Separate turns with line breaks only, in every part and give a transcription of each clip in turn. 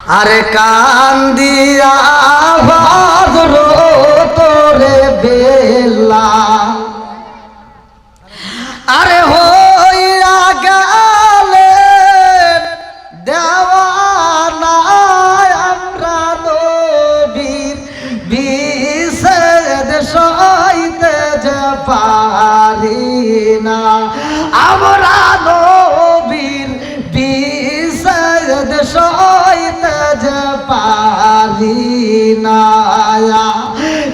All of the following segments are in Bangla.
আরে কান্দিয়া বাদর তোরে বেলা আরে হইয়া গেলে দেওয়ানা আমরা নবীর বিশেষ সইতে যে পারি না আমরা নবীর বিশেষ সইতে যে পারি না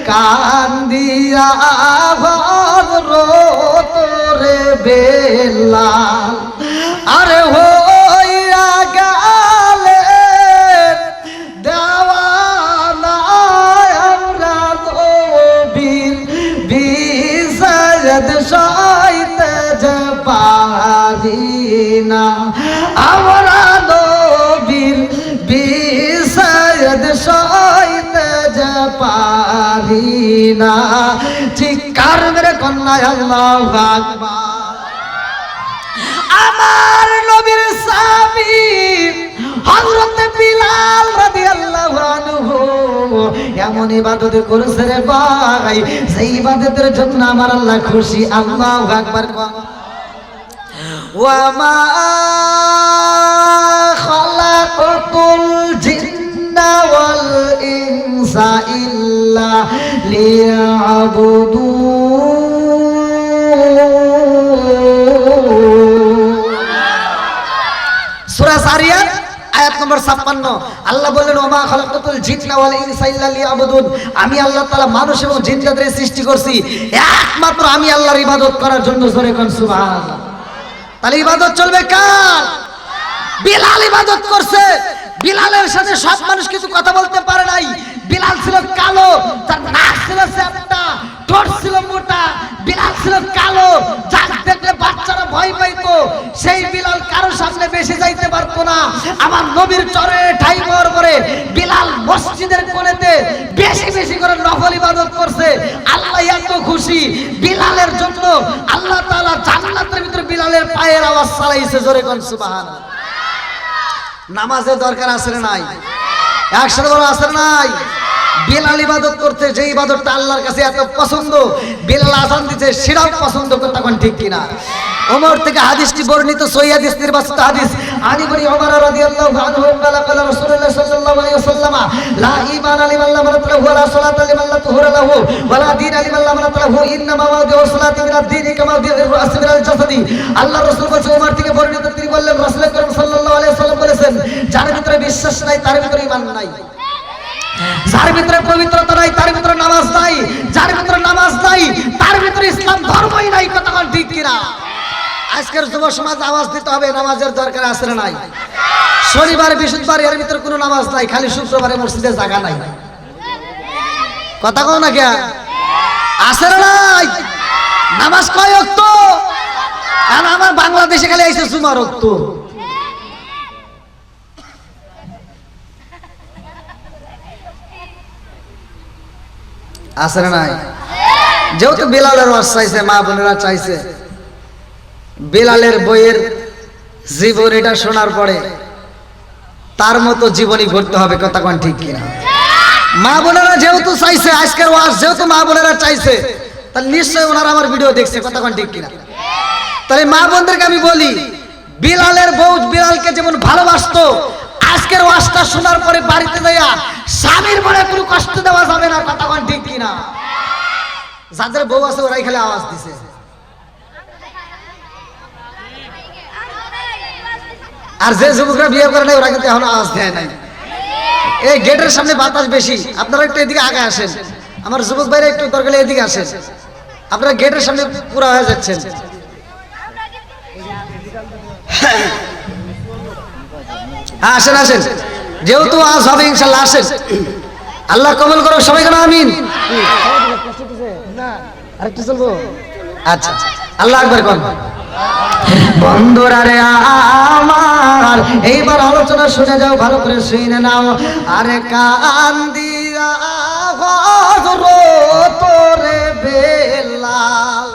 কান্দিয়া ভদ্র তোরে বেলা আরে হইয়া গেলে দেওয়ানা আমরা নবীর বিশেষ সইতে যে পারি না আমরা নবীর বিশেষ সইতে যে পারি না চিৎকার মেরে কন্যা আল্লাহু আকবার আমার নবীর সাহাবী হযরত বিলাল রাদিয়াল্লাহু আনহু এমন ইবাদত করেছে রে ভাই সেই ইবাদতের জন্য আমার আল্লাহ খুশি আল্লাহু আকবার ওয়া মা খালাকাতুল জিন্না ওয়াল ইনসা ইল্লা লিয়াবুদুন সূরা যারিয়াত আয়াত নম্বর 56 আল্লাহ বললেন ওমা খালাকাতুল জিন্না ওয়াল ইনসা ইল্লা লিয়াবুদুন আমি আল্লাহ তাআলা মানুষ এবং জিনজাতিকে সৃষ্টি করছি একমাত্র আমি আল্লাহর ইবাদত করার জন্য জোরে কোন সুবহানাল্লাহ তাহলে ইবাদত চলবে কার বিলাল ইবাদত করছে বিলালের সাথে সব মানুষ কিছু কথা বলতে পারে নাই বিলাল ছিল কালো তার নাক ছিল চ্যাপ্টা ঠোঁট ছিল মোটা বিলাল ছিল কালো যাক দেখলে বাচ্চারা ভয় পাইতো সেই বিলাল কারো সামনে বেশি যাইতে পারতো না আমার নবীর চরে ঠাই পাওয়ার পরে বিলাল মসজিদের কোণেতে বেশি বেশি করে নফল ইবাদত করছে আল্লাহ এত খুশি বিলালের জন্য আল্লাহ তাআলা জান্নাতের ভিতরে বিলালের পায়ের আওয়াজ চালাইছে জোরে কোন সুবহানাল্লাহ নামাজের দরকার আছে না নাই একসাথে বলো আছে না নাই বিলাল ইবাদত করতে যে ইবাদতটা আল্লাহর কাছে এত পছন্দ বিলাল আযান দিতে সেটাও পছন্দ করতে কোন ঠিক কিনা ওমর থেকে হাদিসটি বর্ণিত সহিহ হাদিস নির্বাচিত হাদিস আলী বনি ওমর রাদিয়াল্লাহু আনহু قال قال رسول الله صلى الله عليه وسلم لا ايمان لمن لا مرت له ولا صلاه لمن لا طهور له ولا دين لمن لا مرت له انما موضع الصلاه من الدين كما موضع الراس من الجسد আল্লাহ রাসূল বলেছেন ওমর থেকে বর্ণিত তিনি বললেন রাসূল করিম সাল্লাল্লাহু আলাইহি ওয়াসাল্লাম বলেছেন যার ভিতরে বিশ্বাস নাই তার ভিতরে ঈমান নাই যার ভিতরে পবিত্রতা নাই তার ভিতরে নামাজ নাই যার ভিতরে নামাজ নাই তার ভিতরে ইসলাম ধর্মই নাই কথা কোন ঠিক কিনা আজকের যুব সমাজ আওয়াজ দিতে হবে নামাজের দরকার আছে না নাই শনিবার বৃহস্পতিবার এর ভিতরে কোনো নামাজ নাই খালি শুক্রবারে মসজিদে জায়গা নাই কথা কও না কে আছে না নাই নামাজ কয় ওয়াক্ত আর আমার বাংলাদেশে খালি আইছে জুমার ওয়াক্ত আছে না নাই যেহেতু বিলালের ওয়াজ চাইছে মা বোনেরা চাইছে বিলালের বইয়ের জীবন এটা শোনার পরে তার মতো জীবনী গড়তে হবে কথা কোন ঠিক কিনা মা বোনেরা যেহেতু চাইছে আজকের ওয়াজ যেহেতু মা বোনেরা চাইছে তাহলে নিশ্চয়ই ওনারা আমার ভিডিও দেখছে কথা কোন ঠিক কিনা তাহলে মা বোনদেরকে আমি বলি বিলালের বউ বিলালকে যেমন ভালোবাসতো আজকের ওয়াজটা শোনার পরে বাড়িতে যাইয়া স্বামীর মনে কোনো কষ্ট দেওয়া যাবে না কথা কোন ঠিক কিনা যাদের বউ আছে ওরাই খালি আওয়াজ দিছে আর যে যুবকরা বিয়ে করে নাই ওরা কিন্তু এখনো আওয়াজ দেয় নাই এই গেটের সামনে বাতাস বেশি আপনারা একটু এদিকে আগে আসেন আমার যুবক ভাইরা একটু দরকার এদিকে আসেন আপনারা গেটের সামনে পুরো হয়ে যাচ্ছেন হ্যাঁ আসেন আসেন যেহেতু আজ হবে ইনশাল্লাহ আসেন আল্লাহ কবুল করুক সবাই কেন আমিন আরেকটু চলবো আচ্ছা আল্লাহ আকবার কোন বন্ধুরা রে আমার এইবার আলোচনা শুনে যাও ভালো করে শুনে নাও আরে কান দিয়া তোরে বেলাল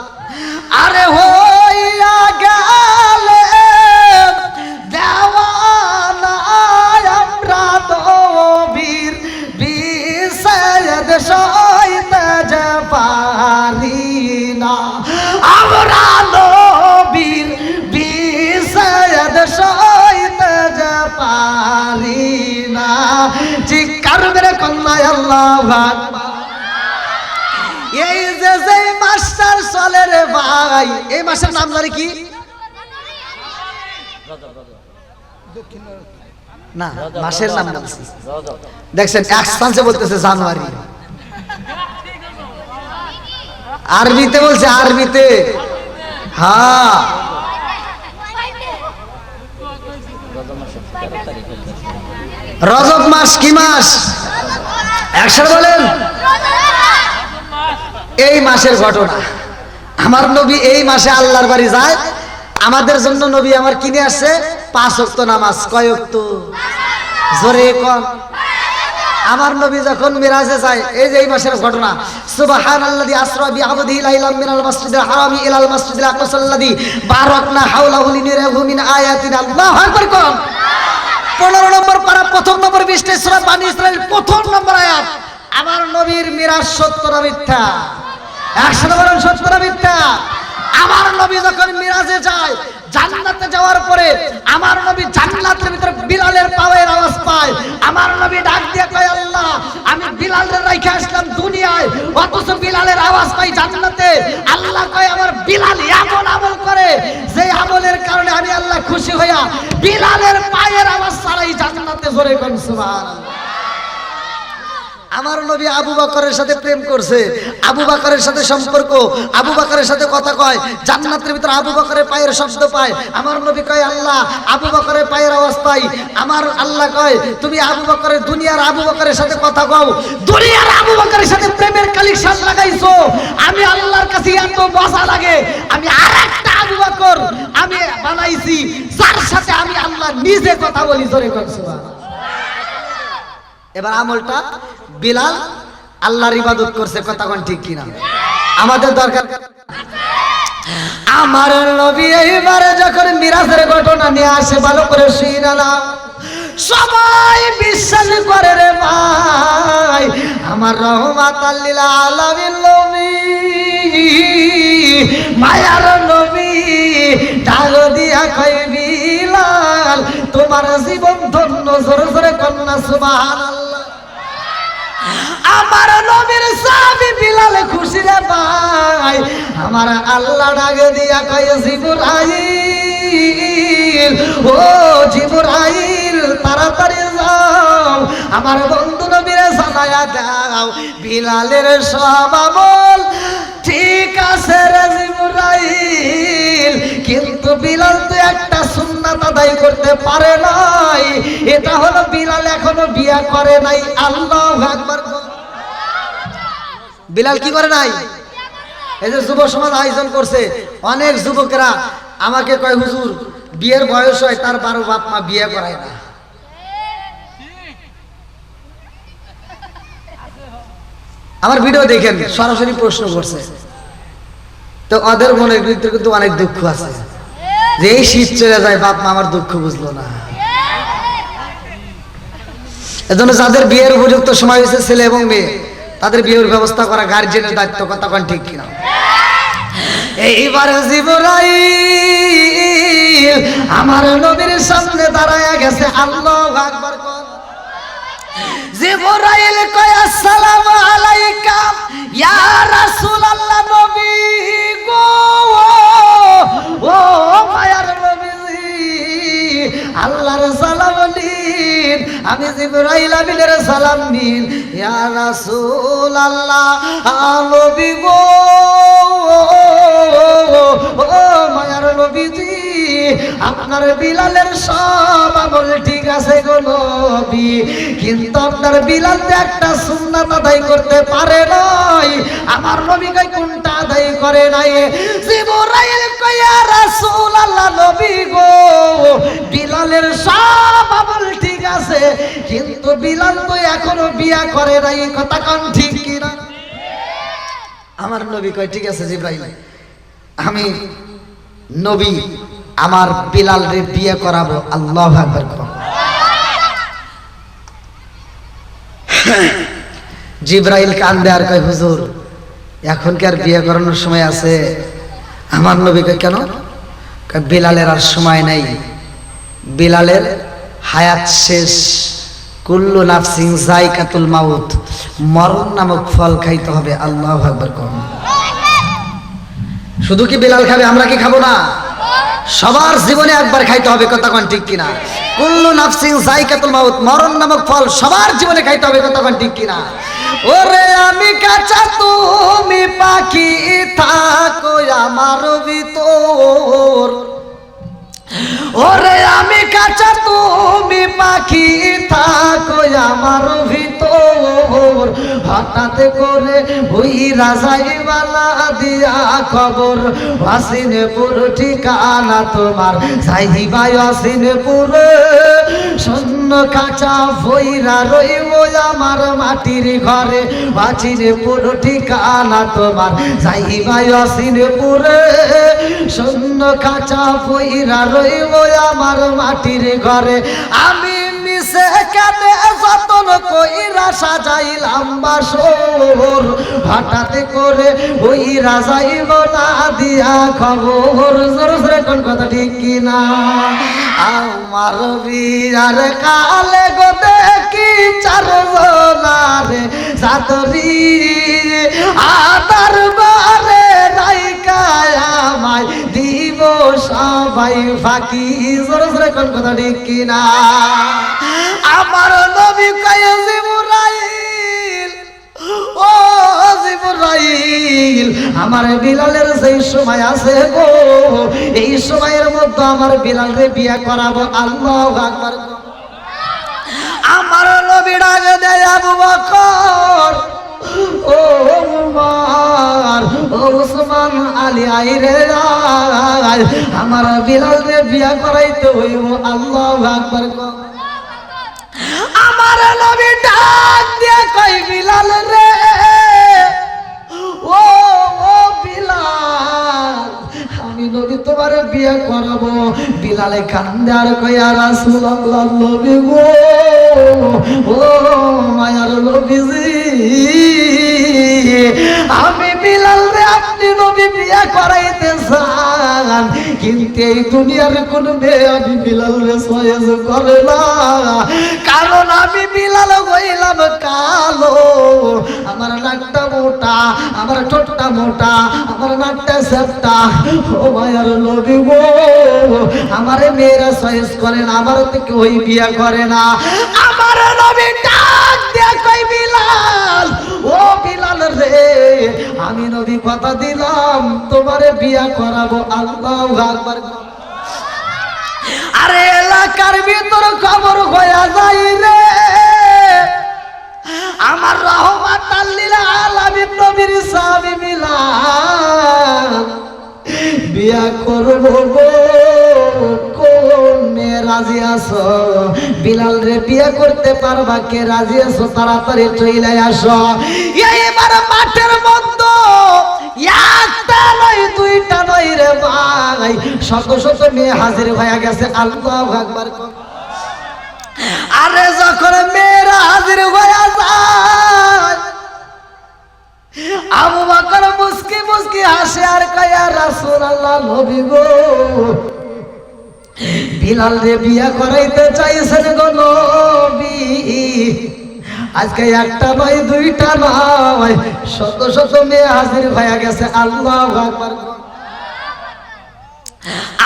আরে হইয়া গেলে দেওয়ানা আমরা তো চিৎকার মেরে কন্যায় আল্লাহু আকবার। এই যে মাস্টার চলে রে ভাই, এই মাসের নাম জানি কি? না, মাসের নাম বলছি। দেখছেন এক চান্সে বলতেছে জানুয়ারি, আরবিতে বলছে, আরবিতে। হ্যাঁ, রজব মাস কি মাস? একসাথে বলেন। এই মাসের ঘটনা, আমার নবী এই মাসে আল্লাহর বাড়ি যায়। আমাদের জন্য নবী আমার কিনে আসছে 5 ওয়াক্ত নামাজ। কয় ওয়াক্ত? জোরে কোন। আমার নবী যখন মিরাজে যায়, এই যে এই মাসের ঘটনা, সুবহানাল্লাযী আসরা বিআবদিহি লাইলাম মিনাল মাসজিদিল হারামি ইলাল মাসজিদিল আকসাল্লাযী বারাকনা হাওলাহু লিনুরিয়াহু মিন আয়াতিনা। আল্লাহু আকবার কোন। 15 নম্বর পারা, প্রথম নম্বর পৃষ্ঠা, সূরা বানী ইসরাঈল, প্রথম নম্বর আয়াত। আমার নবীর মিরাজ সত্য না মিথ্যা? একসাথে বলেন, সত্য না মিথ্যা? আমার নবী যখন মিরাজে যায়, জান্নাতে যাওয়ার পরে আমার নবী জান্নাতের ভিতরে বিলালের পায়ের আওয়াজ পায়। আমার নবী ডাক দিয়ে কয়, আল্লাহ আমি বিলালের রাইখা আসলাম দুনিয়ায়, অথচ বিলালের আওয়াজ পাই জান্নাতে। আল্লাহ কয়, আমার বিলাল এমন আমল করে যে আমলের কারণে আমি আল্লাহ খুশি হইয়া বিলালের পায়ের আওয়াজ ছাড়াই জান্নাতে। জোরে কোন সুবহানাল্লাহ। আমার নবী আবু বকরের সাথে প্রেম করছে, আবু বকরের সাথে সম্পর্ক, আবু বকরের সাথে কথা কয়, জান্নাতের ভিতরে আবু বকরের পায়ের শব্দ পায়। আমার নবী কয়, আল্লাহ আবু বকরের পায়ের আওয়াজ পাই। আমার আল্লাহ কয়, তুমি আবু বকরের, দুনিয়ার আবু বকরের সাথে কথা কও, দুনিয়ার আবু বকরের সাথে প্রেমের কালেকশন লাগাইছো। আমি আল্লাহর কাছে এত মজা লাগে, আমি আরেকটা আবু বকর আমি বানাইছি, যার সাথে আমি আল্লাহ নিজে কথা বলি। জোরে কোন সুবহানাল্লাহ। এবার আমলটা, বিলাল আল্লাহর ইবাদত করছে, কথা কোন ঠিক কিনা? আমাদের দরকার। আমার নবী এইবারে যখন মিরাজের ঘটনা নিয়ে আসে, ভালো করে শুনে নাও, সবাই বিশ্বাস করে রে ভাই, আমার রহমাতাল লিল আলামিন নবী, মায়ার নবী ডাক দিয়া কই, বিলাল তোমার জীবন ধন্য। জোরে জোরে কন্যা সুবহানাল্লাহ। আমার নবীর সাহাবী বিলাল খুশি রে ভাই। আমার আল্লাহ ডাক দিয়া কয়, জিবরাইল, ও জিবরাইল তাড়াতাড়ি যাও, আমার বন্ধু নবীরে জানায়া দাও বিলালের সব আমল ঠিক আছে রে জিবরাইল, কিন্তু বিলাল তো একটা সুন্নাত আদায় করতে পারে নাই। এটা হলো বিলাল এখনো বিয়ে করে নাই। আল্লাহু আকবার। বিলাল কি করে নাই? এই যে যুব সমাজ আয়োজন করছে, অনেক যুবকেরা আমাকে কয়, হুজুর বিয়ের বয়স হয়, তার 12 বাপ মা বিয়ে করায় না। আমার ভিডিও দেখেন, সরাসরি প্রশ্ন করছে। তো ওদের মনের ভিতরে কিন্তু অনেক দুঃখ আছে, যে এই শীত চলে যায়, বাপ মা আমার দুঃখ বুঝলো না। এজন্য যাদের বিয়ের উপযুক্ত সময় হয়েছে, ছেলে এবং মেয়ে, তাদের বিয়ের ব্যবস্থা করা গার্জিয়ানের দায়িত্ব। কথা কোন ঠিক কিনা? এইবার জিবরাইল আমার নবীর সামনে দাঁড়ায়া গেছে। আল্লাহু আকবার কোন। জিবরাইল কয়, আসসালামু আলাইকা ইয়া রাসূলুল্লাহ। নবী গো, ও মায়ার নবীজি, আল্লাহর সালাম নিন, আমি জিবরাইল আমিনের সালাম নিন। ইয়া রাসূলুল্লাহ, নবী গো, ও মায়ার নবীজি, আপনার বিলালের সব আমল ঠিক আছে গো নবী, কিন্তু আপনার বিলাল একটা সুন্নাত আদায় করতে পারে নাই। আমার নবী কয়, কোনটা আদায় করে নাই? জিবরাইল কয়, ইয়া রাসূলুল্লাহ, নবী গো, বিলালের সব আমল ঠিক আছে, কিন্তু বিলাল তো এখনো বিয়ে করে নাই। কথা কোন ঠিক কিনা? আমার নবী কয়, ঠিক আছে জিবরাইল, আমি নবী আমার বিলাল রে বিয়ে করাবো। আল্লাহু আকবার। জিবরাইল কান্দে আর কয়, হুজুর এখন কি আর বিয়ে করানোর সময় আছে? আমার নবী কয়, কেন? বিলালের আর সময় নাই, বিলালের হায়াত শেষ, কুল্লু নাফসিন যায়কাতুল মাউত, মরণ নামক ফল খাইতে হবে। আল্লাহু আকবার। শুধু কি বিলাল খাবে, আমরা কি খাবো না? সবার জীবনে একবার খাইতে হবে, কথা কোন ঠিক কিনা? কুল্লু নাফসিন যায়কাতুল মাউত, মরণ নামক ফল সবার জীবনে খাইতে হবে, কথা কোন ঠিক কিনা? ওরে আমি কাঁচা তুমি পাখি, থাকো আমার ভিতর। ওরে আমি কাঁচা তুমি পাখি, থাকো আমার ভিতর। হঠাৎ করে ওই রাজাইওয়ালা দিয়া খবর, ওয়াসিনপুর ঠিকানা তোমার, যাইবাই ওয়াসিনপুরে। শূন্য কাঁচা ভৈরা রইব আমার মাটির ঘরে, ওয়াসিনপুর ঠিকানা তোমার, যাইবাই ওয়াসিনপুরে। শূন্য কাঁচা ভৈরা রইব আমার মাটির ঘরে। আমি মিশে কানে যতন কইরা সাজাইলাম বাসর, হঠাৎ করে ওই রাজাইব না দিয়া খবর। জোর জোরে কোন কথা ঠিক কিনা? আমার বিয়ার কালে গো দেখি চারজনারে চাদরি, আদার বারে রাইকায় আমায় দিব সবাই ফাঁকি। জোরে জোরে কোন কথা ঠিক কিনা? আমার নবী কয় জিবরাইল, ও জিবরাইল, আমার বিলালের যেই সময় আছে গো, এই সময়ের মধ্যে আমার বিলালকে বিয়া করাবো। আল্লাহু আকবার। আমার নবী ডাক দেয় আবু বকর, ও উমর, ও উসমান, আলী আইরে আয়, আমার বিলালকে বিয়া করাইতে হইব। আল্লাহু আকবার। আমার নবী ডাক দিয়ে কই বিলাল রে, ও ও বিলাল, আমি নবী তোমার বিয়ে করাবো। বিলালে কান্দে আর কই আর রাসূলুল্লাহ নবী গো, ও মায়ার নবীজি, আমি বিলাল রে আপনি নবী বিয়ে করাইতে চান, কিন্তু এই দুনিয়ার কোন মেয়ে আমি বিলাল রে সহ্য করে না। কারণ আমি বিলাল হইলাম কালো, আমার নাকটা মোটা, আমার ঠোঁটটা মোটা, আমার নাকটা চ্যাপ্টা। ও মায়ার নবী গো, আমার মেয়েরা সহ্য করে না, আমার থেকে ওই বিয়ে করে না। আমার নবী ডাক দিয়ে কই বিলাল, ও বিলাল রে, আমি নবী কথা দিলাম তোমারে বিয়া করাবো। আল্লাহু আকবার। আরে এলাকার ভিতর খবর হইয়া যাই রে, আমার রহমাতাল লিল আলামিন নবীর সাহাবী বিলাল বিয়া করবো গো, কোন মেয়ে রাজি আছো? বিলাল রে বিয়া করতে পারবা? কে রাজি আছো? তাড়াতাড়ি চলে আসো। এইবার মাঠের মধ্যে একটা নয় দুইটা নয় রে ভাই, শত শত মেয়ে হাজির হয়ে গেছে। আল্লাহু আকবার। আরে যখন মেয়েরা হাজির হয়ে যায়, আবু বকর মুস্কি মুস্কি হাসে আর কয় ইয়া রাসূলুল্লাহ নবী গো, বিলাল রে বিয়া করাইতে চাইছেন গো নবী। আজকে একটা নয় দুইটা নয়, শত শত মেয়ে হাজির হয়ে গেছে। আল্লাহু আকবার।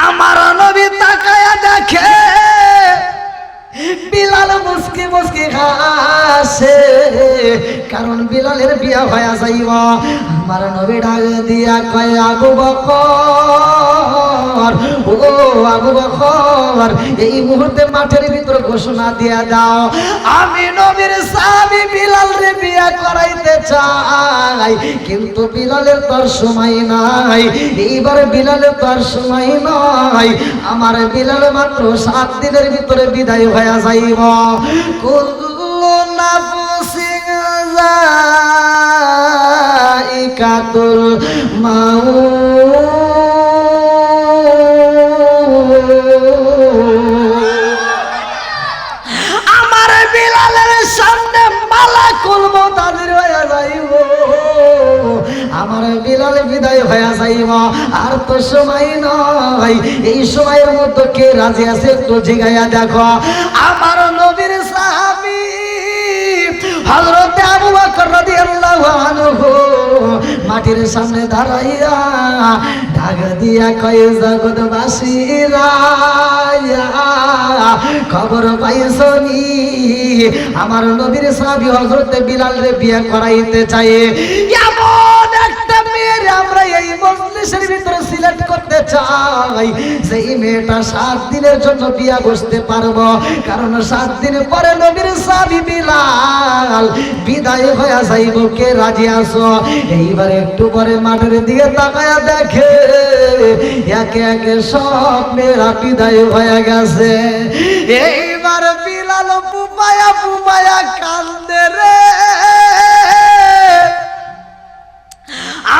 আমার নবী তাকায়া দেখে বিলাল মুস্কি মুস্কি হাসে, কারণ বিলালের বিয়া হয়ে যাইব। আমার নবী ডাক দিয়া কয় আবু বকর, ও আবু বকর, এই মুহূর্তে মাঠের ভিতর ঘোষণা দিয়া দাও, আমি নবীর সাহাবী বিলাল রে বিয়া করাইতে চাই, কিন্তু বিলালের তোর সময় নাই। এইবার বিলালের তোর সময় নাই, আমার বিলাল মাত্র 7 দিনের ভিতরে বিদায় হয়ে যাইব। কুল্লু নাফসিন যায়িকাতুল মাউত। আমার বিলালের সামনে মালাকুল মউত হাজির হয়ে যাইব, আমার বিলাল বিদায় হয়ে যাইব। আর তো সময় নয়, এই সময়ের মধ্যে কে রাজি আছে একটু জিগাইয়া দেখো। আমার নবীর সাহাবী বকর রাদিয়াল্লাহু আনহু মাটির সামনে দাঁড়াইয়া ডাক দিয়া কয় জগৎবাসীরা খবর পাইছনি আমার নবীর সাহাবী হযরত বিলাল রে বিয়ে করাইতে চাই। এমন একটা মেয়ের আমরা এই মজলিসের ভিতরে সিলেক্ট করতে চাই সেই মেয়েটা 7 দিনের জন্য বিয়ে বসতে পারবো, কারণ 7 দিন পরে নবীর সাহাবী বিলাল বিদায় হয়ে যাইব। কে রাজি আছো? এইবার একটু পরে মাঠের দিকে তাকায়া দেখে একে একে সব মেয়েরা বিদায় হয়ে গেছে। এইবার বিলাল পুপায়া পুপায়া কান্দে রে।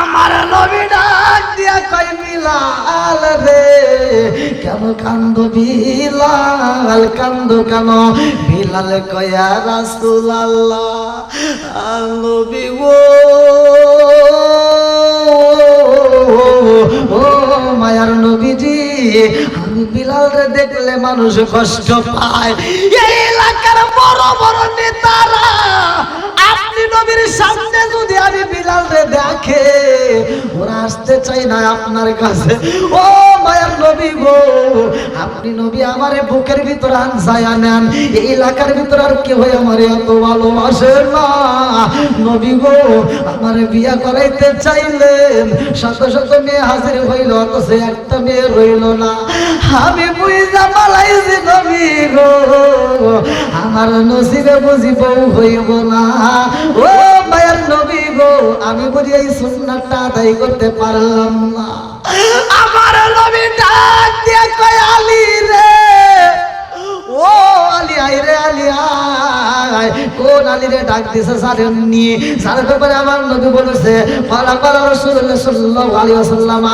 আমার নবী ডাক দিয়া কয় বিলাল রে কেন কান্দো বিলাল, কান্দো কেন? বিলাল কয়া রাসূলুল্লাহ নবী গো ও মায়ার নবীজি, আমি বিলাল রে দেখলে মানুষ কষ্ট পায়। এই এলাকার বড় বড় নেতারা আপনি নবীর সামনে যদি আমি বিলাল রে দেখে ওরা আসতে চাই না আপনার কাছে। ও মায়ার নবী গো, আপনি নবী আমারে বুকের ভিতর আনসায়া নেন। এই এলাকার ভিতর আর কেউ আমারে এত ভালোবাসে না। নবী গো আমারে বিয়া করাইতে চাইলেন, শত শত মেয়ে হাজির হইল, অথচ একটা মেয়ে রইল না। আমি বুঝা পালাইছি নবী গো, আমার নসিবে বুঝি বউ হইব না। ও মায়ার নবী গো, আমি বুঝি এই সুন্নাতটা আদায় করতে পারলাম না। আমার নবী ডাক দিয়ে কয় আলী রে, ও আলী আই রে, আলী আয়। কোন আলী রে ডাক দিছে? সারেন নিয়ে সারের ব্যাপারে আমার নবী বলেছে পালা পালা রাসূলুল্লাহ সাল্লাল্লাহু আলাইহি ওয়াসাল্লাম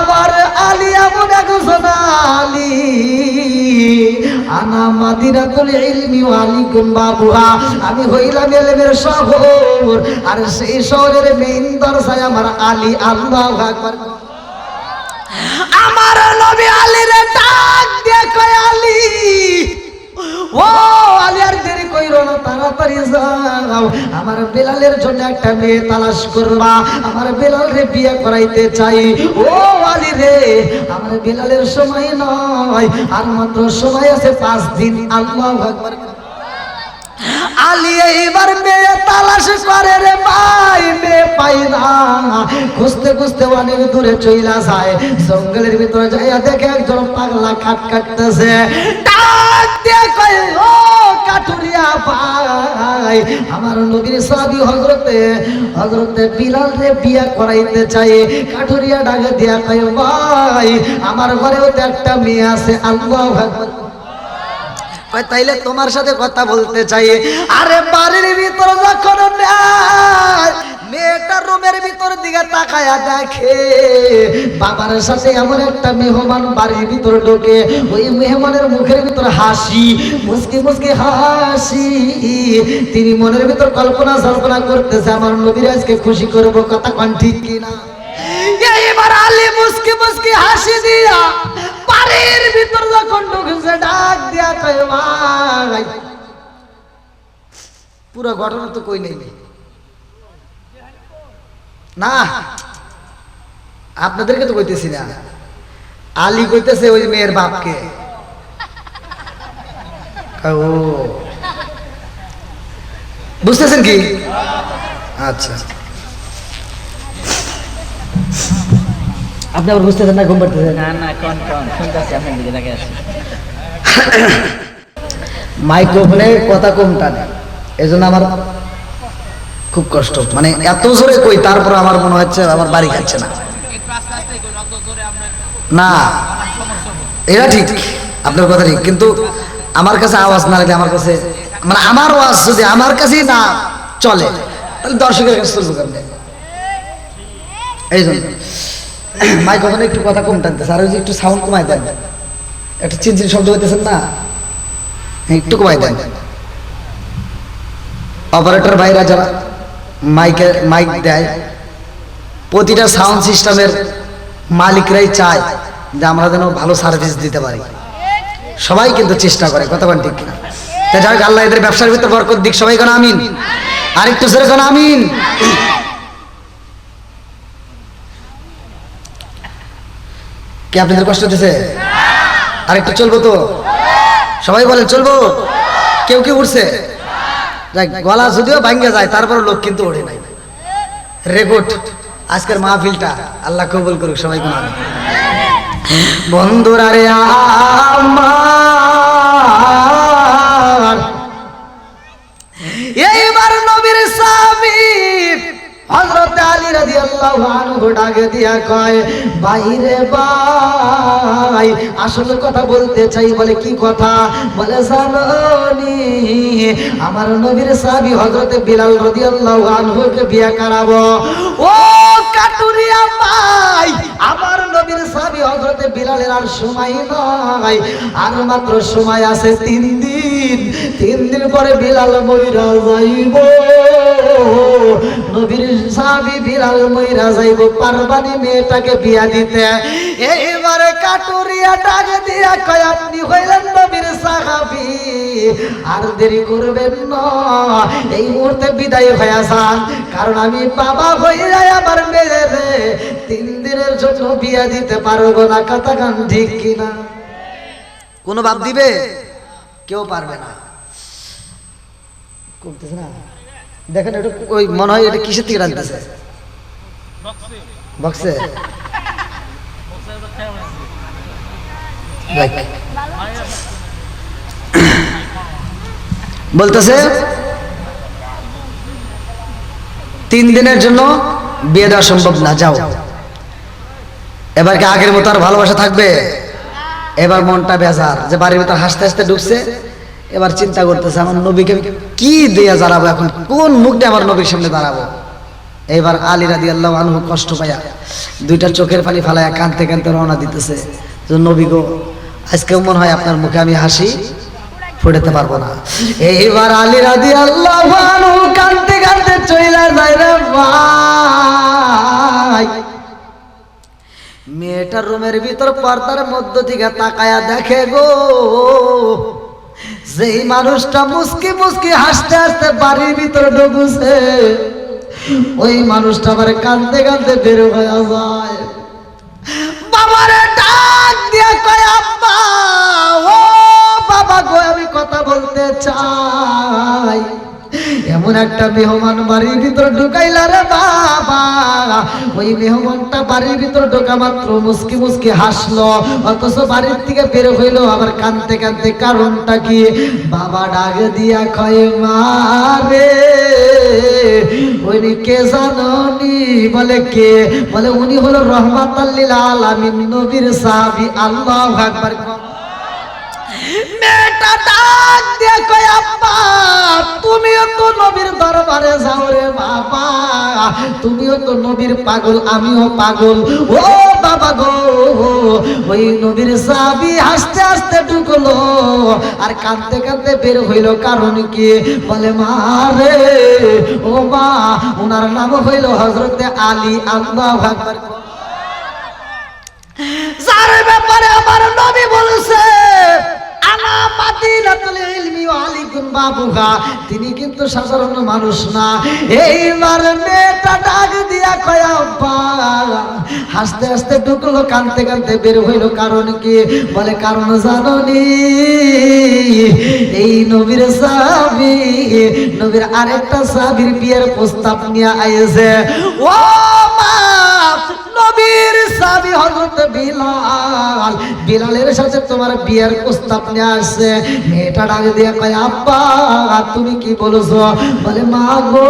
আমার আলী এমন একজন আলী আনা মাদিনাতুল ইলমি ওয়া আলিকুম বাবুহা, আমি হইলাম ইলমের শহর আর সেই শহরের মেইন দরজায় আমার আলী। আল্লাহু আকবার। আমার নবী আলী রে ডাক দিয়ে কয় আলী, ও আলী আর দেরি কইরো না, তাড়াতাড়ি যাও, আমার বিলালের জন্য একটা মেয়ে তালাশ করবা, আমার বিলাল রে বিয়ে করাইতে চাই। ও আলী রে, আমার বিলালের সময় নয়, আর মাত্র সময় আছে 5 দিন। আল্লাহু আকবার। আলী এইবার মেয়ে তালাশ করে রে ভাই, মেয়ে পাই না, খুঁজতে খুঁজতে অনেক দূরে চইলা যায়। জঙ্গলের ভিতরে যাইয়া দেখে একজন পাগলা কাঠ কাটতেছে। ডাক দিয়ে কয় ও কাঠুরিয়া ভাই, আমার নবীর সাহাবী হযরতে বিলাল রে বিয়া করাইতে চাই। কাঠুরিয়া ডাক দিয়া কয় ভাই আমার ঘরেও তো একটা মেয়ে আছে। আল্লাহু আকবার। তাইলে তোমার সাথে কথা বলতে চাই। আরে বাড়ির ভিতর যখন মেয়েটা রুমের ভিতর দিকে তাকায়া দেখে বাবার সাথে এমন একটা মেহমান বাড়ির ভিতর ঢোকে। ওই মেহমানের মুখের ভিতর হাসি, মুস্কি মুস্কি হাসি। তিনি মনের ভিতর কল্পনা করতেছে আমার নবীর আজকে খুশি করবো। কথা কোন ঠিক কিনা? এইবার আলী মুস্কি মুস্কি হাসি দিয়া বাড়ির ভিতর যখন ঢুকেছে ডাক দিয়া কয় ভাই, পুরো ঘটনা তো কই নেই না, আপনাদেরকে তো কইতেছি না, আলী কইতেছে ওই মেয়ের বাপকে। ও বুঝতেছেন কি? আচ্ছা, আপনি আবার বুঝতেছেন না? ঘুম পাড়তেছেন না? না কোন শুনতেছি, আপনি দিকে তাকিয়ে আছেন। মাইক্রোফোনে কথা কম টানে, এজন্য আমার খুব কষ্ট। মানে এত জোরে কই, তারপর আমার মনে হচ্ছে আমার বাড়ি খাচ্ছে না। না এটা ঠিক, আপনার কথা ঠিক, কিন্তু আমার কাছে আওয়াজ না লাগলে, আমার কাছে মানে আমার আওয়াজ যদি আমার কাছেই না চলে তাহলে দর্শকের কাছে চলবে কেমনে? এই জন্য মাইক্রোফোনে একটু কথা কম টানতেছে। আর ওই যে একটু সাউন্ড কমাই দেন, একটা চিনচিন শব্দ হইতেছেন না, একটু কমাই দেন। অপারেটর ভাইরা যারা মাইক দেয়, প্রতিটা সাউন্ড সিস্টেমের মালিকরাই চায় যে আমরা যেন ভালো সার্ভিস দিতে পারি। সবাই কিন্তু চেষ্টা করে, কথা বলেন ঠিক কিনা? যাই হোক, আল্লাহ এদের ব্যবসার ভিতরে বরকত দিক, সবাই কেন আমিন। আরেকটু জোরে কোন আমিন। কি আপনাদের কষ্ট হচ্ছে? আরেকটু চলবো তো? সবাই বলেন চলবো। কেউ কেউ উঠছে, গলা যদিও ভাঙ্গে যায় তারপর লোক কিন্তু ওঠে নাই। রেকর্ড আজকের মাহফিলটা আল্লাহ কবুল করুক। সবাই কোন আমিন। বন্ধুরা রে আমার, এইবার নবীর সাহাবী হযরত আলী রাদিয়াল্লাহু আনহু ডাকে দিয়া কয়, বাইরে ভাই আসল কথা বলতে চাই। বলে কি কথা? বলে জানোনি আমার নবীর সাহাবী হযরত বিলাল রাদিয়াল্লাহু আনহুকে বিয়ে করাবো। ও কাটুরিয়া ভাই, আমার নবীর সাহাবী হযরত বিলালের আর সময় নাই, আর মাত্র সময় আছে 3 দিন। 3 দিন পরে বিলাল মইরা যাইব। নবীর সাহাবী বিলাল মইরা যাইব, পারবানি মেয়েটাকে বিয়া দিতে। এইবারে কাটুরিয়া ডাকে দিয়া কয়, আপনি হইলেন নবীর সাহাবী, আর দেরি করবেন না, এই মুহূর্তে বিদায় হয়ে যান। কারণ আমি বাবা হইয়া আমার মেয়েরে 3 দিনের জন্য বিয়া দিতে পারবো না। কথা গান ঠিক কিনা? কোন বাপ দিবে? কেউ পারবে না। করতেছে না দেখেন, এটা ওই মনে হয় এটা কিসের থেকে রাখতেছে? বক্সে। বলতেছে 3 দিনের জন্য বিয়ে দেওয়া সম্ভব না, যাও। এবার কি আগের মতো আর ভালোবাসা থাকবে? এবার মনটা বেজার, যে বাড়ির ভিতর হাসতে হাসতে ঢুকছে। এবার চিন্তা করতেছে আমার নবীকে কি দিয়ে দাঁড়াবো, এখন কোন মুখ দিয়ে আমার নবীর সামনে দাঁড়াবো। এবার আলী রাদিয়াল্লাহু আনহু কষ্ট পাইয়া 2টা চোখের পানি ফালাইয়া কাঁদতে কাঁদতে রওনা দিতেছে, যে নবী গো, আজকেও মনে হয় আপনার মুখে আমি হাসি ফুটাতে পারবো না। এইবার আলী রাদিয়াল্লাহু আনহু কাঁদতে কাঁদতে চইলা যায় রে ভাই। মেয়েটার রুমের ভিতর পর্দার মধ্য থেকে তাকায়া দেখে গো, যেই মানুষটা মুস্কি মুস্কি হাসতে হাসতে বাড়ির ভিতরে ঢুকছে, ওই মানুষটা আবার কাঁদতে কাঁদতে বের হয়ে যায়। বাবারে ডাক দিয়া কয়, আব্বা, ও বাবা গো, আমি কথা বলতে চাই। এমন একটা মেহমান বাড়ির ভিতর ঢুকাইলা রে বাবা। ওই মেহমানটা বাড়ির ভিতর ঢোকা মাত্র মুস্কি মুস্কি হাসলো, অথচ বাড়ির থেকে বের হইলো আবার কাঁদতে কাঁদতে। কারণটা কি? বাবা ডাক দিয়া কয়, মা রে, উনি কে জানোনি? বলে কে? বলে উনি হলো রহমাতাল লিল আলামিন, নবীর সাহাবী। আল্লাহু আকবার। মেয়েটা ডাক দিয়ে কয়, আব্বা, তুমিও তো নবীর দরবারে যাও রে বাবা, তুমিও তো নবীর পাগল, আমিও পাগল। ও বাবা গো, ওই নবীর সাহাবী হাসতে হাসতে ঢুকলো আর কাঁদতে কাঁদতে বের হইল। কারণ কি? বলে মা রে, ও মা, ওনার নাম হইল হযরতে আলী। আল্লাহু আকবার। যার ব্যাপারে আমার নবী বলেছে তিনি কিন্তু সাধারণ মানুষ না। এইবার মেয়েটা ডাক দিয়া কয়, আব্বা, হাসতে হাসতে ঢুকলো, কাঁদতে কাঁদতে বের হইল। কারণ কি? বলে কারণ জানোনি, এই নবীর সাহাবী, নবীর আরেকটা সাহাবীর বিয়ের প্রস্তাব নিয়ে আইছে। ও মা, নবীর সাহাবী হযরত বিলাল, বিলালের সাথে তোমার বিয়ের প্রস্তাব নিয়ে আসছে। মেয়েটা ডাক দিয়ে কয়, আব্বা, তুমি কি বলছো? বলে মা গো,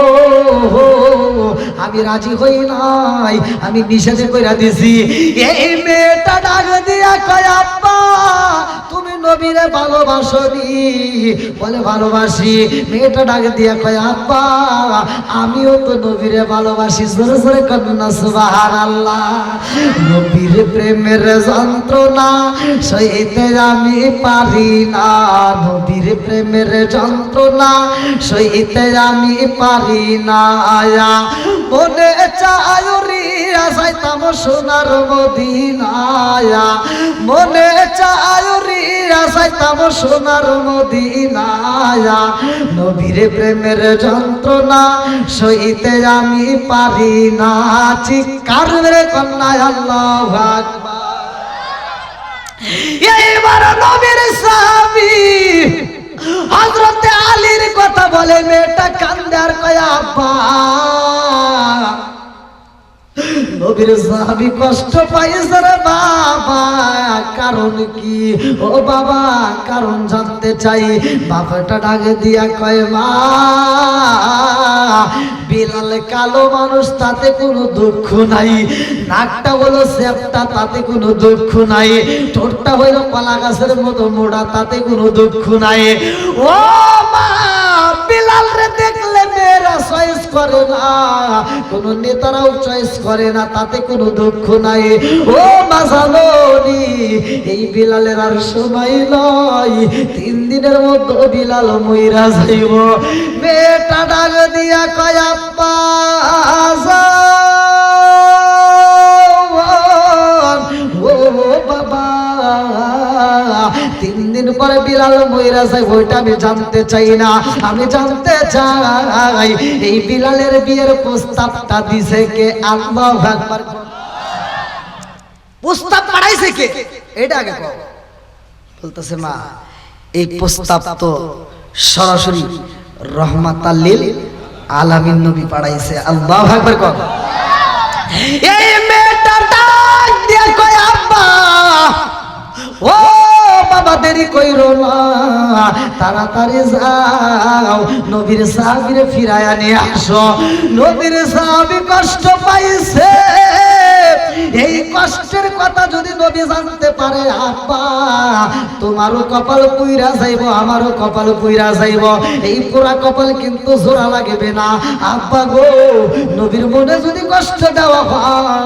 আমি রাজি হই নাই, আমি নিষেধ কইরা দিছি। এই মেয়েটা ডাক দিয়া কয়, আব্বা, তুমি নবীরে ভালোবাসনি? বলে ভালোবাসি। মেয়েটা ডাক দিয়া কয়, আব্বা, আমিও তো নবীরে ভালোবাসি। জোরে জোরে কন্যা সুবহানাল্লাহ। নবীর প্রেমের যন্ত্রণা সইতে আমি পারি না, নবীর প্রেমের যন্ত্রণা সইতে আমি পারি না। মনে চায় রিয়া যাইতাম সোনার মদিনায়, মনে চায় রিয়া যাইতাম সোনার মদিনায়, নবীর প্রেমের যন্ত্রণা সইতে আমি পারি না। চিৎকার মেরে কন্যা আল্লাহু আকবার। এইবার নবীর সাহাবী হযরতে আলীর কথা বলে, মেয়েটা কান্দে আর কয় আব্বা। নবীর সাহাবী কষ্ট পাইছে রে বাবা, কারণ কি? ও বাবা কারণ জানতে চাই। বাবাটা ডাকে দিয়া কয় মা, বিলাল কালো মানুষ তাতে কোনো দুঃখ নাই, নাকটা হলো চ্যাপ্টা তাতে কোনো দুঃখ নাই, ঠোঁটটা হইলো কলা গাছের মতো মোড়া তাতে কোনো দুঃখ নাই। ও মা, বিলাল রে দেখলে মেয়েরা চয়েস করে না, কোন নেতারাও চয়েস করে না, তাতে কোনো দুঃখ নাই। ও মা জানোনি, এই বিলালের আর সময় নয়, 3 দিনের মধ্যে বিলাল মইরা যাইব। মেয়েটা ডাক দিয়া কয় আব্বা ও বাবা, 3 দিন পরে বিলাল মইরা যায়, ওইটা আমি জানতে চাই না। আমি জানতে চাই এই বিলালের বিয়ের প্রস্তাবটা দিছে কে? আল্লাহু আকবার। প্রস্তাব পাঠাইছে কে? এটা আগে কও। বলতেছে মা, এই প্রস্তাব তো সরাসরি রহমাতাল লিল আলামিন নবী পাঠাইছে। আল্লাহু আকবার কও। এই মেয়েটা ডাক দিয়া কয় আব্বা ও বাবা, দেরি কইরো না, তাড়াতাড়ি যাও, নবীর সাহাবীরে ফিরায়া নিয়ে আসো। নবীর সাহাবী কষ্ট পাইছে, এই কষ্টের কথা যদি নবী জানতে পারে আব্বা, তোমারও কপাল পুইরা যাইব, আমারও কপাল পুইরা যাইব। এই পুরা কপাল কিন্তু জোড়া লাগবে না আব্বা গো। নবীর মনে যদি কষ্ট দেওয়া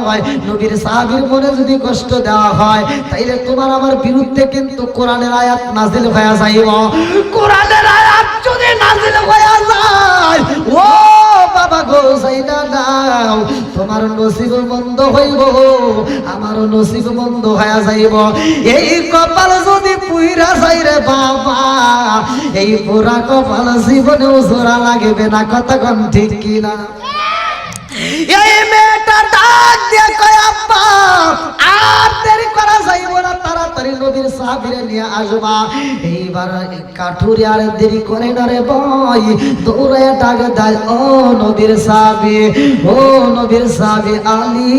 হয়, নবীর সাহাবীর মনে যদি কষ্ট দেওয়া হয়, তাইলে তোমার আমার বিরুদ্ধে কিন্তু কোরআনের আয়াত নাজিল হয়ে যাইব। কোরআনের আয়াত যদি নাজিল হয়ে যায়, ও বাবা গো যাইনা নাও, তোমার নসিব বন্ধ হইব, আমারও নসিব বন্ধ হয়ে যাইব। এই কপাল যদি পুইরা যাই রে বাবা, এই পুরা কপাল জীবনেও জোড়া লাগবে না। কথা কোন ঠিক কিনা? এই মেয়েটা ডাক দিয়ে কয় আব্বা আর দেরি করা যাইব না, তাড়াতাড়ি নবীর সাহাবীরে নিয়ে আসবা। এইবার কাঠুরি আর দেরি করে না রে ভাই, দৌড়ায় ডাক দেয় ও নবীর সাহাবী, ও নবীর সাহাবী আলী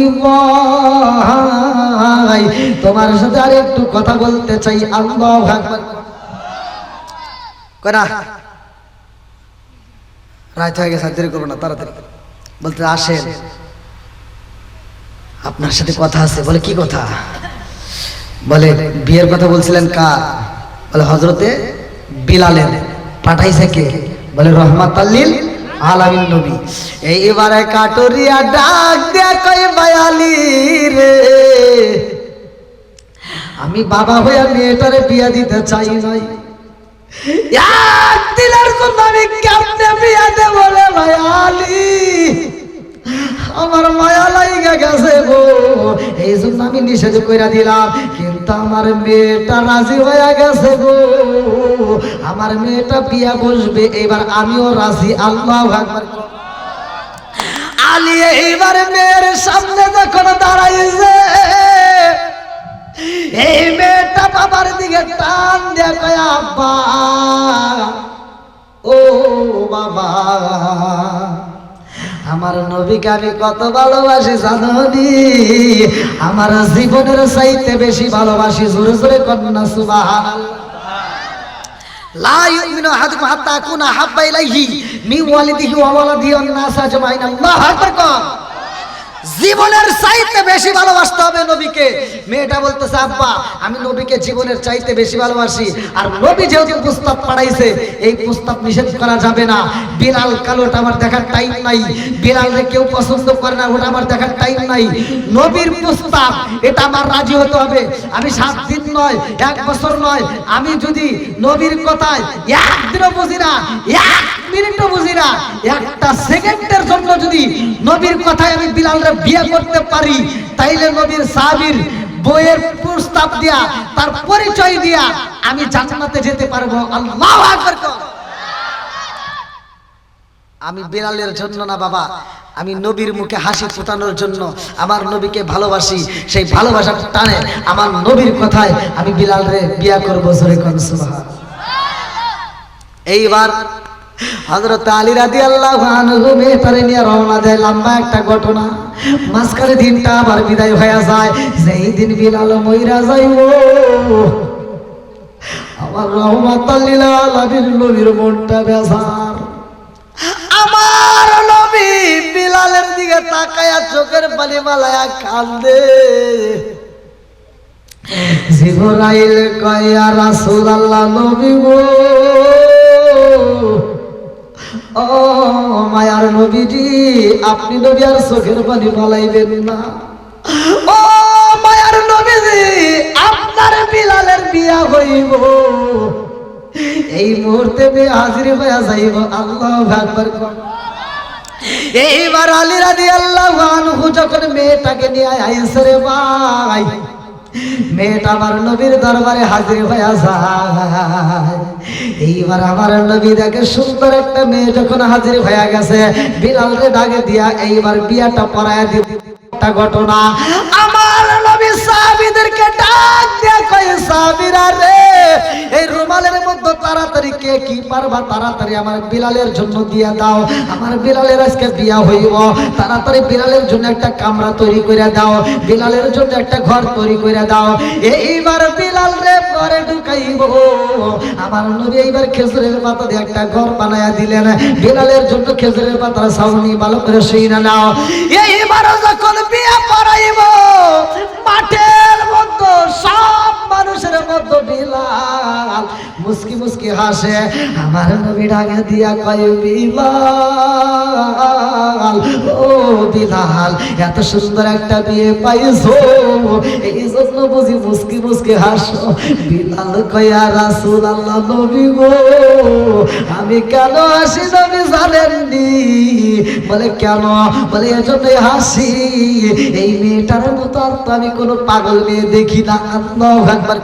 ভাই, তোমার সাথে আর একটু কথা বলতে চাই। আল্লাহু আকবার। কয় না রাত হয়ে গেছে, দেরি করবো না, তাড়াতাড়ি। বলতে আসেন, আপনার সাথে কথা আছে। বলে কি কথা? বলে বিয়ের কথা বলছিলেন কার? বলে হযরতে বিলালের। পাঠাইছে কে? বলে রহমাতাল লিল আলামিন নবী। এইবারে কাটুরিয়া ডাক দেয়া কই বায়ালি রে, আমি বাবা হইয়া মেয়েটারে বিয়া দিতে চাই নাই, এক দিনের জন্য আমি কেমনে বিয়া দেব রে বায়ালি, আমার মায়া লাগা গেছে গো, এই জন্য আমি নিষেধ কইরা দিলাম। কিন্তু আমার মেয়েটা রাজি হয়ে গেছে গো, আমার মেয়েটা বিয়া বসবে, এবার আমিও রাজি। আল্লাহু আকবার। আলী এইবার মেয়ের সামনে যখন দাঁড়াইছে, এই মেয়েটা বাবার দিকে টান দিয়ে কয় আব্বা ও বাবা, আমার নবীকে আমি কত ভালোবাসি জানোনি, আমার জীবনের চাইতে বেশি ভালোবাসি। জোরে জোরে কন্যা সুবহানাল্লাহ। লা ইউমিনু আহাদুকুম হাত্তা আকুনা হাব্বা ইলাইহি মিন ওয়ালিদিহি ওয়া ওয়ালাদিহি ওয়ান নাস আজমাইন। আল্লাহু আকবার। জীবনের চাইতে বেশি ভালোবাসতে হবে নবীকে। মেয়েটা বলতেছে আব্বা আমি নবীকে জীবনের চাইতে বেশি ভালোবাসি, আর নবী যেহেতু প্রস্তাব পাঠাইছে এই প্রস্তাব নিষেধ করা যাবে না। বিলাল কালোটা আমার দেখার টাইম নাই, বিলালকে কেউ পছন্দ করে না ওটা আমার দেখার টাইম নাই। নবীর প্রস্তাব এটা আমার রাজি হতে হবে। আমি 7 দিন নয় 1 বছর নয়, আমি যদি নবীর কথায় একদিনও বুঝি না, 1 মিনিটও বুঝি না, একটা সেকেন্ডের জন্য যদি নবীর কথায় আমি বিলাল বিয়ে করতে পারি, তাইলে নবীর সাহাবীর বইয়ের প্রস্তাব দিয়া, তার পরিচয় দিয়া আমি জান্নাতে যেতে পারবো। আল্লাহু আকবার। আমি বিলালের জন্য না বাবা, আমি নবীর মুখে হাসি ফোটানোর জন্য, আমার নবীকে ভালোবাসি, সেই ভালোবাসার টানে আমার নবীর কথায় আমি বিলাল রে বিয়া করবো। জোরে কোন সুবহান। এইবার হযরত আলী রাদিয়াল্লাহু আনহু মেয়েটারে নিয়ে রওনা দেয়। লম্বা একটা ঘটনা, মাঝখানে দিনটা আবার বিদায় হয়ে যায়। যেই দিন বিলাল মইরা যাইব, আমার রহমাতুল লিল আলামিন নবীর মনটা বেজার। আমার নবী বিলালের দিকে তাকায়া চোখের পানি মালায়া কান্দে। জিবরাইল কয়, ইয়া রাসূলুল্লাহ, নবী গো, ও মায়ার নবীজি, আপনি নবী আর চোখের পানি মালাইবেন না। ও মায়ার নবীজি, আপনার বিলালের বিয়া হইব, এই মুহূর্তে মেয়ে হাজির হয়ে যাইব। আল্লাহু আকবার। এইবার আলী রাদিয়াল্লাহু আনহু যখন মেয়েটাকে নিয়ে আইছে রে ভাই, মেয়েটা আমার নবীর দরবারে হাজির হয়ে যায়। এইবার আমার নবী দেখে সুন্দর একটা মেয়ে যখন হাজির হয়ে গেছে, বিলাল রে ডাকে দিয়া এইবার বিয়াটা পড়ায় দিব। একটা ঘটনা, আমার নবী সাহাবীদেরকে ডাক দিয়া কয়, সাহাবীরা রে, এই রুমালের মধ্যে তাড়াতাড়ি কে কি পারবা তাড়াতাড়ি আমার বিলালের জন্য দিয়া দাও। আমার বিলালের আজকে বিয়া হইব, তাড়াতাড়ি বিলালের জন্য একটা কামরা তৈরি করে দাও, বিলালের জন্য একটা ঘর তৈরি করে দাও। এইবার বিলাল রে ঘরে ঢুকাইব। আমার নবী এইবার খেজুরের পাতা দিয়ে একটা ঘর বানায়া দিলেন। বিলালের জন্য খেজুরের পাতার ছাউনি ভালো করে শুইনা নাও। এইবার যখন বিয়া পড়াইব, মাঠের মধ্যে সব মানুষের মধ্যে বিলাল মুস্কি মুস্কি হাসে। আমার নবী ডাকে দিয়া কয়, বিলাল, ও বিলাল, এত সুন্দর একটা বিয়ে পাইছো, এই জন্য বুঝি মুস্কি মুস্কি হাসো। বিলাল কয়, ইয়া রাসূলুল্লাহ, নবী গো, আমি কেন হাসি নবী জানেননি? বলে কেন? বলে এজন্যই হাসি, এই মেয়েটার মতো আর তো আমি কোনো পাগল মেয়ে দেখি না। আল্লাহু আকবার।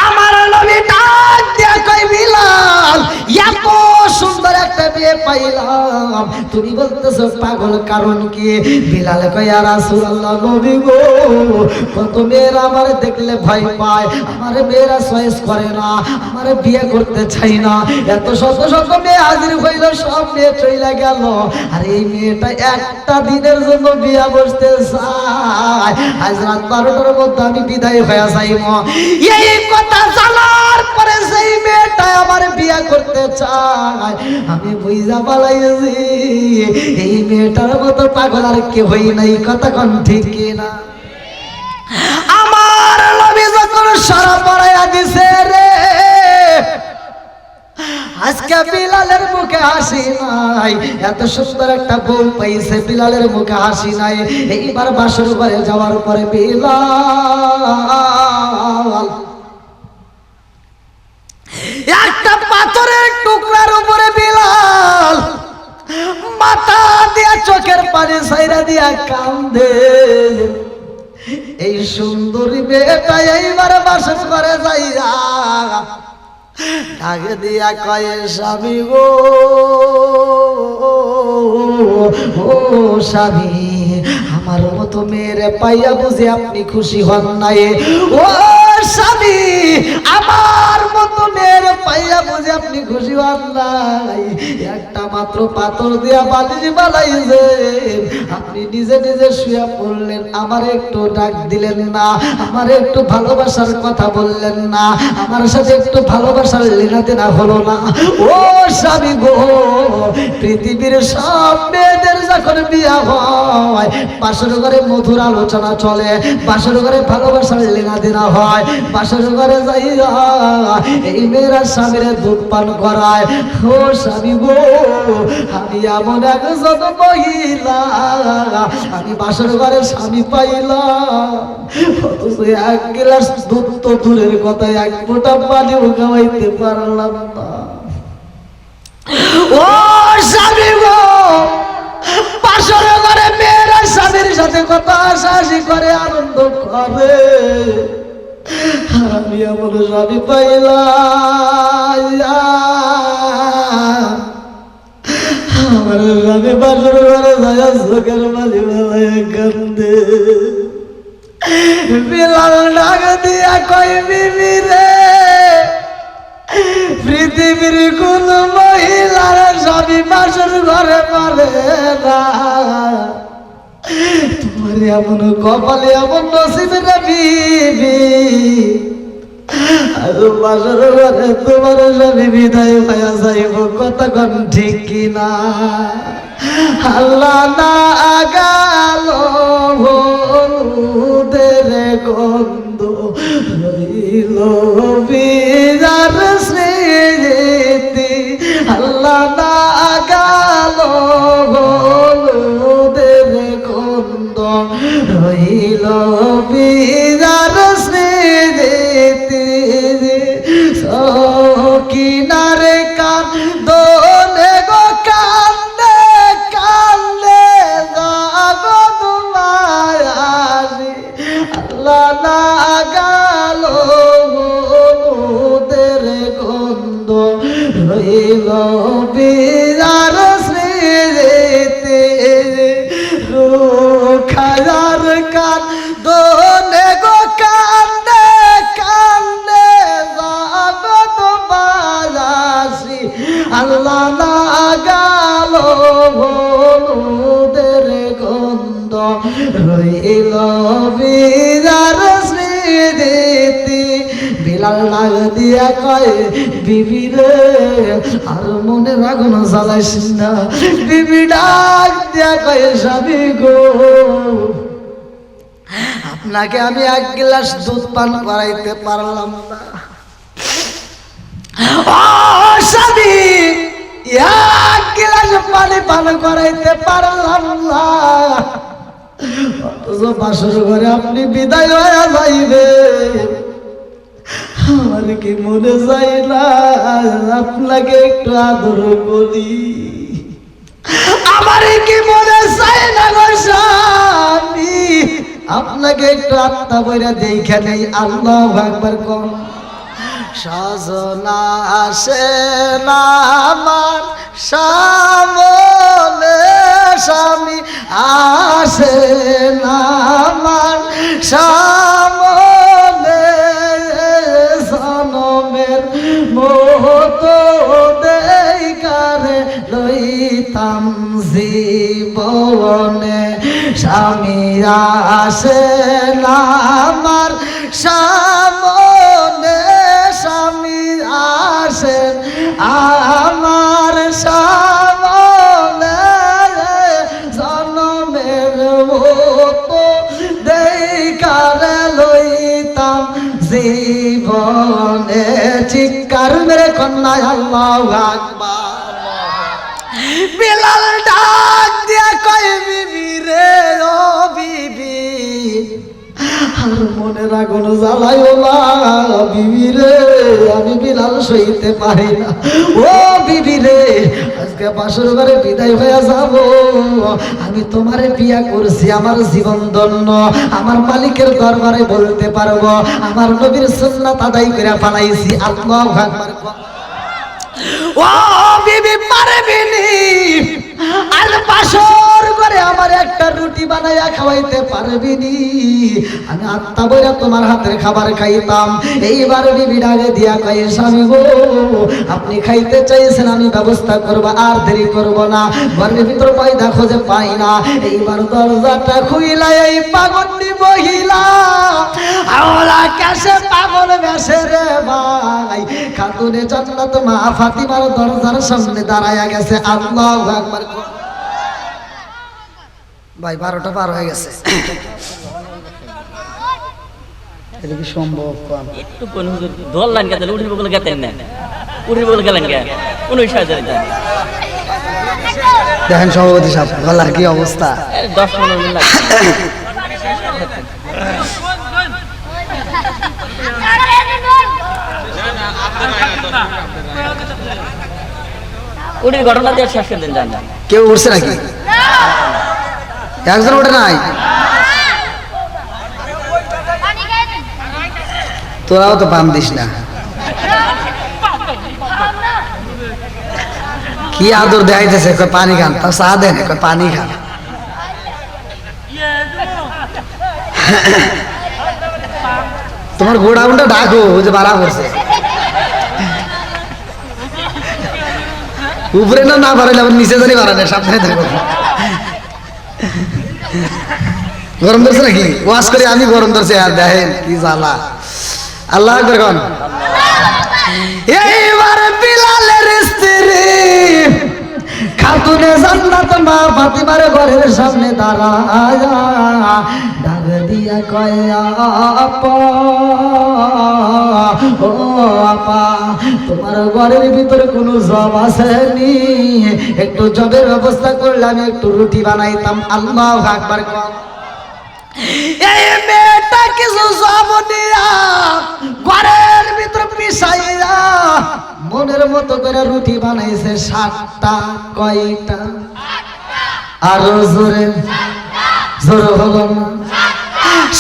আমার নবী ডাক দিয়া কয়, বিলাল, এত সুন্দর একটা বিয়ে পাইলাম, তুমি বলতেছো পাগল, কারণ কি? বিলাল কয়, ইয়া রাসূলুল্লাহ, নবী গো, কত মেয়েরা আমার দেখলে ভয় পায়, আমার মেয়েরা চয়েস করে না, আমার বিয়ে করতে চাই না। এত শত শত মেয়ে হাজির হইল, সব মেয়ে চলে গেল, আর এই মেয়েটা একটা দিনের জন্য বিয়া বসতে চায়। আজ রাত 12টার মধ্যে আমি বিদায় হয়ে যাইব। এই কথা জানার পরে সেই মেয়েটা আমার বিয়া করতে চায়। আমি বুঝা পালাইছি, এই মেয়েটার মতো পাগল আর কেউ হই নাই। কথা কোন ঠিক না? আমার নবী যখন সারা পড়াইয়া দিছে রে, আজকে বিলালের মুখে হাসি নাই। এত সুন্দর একটা বউ পাইছে, বিলালের মুখে হাসি নাই। এইবার বাসর ঘরে যাওয়ার পরে বিলাল একটা পাথরের টুকরার উপরে বিলাল মাথা দিয়া চোখের পানি ছাইরা দিয়া কান্দে। এই সুন্দরী মেয়েটা এইবার বাসর ঘরে যাইয়া ডাকে দিয়া কয়, স্বামী গো, ও স্বামী, আমার মতো মেয়েরে পাইয়া বুঝে আপনি খুশি হন নাই? ও স্বামী, আমার মতো মেয়েরে পাইয়া বুঝে আপনি খুশি হন নাই? একটা মাত্র পাথর দিয়া বালিশ বানাইছেন, আপনি নিজে নিজে শুয়ে পড়লেন, আমার একটু ডাক দিলেন না, আমার একটু ভালোবাসার কথা বললেন না, আমার সাথে একটু ভালোবাসার লেনাদেনা হলো না। ও স্বামী গো, পৃথিবীর সব মেয়েদের যখন বিয়া হয়, বাসর ঘরে মধুর আলোচনা চলে, বাসর ঘরে ভালোবাসার লেনাদেনা হয়, বাসর ঘরে যাইয়া এই মেয়েরা স্বামীর দুধ পান করায়। ও স্বামী গো, আমি এমন একজন মহিলা, আমি বাসর ঘরে স্বামী পাইলাম, অথচ এক গ্লাস দুধ তো দূরের কথা, এক ফোঁটা পানিও খাওয়াইতে পারলাম না। ও স্বামী গো, বাসর ঘরে মেয়েরা স্বামীর সাথে কত হাসাহাসি করে, আনন্দ করে, করে আমি এমন স্বামী পাইলাম আমার স্বামী বাসর ঘরে যায় চোখের মাঝে বেলায় কান্দে বিলাল ডাক দিয়া কয় বিবি রে পৃথিবীর কোন মহিলার স্বামী বাসর ঘরে পারে না তোমার এমন কপালে এমন নসিবে রে বিবি আর বাসর ঘরে তোমার স্বামী বিদায় হয়ে যাইব কথা কোন ঠিক কিনা আল্লাহ না গাল হলুদের গন্ধ রইল বিজার স্মৃতি আল্লাহ না গাল হলুদের গন্ধ রইল বিজার স্মৃতি সকিনারে কান দোলে গো কান্দে কান্দে জাগো তোমায়ারি আল্লাহ না গাল হলুদের গন্ধ রইল বিজার স্মৃতি রুখায়ার কান দোলে গো কান্দে কান্দে জাগো তোমায়ারি আল্লাহ না গাল হলুদের গন্ধ রইল বিজার স্মৃতি বিলাল ডাক দিয়া কয় বিবি রে আর মনে রাখুন জ্বালাইস না বিবি ডাক দিয়া কয় স্বামী গো আপনাকে আমি এক গ্লাস দুধ পান করাইতে পারলাম না স্বামী এক গ্লাস পানি পান করাইতে পারলাম না অথচ বাসর ঘরে আপনি বিদায় হয়ে যাইবে আমার কি মনে যায় না আপনাকে একটু আদর করি আমার কি মনে চায় না গো স্বামী আপনাকে একটু আত্মা বইরা দেখে নেই আল্লাহু আকবার কম সাজনা আসে না আমার সামনে স্বামী আসে না আমার সামনে জনমের মতো দেইকারে লইতাম জীবনে স্বামী আসে না আমার সামনে স্বামী আসেন আমার সামনে জনমের মতো দেইকারে লইতাম জীবনে চিৎকার মেরে কন্যা আল্লাহু আকবার বিলাল ডাক দিয়া কয় বিবি রে ও বিবি আর মনে রাখুন জ্বালাইও না বিবি রে আমি বিলাল সইতে পারি না ও বিবি রে আজকে বাসর ঘরে বিদায় হয়ে যাব আমি তোমারে বিয়া করছি আমার জীবন ধন্য আমার মালিকের দরবারে বলতে পারবো আমার নবীর সুন্নাত আদায় করে পালাইছি আল্লাহু আকবার ও বিবি পারবিনি আর বাসর করে আমার একটা রুটি বানাইয়া খাওয়াইতে পারবিনি আমি আত্মা বইরা তোমার হাতের খাবার খাইতাম এইবার বিবি ডাকে দিয়া কয় স্বামী গো আপনি খাইতে চাইছেন আমি ব্যবস্থা করব আর দেরি করব না ঘরের ভিতর পয়দা খোঁজে পাই না এইবার দরজাটা খুইলা এই পাগলটি মহিলা আওলা কাছে পাগল বেশে রে ভাই খাতুনে জান্নাত মা ফাতিমার দরজার সামনে দাঁড়ায়া গেছে আল্লাহু আকবার ভাই 12টা পার হয়ে গেছে এটা কি সম্ভব
একটু কোন হুজুর ধরলেন কেন উঠির বগলে গেতেন না উঠির বগলে গেলেন কেন 19,000 দেন
দেখেন সভাপতি সাহেব গলার কি অবস্থা
10-15 মিনিট লাগে উঠির ঘটনা দিয়ে শেষ করে দেন জান
কেউ উঠছে নাকি একজন ওঠে নাই তোরাও তো পাম দিস না। কি আদর দেখাইতেছে, কই পানি খান, তা চা দেন, কই পানি খান। তোমার গোডাউনটা ডাকো, ওই যে বাড়া করছে উপরে না বাড়াইলে আবার নিচে ধরে বাড়ালে, সাবধানে থাকো। গরম ধরছে নাকি? ওয়াশ করে আমি গরম ধরছে, আর দেখেন কি জ্বালা। আল্লাহ আকবার কোন। এইবার বিলালের স্ত্রী খাতুনে জান্নাত মা ফাতিমার ঘরের সামনে দাঁড়ায়া ডাক দিয়া কয়, আপা ও আপা, তোমার ঘরের ভিতরে কোনো জব আসেনি? একটু জবের ব্যবস্থা করলে আমি একটু রুটি বানাইতাম। আল্লাহু আকবার কোন। এই মেয়েটা কিছু জব নিয়া ঘরের ভিতরে পিছাইয়া মনের মতো করে রুটি বানাইছে 7টা। কয়টা? আরো জোরে, জোরে হলো না?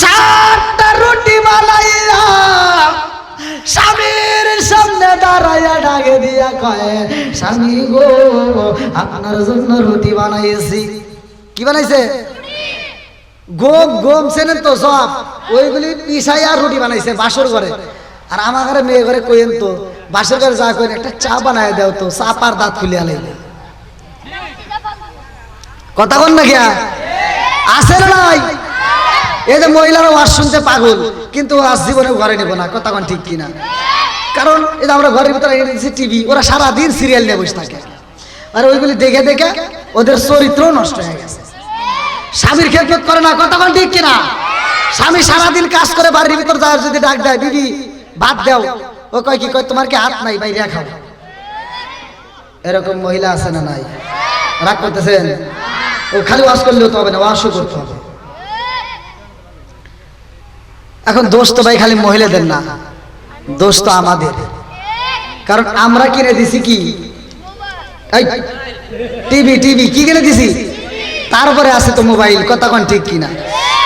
7টা রুটি বানাইয়া স্বামীর সামনে দাঁড়াইয়া ডাকে দিয়া কয়, স্বামী গো, আপনার জন্য রুটি বানাইছি। কি বানাইছে? গম, গম চেনেন তো সব, ওইগুলি পিছাইয়া রুটি বানাইছে বাসর ঘরে। আর আমার ঘরে মেয়ে ঘরে কইেন তো, বাসর ঘরে যা কইন একটা চা বানায় দেও তো, চাপার দাঁত খুলে আলাই। কথা কন না গিয়া আছে না নাই? এই যে মহিলারা ওয়াজ শুনতে পাগল, কিন্তু আজ জীবনে ঘরে নেব না। কথা কন ঠিক কিনা? কারণ এই যে আমরা ঘরের ভিতরে টিভি, ওরা সারাদিন সিরিয়াল নিয়ে বসে থাকে, আর ওইগুলি দেখে দেখে ওদের চরিত্র নষ্ট হয়ে গেছে। স্বামীর খেদমত করে না। কথা কন ঠিক কিনা? স্বামী সারাদিন কাজ করে বাড়ির ভিতর যায়, যদি ডাক দেয় বিবি ভাত দাও, ও কয় কি, কয় তোমার কি হাত নাই, বাইরে খাও। এরকম মহিলা আছে না নাই? রাগ করতেছেন? ও খালি ওয়াশ করলেও তো হবে না, ওয়াশও করতে হবে। এখন দোষ তো ভাই খালি মহিলাদের না, দোষ তো আমাদের। কারণ আমরা কিনে দিছি কি টিভি, টিভি কি কিনে দিছি, তারপরে আছে তো মোবাইল। কথা কন ঠিক কিনা?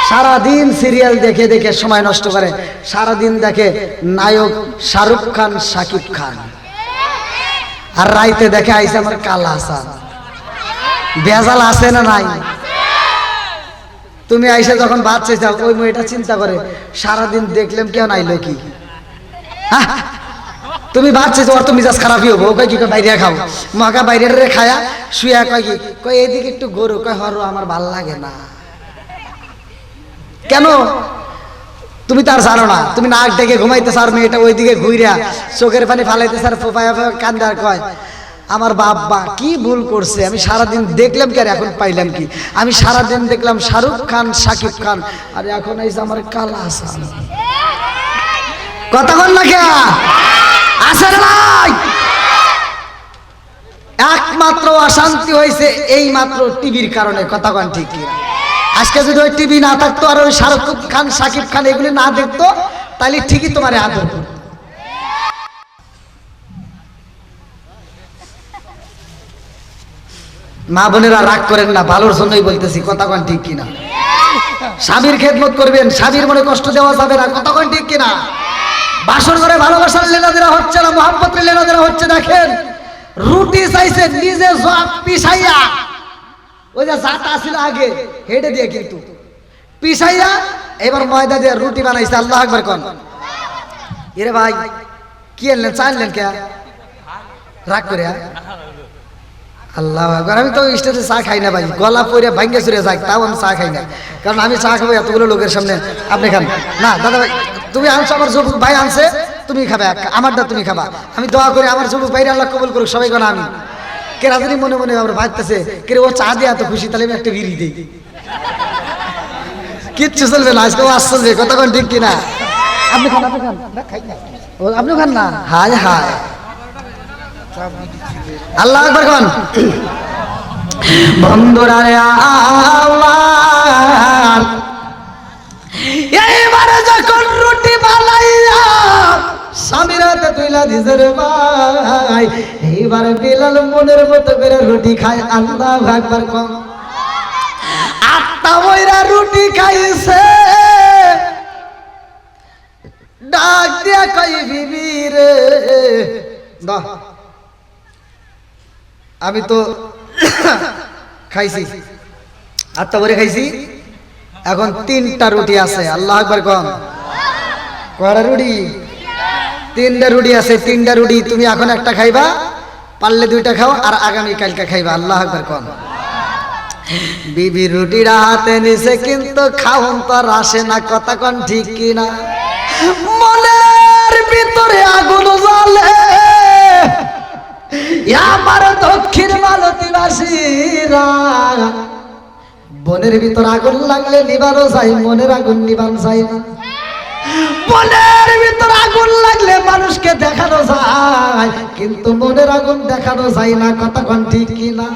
সারাদিন সিরিয়াল দেখে দেখে সময় নষ্ট করে। সারাদিন দেখে নায়ক শাহরুখ খান, শাকিব খান, আর রাইতে দেখে আইসে আমার কালা হাসান। বেজাল আছে না নাই? তুমি আইসে যখন ভাত চাইছাও, ওই মেয়েটা চিন্তা করে সারাদিন দেখলাম কেউ নাইলো কি, তুমি ভাত চাইছো, ওর তো মিজাজ খারাপই হবো। কয় কি, বাইরে খাও, মগা বাইরে খায়া শুয়া কয় কি, কয় এদিকে একটু গরু, কয় হরো আমার ভাল লাগে না। কেন? তুমি তার জানো না, তুমি নাক ডেকে ঘুমাইতে চার, মেয়েটা ওইদিকে ঘুইরা চোখের পানি ফালাইতে চার, ফোপায়া কান্দে আর কয়, আমার বাবা কি ভুল করছে, আমি সারাদিন দেখলাম কি আর এখন পাইলাম কি? আমি সারাদিন দেখলাম শাহরুখ খান, শাকিব খান, আর এখন আইসা আমার কালা হাসান। কথা বল না কে আছে নাই? একমাত্র অশান্তি হয়েছে এই মাত্র টিভির কারণে। কথা কন ঠিক কি? আজকে যদি ওই টিভি না থাকতো, আর ওই শাহরুখ খান, শাকিব খান এগুলি না দেখতো, তাহলে ঠিকই তোমার আদর করতো। মা বোনেরা রাগ করেন না, ভালোর জন্যই বলতেছি। কথা কন ঠিক কিনা? স্বামীর খেদমত করবেন, স্বামীর মনে কষ্ট দেওয়া যাবে না। কথা কন ঠিক কিনা? বাসর ঘরে ভালোবাসার লেনাদেনা হচ্ছে না, মোহাম্মতের লেনাদেনা হচ্ছে। দেখেন রুটি চাইছে নিজে জব পিছাইয়া, ওই যে জাতা ছিল আগে হেডে দিয়ে, কিন্তু পিছাইয়া এবার ময়দা দিয়ে রুটি বানাইছে। আল্লাহ আকবার কোন। এরে ভাই কি আনলেন, চা আনলেন কে? রাগ করে আল্লাহ আকবার। আমি তো স্টেজে চা খাই না ভাই, গলা পরে ভাঙ্গে চুরে যাই, তাও আমি চা খাই না। কারণ আমি চা খাবো এতগুলো লোকের সামনে, আপনি খান না। দাদা ভাই তুমি আনছো, আমার যুবক ভাই আনছে, তুমি খাবে, আমারটা তুমি খাবা। আমি দোয়া করি আমার যুবক ভাইরা আল্লাহ কবুল করুক সবাই। কোন আমি কেরা যদি মনে মনে আমার ভাবতেছে কে ও চা দিয়ে এত খুশি, তাহলে আমি একটা বিড়ি দিই, কিচ্ছু চলবে না। আজকে ওয়াজ চলবে। কথা কোন ঠিক কিনা? আপনি খান, আপনি খান, আপনিও খান না। হায় হায়, আল্লাহ আকবার কোন। বন্ধুরা রে আমার, এইবারে যখন রুটি বানাইয়া স্বামীর হাতে তুইলা দিছে রে ভাই, এইবারে বিলাল মনের মতো করে রুটি খায়। আল্লাহু আকবার কোন। 8টা বইরা রুটি খাইছে, ডাক দিয়া কই বিবি রে দাও, আমি তো খাইছি, আটটা করে খাইছি, এখন 3টা রুটি আছে। আল্লাহ আকবার কোন। কয়টা রুটি? 3টা রুটি আছে। 3টা রুটি তুমি এখন একটা খাইবা, পারলে 2টা খাও, আর আগামী কালকে খাইবা। আল্লাহ আকবার কোন। বিবি রুটিটা হাতে নিছে, কিন্তু খাওন তো আর আসে না। কথা কোন ঠিক কিনা? মনের ভিতরে আগুন জ্বলে, আমার দক্ষিণ মালতীবাসীরা। বনের ভিতর আগুন লাগলে নিবানো চাই, মনের আগুন নিবান চাই না। মনের ভিতর আগুন লাগলে মানুষকে দেখানো যায়, কিন্তু মনের আগুন দেখানো যায় না। কথা কোন ঠিক কিনা?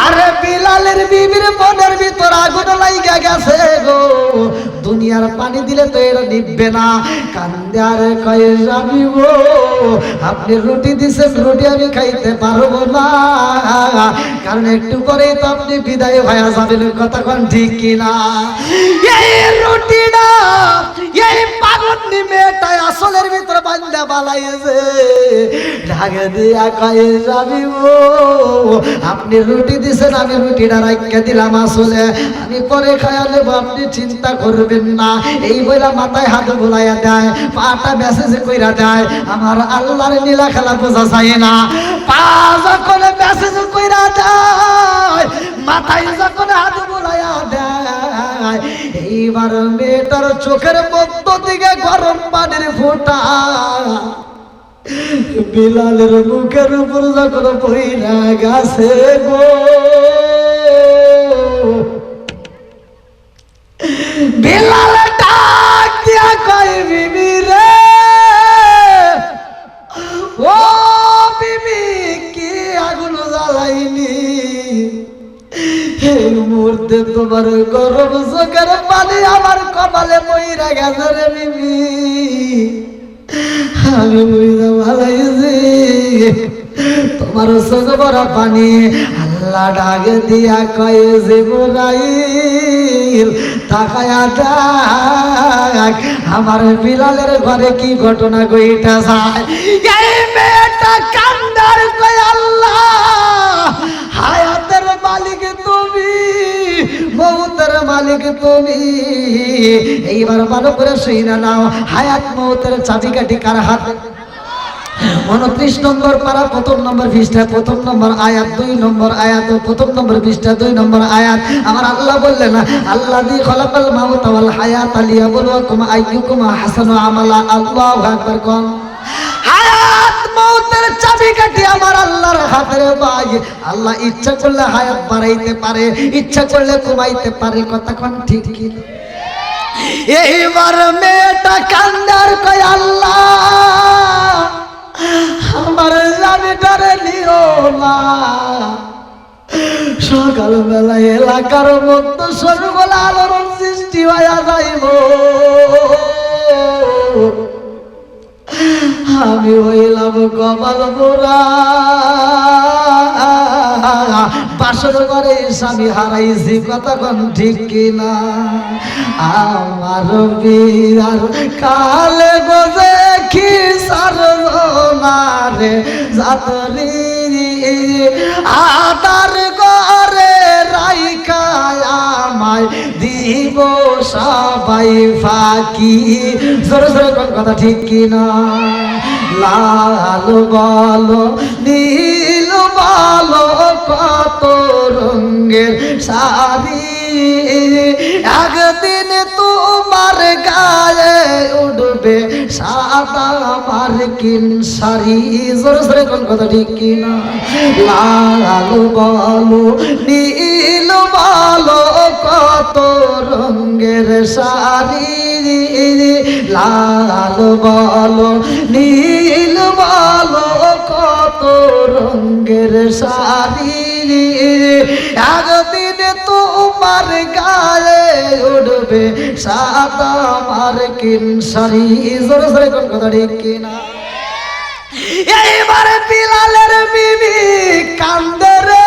আরে বিলালের বিবির মনের ভিতর আগুন লাইগা গেছে গো, দুনিয়ার পানি দিলে তো এরা নিভবে না। কান্দে আর কয়ে যাবি গো, আপনি রুটি দিছেন, রুটি আমি খাইতে পারবো না, কারণ একটু পরেই তো আপনি বিদায় হয়ে যাবেন। কথা কোন ঠিক কিনা? এই রুটিটা এই পাগন্ডি মেয়েটা আসলের ভিতরে বান্দা বালাইছে, ঢাকে দিয়া কয়ে যাবি গো, আপনি রুটি দিছেন, আমি রুটিটা রাখিয়া দিলাম, আসলে আমি পরে খাইয়া নেবো, আপনি চিন্তা করবেন না। এই বইলা মাথায় হাত বুলাইয়া দেয়, পাটা মেসেজ কইরা দেয়। আমার আল্লাহর নীলা খেলা বোঝা যায় না। পা যখন মেসেজ কইরা দেয়, মাথায় যখন হাত বুলাইয়া দেয়, এইবার মেয়েটার চোখের মধ্য থেকে গরম পানির ফোঁটা বিলালের মুখের উপর যখন পইরা গেছে গো, বিলাল ডাক দিয়া কয় বিবি রে, ও বিবি কি আগুন জ্বালাইনি? এই মুহূর্তে তোমার গরম চোখের পানি আমার কপালে পইরা গেছে রে বিবি, আমি বুঝতে ভালাইছি তোমার চোখ বড় পানি। আল্লাহ ডাকে দিয়া কয়ে জিবরাইল তাকায়া দেখ আমার বিলালের ঘরে কি ঘটনা ঘইটা যায়। এই মেয়েটা কান্দার কয় আল্লাহ, হায়াতের মালিক তুমি, মৌতের মালিক তুমি। এইবার ভালো করে শুইনা নাও, হায়াত মৌতের চাবিকাঠি কার হাতে? 29 নম্বর পারা 1ম নম্বর পৃষ্ঠা 1ম নম্বর আয়াত 2 নম্বর আয়াত 1ম নম্বর পৃষ্ঠা 2 নম্বর আয়াত। আমার আল্লাহ বললেন, আল্লাযী খালাকাল মাউতা ওয়াল হায়াতা লিয়াবলুয়াকুম আইয়ুকুম আহসানু আমালা। আল্লাহু আকবার কোন। হায়াত মৌতের চাবিকাঠি আমার আল্লাহর হাতের ভাই। আল্লাহ ইচ্ছা করলে হায়াত বাড়াইতে পারে, ইচ্ছা করলে কমাইতে পারে। কথা কোন ঠিক কি? এইবার মেয়েটা কান্দার কয় আল্লাহ আমার জামিটারে নিও না। সকালবেলা এলাকার মধ্যে সর্ববেলা আলোর সৃষ্টি হইয়া যাইব, আমি হইলাম কপাল পোড়া। বাসর ঘরে স্বামী হারাইছি। কথা কোন ঠিক কিনা? আমার বিয়ার কালে গজে কি সারনারে জাতরি আদার ঘরে রাইকায় আমায় দিব সবাই ফাঁকি। জোরে জোরে কোন কথা ঠিক কিনা? লাল বলো নীল বলো কত রঙের শাড়ি, একদিন তোমার গায়ে উঠবে সাদা মার্কিন শাড়ি। জোরে জোরে কোন কথা ঠিক কিনা? লাল বলো নীল বলো কত রঙের শাড়ি, লাল বলো নীল বলো কত রঙের শাড়ি, একদিন তোমার গায়ে উঠবে সাদা মার্কিন শাড়ি। জোরে জোরে কোন কথা ঠিক কিনা? এইবারে বিলালের বিবি কান্দে রে,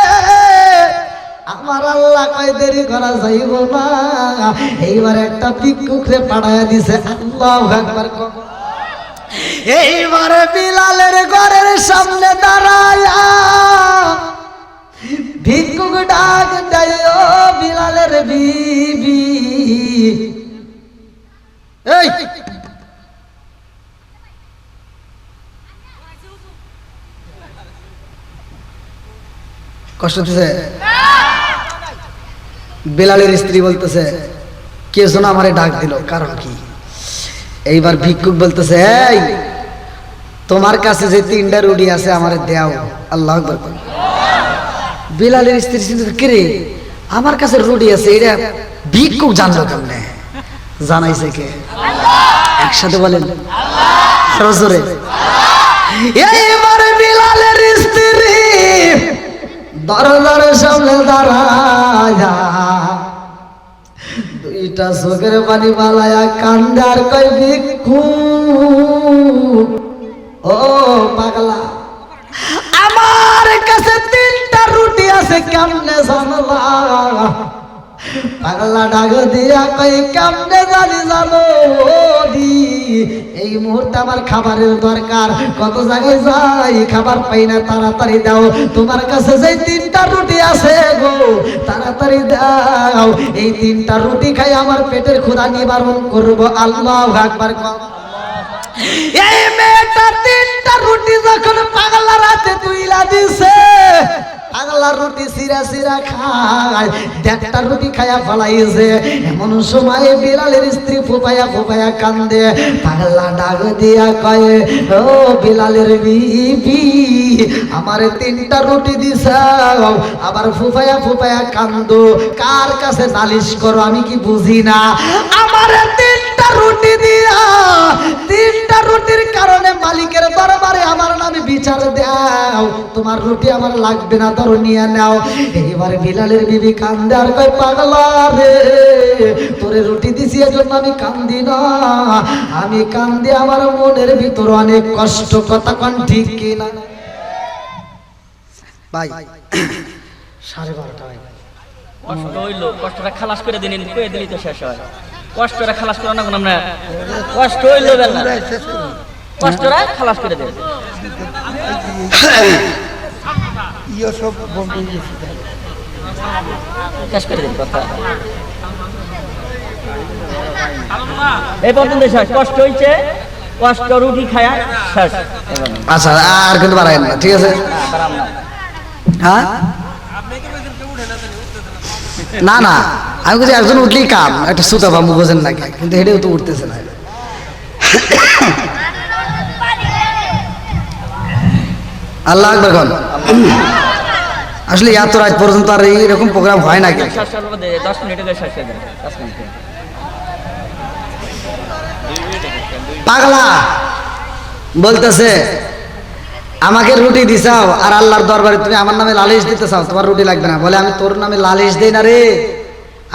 আমার আল্লাহ কয় দেরি করা যাইব না। এইবার একটা ভিক্ষুকরে পাঠাইয়া দিছে। আল্লাহু আকবার। এইবার বিলালের ঘরের সামনে দাঁড়ায়া ভিক্ষুক ডাক দেয়, ও বিলালের বিবি। এই কষ্ট হচ্ছে? বিলালের স্ত্রী বলতেছে, কে যেন আমারে ডাক দিল, কারণ কি? এইবার ভিক্ষুক বলতেছে, এই তোমার কাছে যে 3টা রুটি আছে আমারে দাও। আল্লাহু আকবার। বিলালের স্ত্রী চিন্তা, কে রে আমার কাছে রুটি আছে, এটা ভিক্ষুক জানলো কেমনে? জানাইছে কে? একসাথে বলেন আরো জোরে। এইবার বিলালের স্ত্রী দরজার সামনে দাঁড়ায়া 2টা চোখের পানি বালায়া কান্দে আর কয়, ভিক্ষুক ও পাগলা, আমার কাছে 3টা রুটি আছে, কেমনে জানলা? পাগলা ডাক দিয়া কই, কেমনে জানি জানো দি, এই মুহূর্তে আমার খাবারের দরকার, কত জায়গায় যাই খাবার পাই না, তাড়াতাড়ি দাও, তোমার কাছে যে 3টা রুটি আছে গো তাড়াতাড়ি দাও, এই 3টা রুটি খাই আমার পেটের ক্ষুধা নিবারণ করবো। আল্লাহু আকবার। এই মেয়েটা 3টা রুটি যখন পাগলার হাতে তুইলা দিছে, পাগলা রুটি সিরা সিরা খায়, 1টা রুটি খায়া ফলাইছে। এমন সময় বিলালের স্ত্রী ফুপায়া ফুপায়া কান্দে। পাগলা ডাক দিয়া কয়, ও বিলালের বিবি, আমারে 3টা রুটি দিছাও, আবার ফুপায়া ফুপায়া কান্দো, কার কাছে নালিশ করো আমি কি বুঝি না? আমারে 3টা রুটি দিয়া 3টা রুটির কারণে মালিকের দরবারে আমার নামে বিচার দাও, তোমার রুটি আমার লাগবে না, ধরো নিয়ে নাও। এইবার বিলালের বিবি কান্দে আর কয়, পাগলা রে, তোরে রুটি দিছি এজন্য আমি কান্দি না, আমি কান্দি আমার মনের ভিতর অনেক কষ্ট। কথা কোন ঠিক কিনা ভাই? 12:30 ভাই।
কষ্ট হইলো, কষ্টটা খালাস করে দিন, কয়ে দিলি তো শেষ হয়। কষ্টটা খালাস করে না, আমরা কষ্ট হইলো বেলা, কষ্টটা খালাস করে দিন। শেষ করে দিন কথা, এই পর্যন্ত শেষ। কষ্ট হইছে, কষ্ট রুটি খায়া শেষ।
আচ্ছা আর কিন্তু বাড়াইন না, ঠিক আছে? হ্যাঁ না না, আমি বলছি একজন উঠলেই কাম, একটা সুতা বাম্বু বোঝেন নাকি? কিন্তু হেঁটেও তো উঠতেছে না। আল্লাহ আকবার বল। আসলে এত রাত পর্যন্ত আর এইরকম প্রোগ্রাম হয় নাকি?
10 মিনিটে শেষ হয়ে যাবে, 10 মিনিটে।
পাগলা বলতেছে, আমাকে রুটি দিছাও আর আল্লাহর দরবারে তুমি আমার নামে লালিশ দিতে চাও, তোমার রুটি লাগবে না। বলে, আমি তোর নামে লালিশ দেই না রে,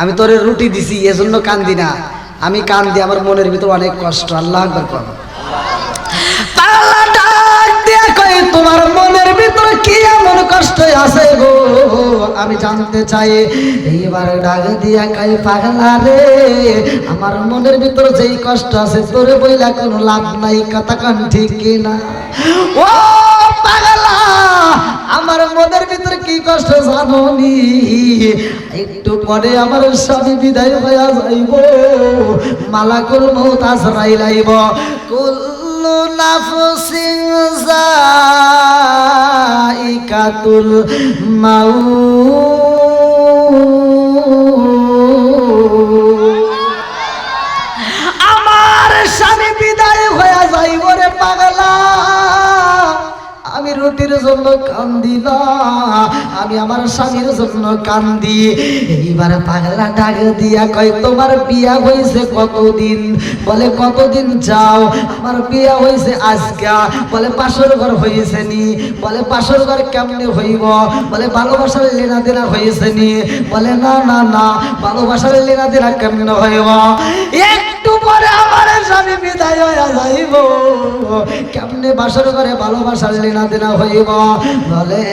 আমি তোর রুটি দিছি এজন্য কান্দি না, আমি কান্দি আমার মনের ভিতর অনেক কষ্ট। আল্লাহ আকবার কর। পাগলা ডাক দিয়া কই, তোমার মনের ভিতর কি এমন কষ্ট আছে গো আমি জানতে চাই। এইবার ডাক দিয়া কই, পাগলা রে, আমার মনের ভিতর যেই কষ্ট আছে তোরে বইলা কোনো লাভ নাই। কথা কোন ঠিক কিনা? ও পাগলা, আমার মনের ভিতরে কি কষ্ট জানোনি? একটু পরে আমার স্বামী বিদায় হইয়া যাইব, মালাকুল মউত আজরাইল আইব। কুল্লু নাফসিন যায়িকাতুল মাউত। আমার স্বামী বিদায় হইয়া যাইব রে পাগলা, আমি রুটির জন্য কান্দি না, আমি আমার স্বামীর জন্য কান্দি। এইবার পাগলা ডাক দিয়া কয়, তোমার বিয়া হয়েছে কতদিন? বলে, কতদিন যাও? আমার বিয়া হয়েছে আজকে। বলে, পাশের ঘর হয়েছে নি? বলে, পাশের ঘর কেমনে হইব? বলে, ভালোবাসার লেনা দেনা হয়েছে নি? বলে, না না না, ভালোবাসার লেনা দেনা কেমনে হইব? একটু পরে আমার স্বামী বিদায় হইয়া যাইব, কেমনে বাসর ঘরে ভালোবাসার লেনা দেনা হইব? বলে,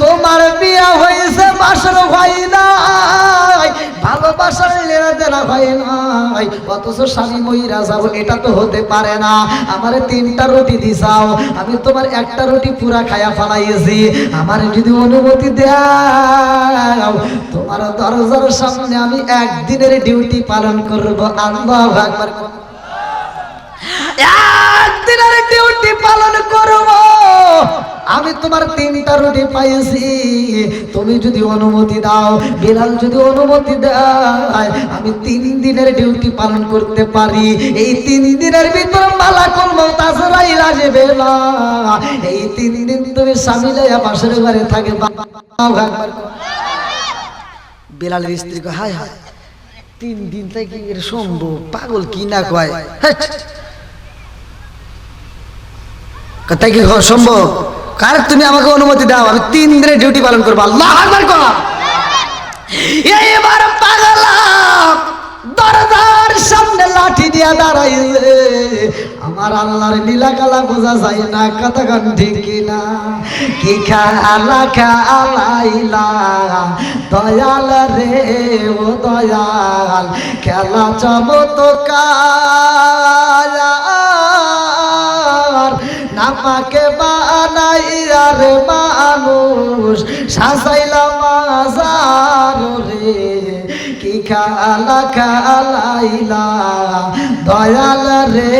তোমার বিয়া হয়েছে বাসর হয় নাই, ভালোবাসার লেনা দেনা হয় নাই, নাই, অথচ স্বামী মইরা যাব, এটা তো হতে পারে না। আমারে 3টা রুটি দিছাও, আমি তোমার একটা রুটি পুরা খায়া ফেলাইছি, আমার যদি অনুমতি দাও তোমার দরজার সামনে আমি একদিনের ডিউটি পালন করব। আল্লাহু আকবার। একদিনের ডিউটি পালন করব। আমি তোমার 3টা রুটি পাইছি, তুমি যদি অনুমতি দাও, বিলাল যদি অনুমতি দেয়, আমি 3 দিনের ডিউটি পালন করতে পারি। এই 3 দিনের ভিতর মালাকুল মউত আজরাইল আসবে না। এই 3 দিন তুমি স্বামী লইয়া পাশের ঘরে থাকবা। বিলালের স্ত্রী কয়, হায় হায় 3 দিন থেকে এর সম্ভব? পাগল কি না কয়। তাই কি সম্ভব? কার তুমি আমাকে অনুমতি দাও, আমি 3 দিনের ডিউটি পালন করবো। আল্লাহু আকবার কর। এইবার পাগলা দরজার সামনে লাঠি দিয়া দাঁড়াইছে। আমার আল্লাহর লীলা কালা বোঝা যায় না, কথা গান ঠিক কিনা? কি খেলা খেলাইলা দয়াল রে ও দয়াল, খেলা চমৎকার নাপাকে বানাইয়া রে মানুষ সাজাইলাম মাজার রে। কি খেলা খেলাইলা দয়াল রে।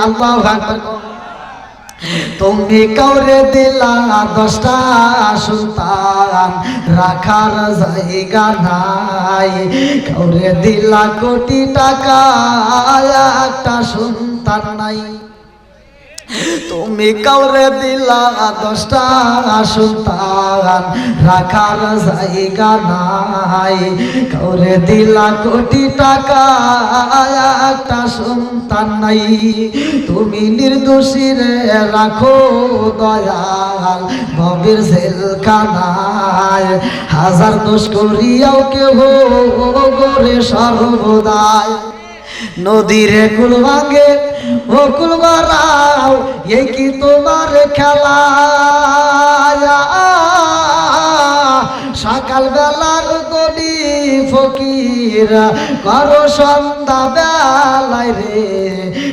আল্লাহু আকবার। তুমি কাউরে দিলা 10টা সন্তান, রাখার জায়গা নাই। কাউরে দিলা কোটি টাকা, একটা সন্তান নাই। তুমি কাউরে দিলা 10টা সন্তান, রাখার জায়গা নাই। কাউরে দিলা কোটি টাকা, একটা সন্তান নাই। তুমি নির্দোষীরে রাখো দয়াল ভবের জেলখানায়, হাজার দোষ করিয়াও কেহ গরে সর্বদায়। নদীরে কুল ভাঙে ও কুল বাড়াও, এই কি তোমার খেলা? সকাল বেলার গনি ফকির করো সন্ধ্যা বেলায় রে।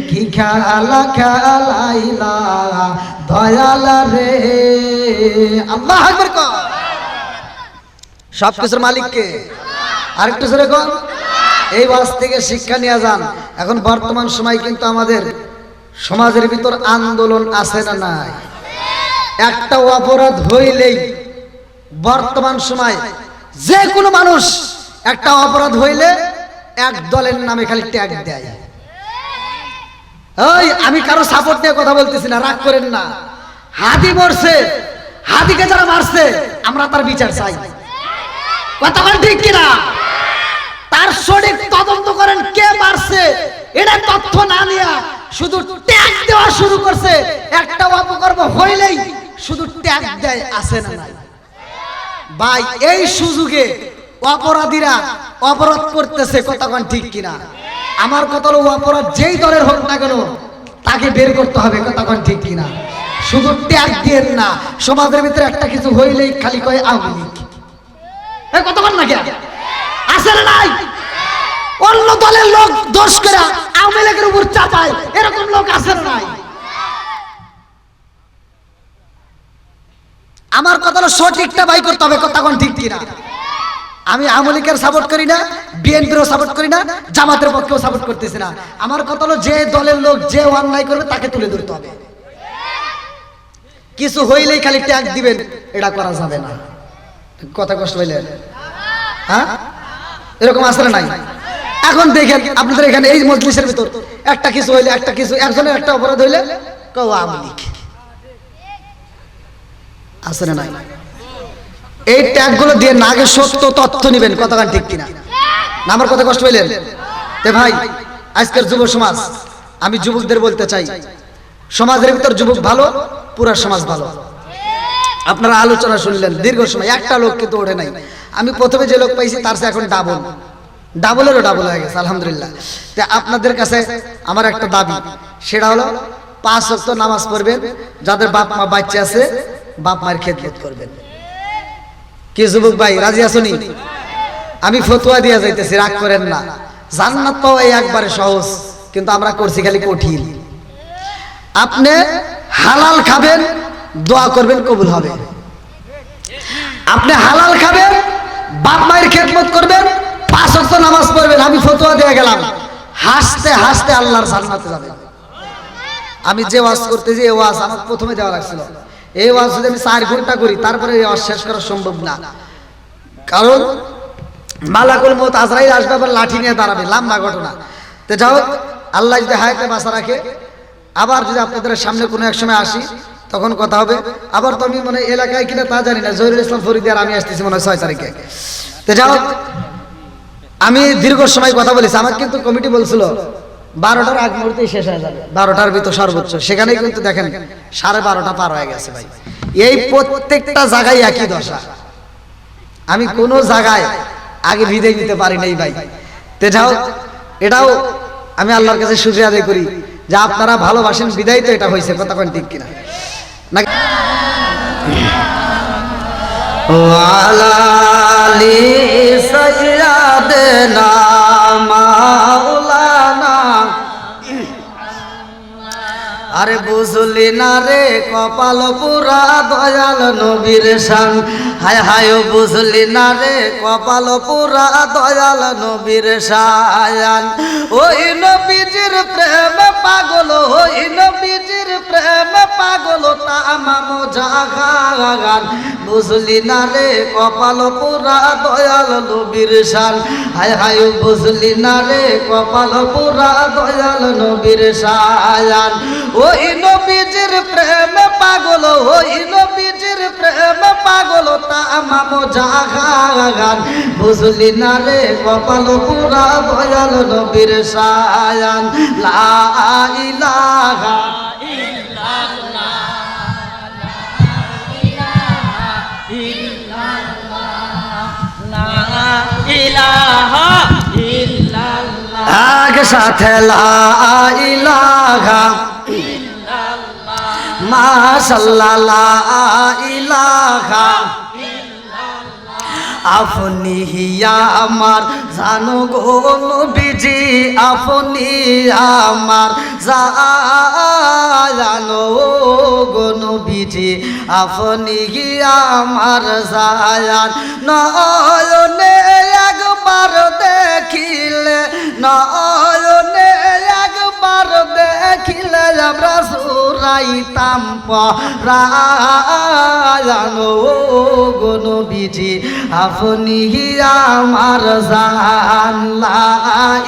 কি খেলা খেলাইলা দয়াল রে। আল্লাহু আকবার কর। সবকিছুর মালিককে আরেকটু জোরে কর। এই ওয়াজ থেকে শিক্ষা নিয়ে যান। এখন বর্তমান সময় কিন্তু আমাদের সমাজের ভিতর আন্দোলন আছে না নাই? একটা অপরাধ হইলেই বর্তমান সময় যে কোনো মানুষ একটা অপরাধ হইলে এক দলের নামে খালি ট্যাগ দেয়। ওই আমি কারো সাপোর্ট নিয়ে কথা বলতেছি না, রাগ করেন না। হাদি মরছে, হাদিকে যারা মারছে আমরা তার বিচার চাই। কথা বল ঠিক কিনা? তার সঠিক তদন্ত করেন, কে মারছে এটা তথ্য না নিয়ে শুধু ট্যাগ দেওয়া শুরু করছে। একটা অপকর্ম হইলেই শুধু ট্যাগ দেয়, আছে না নাই? ভাই এই সুযোগে অপরাধীরা অপরাধ করতেছে, কথা কোন ঠিক কিনা? আমার কথা হলো অপরাধ যেই দলের হোক না কেন তাকে বের করতে হবে, কথা কোন ঠিক কিনা? শুধু ট্যাগ দিয়ে না। সমাজের ভিতরে একটা কিছু হইলেই খালি কয় আওয়ামী লীগ, কথা কোন না কে আছে না নাই? অন্য দলের লোক দোষ করে আওয়ামী লীগের উপর চাপায়, এরকম লোক আছে না নাই? আমার কথা হলো সঠিকটা বাই করতে হবে, কথা কোন ঠিক কিনা? আমি আওয়ামী লীগের সাপোর্ট করি না, বিএনপিরও সাপোর্ট করি না, জামাতের পক্ষেও সাপোর্ট করতেছি না। আমার কথা হলো যে দলের লোক যে অন্যায় করবে তাকে তুলে ধরতে হবে। কিছু হইলেই খালি ট্যাগ দিবেন, এটা করা যাবে না। কথা কষ্ট হইলে হ্যাঁ এরকম আসলে নাই। এখন দেখেন আপনাদের এখানে এই মজলিসের ভিতর একটা কিছু হইলে, একটা কিছু একজনের একটা অপরাধ হইলে কেউ আওয়ামী লীগ আসলে নাই। এই ট্যাগ গুলো দিয়ে না আগে সত্য তথ্য নিবেন, কথা ঠিক কিনা? না আমার কথা কষ্ট হইলেন? তে ভাই আজকের যুব সমাজ, আমি যুবকদের বলতে চাই, সমাজের ভিতর যুবক ভালো, পুরা সমাজ ভালো। আপনারা আলোচনা শুনলেন দীর্ঘ সময়, একটা লোক কিন্তু ওঠে নাই। আমি প্রথমে যে লোক পাইছি তার চেয়ে এখন ডাবলেরও ডাবল হয়ে গেছে, আলহামদুলিল্লাহ। তা আপনাদের কাছে আমার একটা দাবি, সেটা হলো 5 ওয়াক্ত নামাজ পড়বেন, যাদের বাপ মা বাচ্চা আছে বাপ মায়ের খেদমত করবেন। কি যুবক ভাই রাজি আছনি? আমি ফতোয়া দিয়ে যাইতেছি, রাগ করেন না। জান্নাত পাওয়া একবারে সহজ, কিন্তু আমরা করছি খালি কঠিন। আপনি হালাল খাবেন, দোয়া করবেন কবুল হবে। আপনি হালাল খাবেন, বাপ মায়ের খেদমত করবেন, 5 ওয়াক্ত নামাজ পড়বেন, আমি ফতোয়া দিয়ে গেলাম, হাসতে হাসতে আল্লাহর জান্নাতে যাবেন। আমি যে ওয়াজ করতে যে ওয়াজ আমার প্রথমে দেওয়া লাগছিল, এই ওয়াজ যদি আমি 4 ঘন্টা করি তারপরে এই ওয়াজ শেষ করা সম্ভব না, কারণ মালাকুল মউত আজরাইল আসবে, আবার লাঠি নিয়ে দাঁড়াবে, লম্বা ঘটনা। তো যাও, আল্লাহ যদি হায়াতে বাঁচা রাখে, আবার যদি আপনাদের সামনে কোনো এক সময় আসি তখন কথা হবে। আবার তো আমি মনে এলাকায় কিনা তা জানি না, জহিরুল ইসলাম ফরিদি আর আমি আসতেছি মনে হয় 6 তারিখে। তো যাও, আমি দীর্ঘ সময় কথা বলেছি, আমার কিন্তু কমিটি বলছিল 12টার আগ মুহূর্তেই শেষ হয়ে যাবে, 12টার ভিতর সর্বোচ্চ, সেখানে কিন্তু দেখেন 12:30 পার হয়ে গেছে ভাই। এই প্রত্যেকটা জায়গায় একই দশা, আমি কোনো জায়গায় আগে বিদায় নিতে পারি নাই ভাই। তে যাও, এটাও আমি আল্লাহর কাছে শুকরিয়া আদায় করি যে আপনারা ভালোবাসেন বিদায় তো এটা হয়েছে, কথা কোন ঠিক কিনা নাকি? ওয়ালালি সাইয়্যিদানা মাওলানা, আরে বুঝলি না রে কপাল পুরা দয়াল নবীর শান, হায় হায় বুঝলি না রে কপাল পুরা দয়াল নবীর শান। ওই নবীজির প্রেম পাগল, ওই নবীজির প্রেম পাগল তামাম জাহান, বুঝলি না রে কপাল পুরা দয়াল নবীর শান, হায় হায় বুঝলি না রে কপাল পুরা দয়াল নবীর শান। ওই নবীজির প্রেম পাগল, ওই নবীজির প্রেম পাগল তামাম জাহান, বুঝলি না রে কপাল পুরা দয়াল নবীর শান। লা ইলাহা আগে সাথে লা ইলাহা মাশাআল্লাহ, লা ইলাহা আপনি হিয়া আমার জানো গো নবীজি, আপনি আমার জানো গো নবীজি, আপনি হিয়া আমার জায়ান। নয়নে একবার দেখিলে, নয়নে একবার দেখিলে আমরা সুরাইতাম পরায়ান গো নবীজি, আপনি আমার জান। লা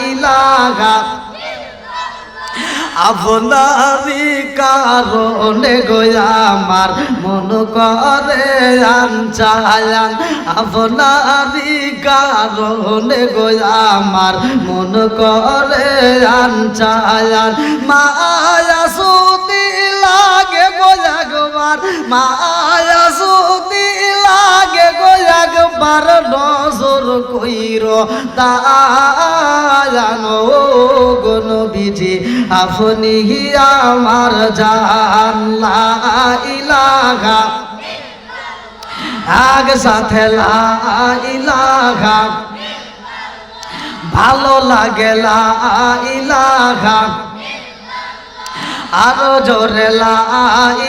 ইলাহা আপনারি কারণে গো আমার মন করে আনচায়ান, আপনারি কারণে গো আমার মন করে আনচায়ান। মায়া সুতি লাগে গো একবার, মায়া সুতি লাগে গো একবার নজর কইর দায়ান গো নবীজি, আপনি আমার জান। লা ইলাহা আগে সাথে লা ইলাহা ভালো লাগে, লা ইলাহা আরো জোরে লা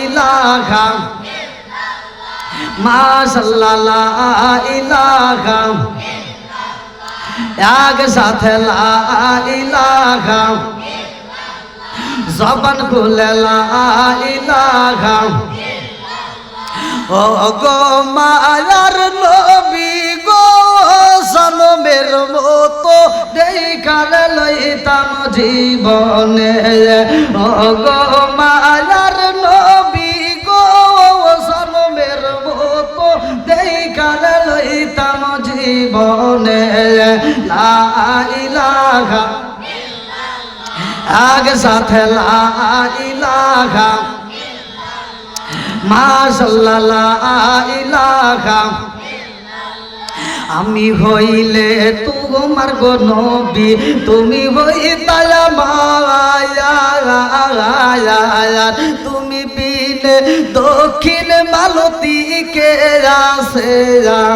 ইলাহা মাশাআল্লাহ, লা ইলাহা আগে সাথে লা ইলাহা জবান খুলে লা ইলাহা। ও গো মায়ার নবী গো জনমের মতো দেখার লইতাম জীবনে, ও গো মায়ার নবী গো জনমের মতো দেখার লইতাম জীবনে। লা ইলাহা আগে সাথে লা ইলাহা মাশাআল্লাহ, লা ইলাহা আমি হইলে তোমার গো নবী, তুমি হইতা মায়া, তুমি বিনে দক্ষিণ মালতীকে আছে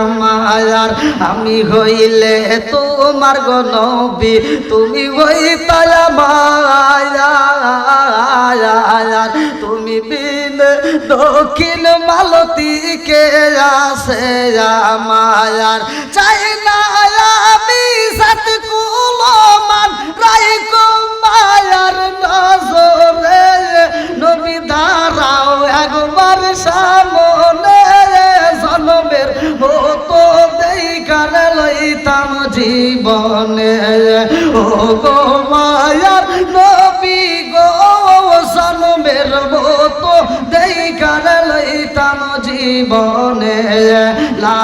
আমার, আমি হইলে তোমার গো নবী, তুমি হইতা আমার, তুমি বিন দক্ষিণ মালতীকে আছে আমার, চাই না আমি সাত কুলমান রাইকো মায়ার নজরে, নবী দাঁড়াও একবার সামনে, জনমের মতো দেখার লইতাম জীবনে, ও গো মায়ার নবী গো, জনমের মতো দেখার লইতাম জীবনে, লা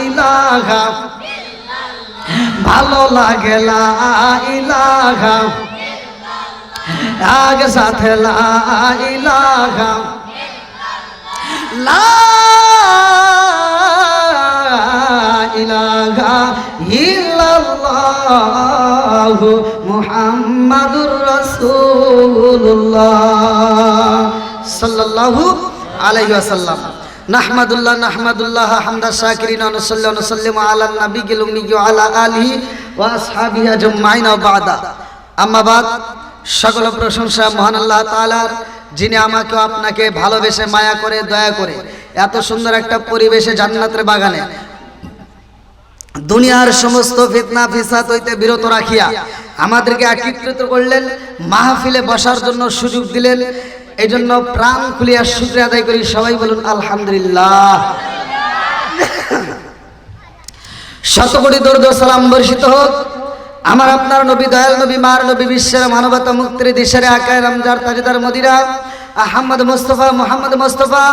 ইলাহা ভালো লাগে, লা ইলাহা আগে সাথে, লা ইলাহা লা ইলাহা ইল্লাল্লাহু মুহাম্মাদুর রাসূলুল্লাহ সাল্লাল্লাহু আলাইহি ওয়াসাল্লাম। নাহমাদুল্লাহ হামদা শাকিরিন ওয়া নুসাল্লি ওয়া নুসাল্লিমু আলা নাবিয়িল উম্মি ওয়া আলা আলিহি ওয়া আসহাবিহি আজমাইন ওয়া বা'দা। আম্মা বাদ, সকল প্রশংসা মহান আল্লাহ তাআলার, যিনি আমাকে আপনাকে ভালোবেসে মায়া করে দয়া করে এত সুন্দর একটা পরিবেশে জান্নাতের বাগানে দুনিয়ার সমস্ত ফিতনা ফিসাদ হইতে বিরত রাখিয়া আমাদেরকে একত্রিত করলেন, মাহফিলে বসার জন্য সুযোগ দিলেন। এই জন্য প্রাণ খুলিয়া শুকরিয়া আদায় করি। সবাই বলুন আলহামদুলিল্লাহ। শতকোটি দরুদ ও সালাম বর্ষিত হোক আমার আপনার নবী, দয়াল নবী, মার নবী, বিশ্বের মানবতা মুক্তির দিশারে আকায় রমজার তাজদার মদিরা আহমদ মুস্তাফা মুহাম্মদ মুস্তাফা,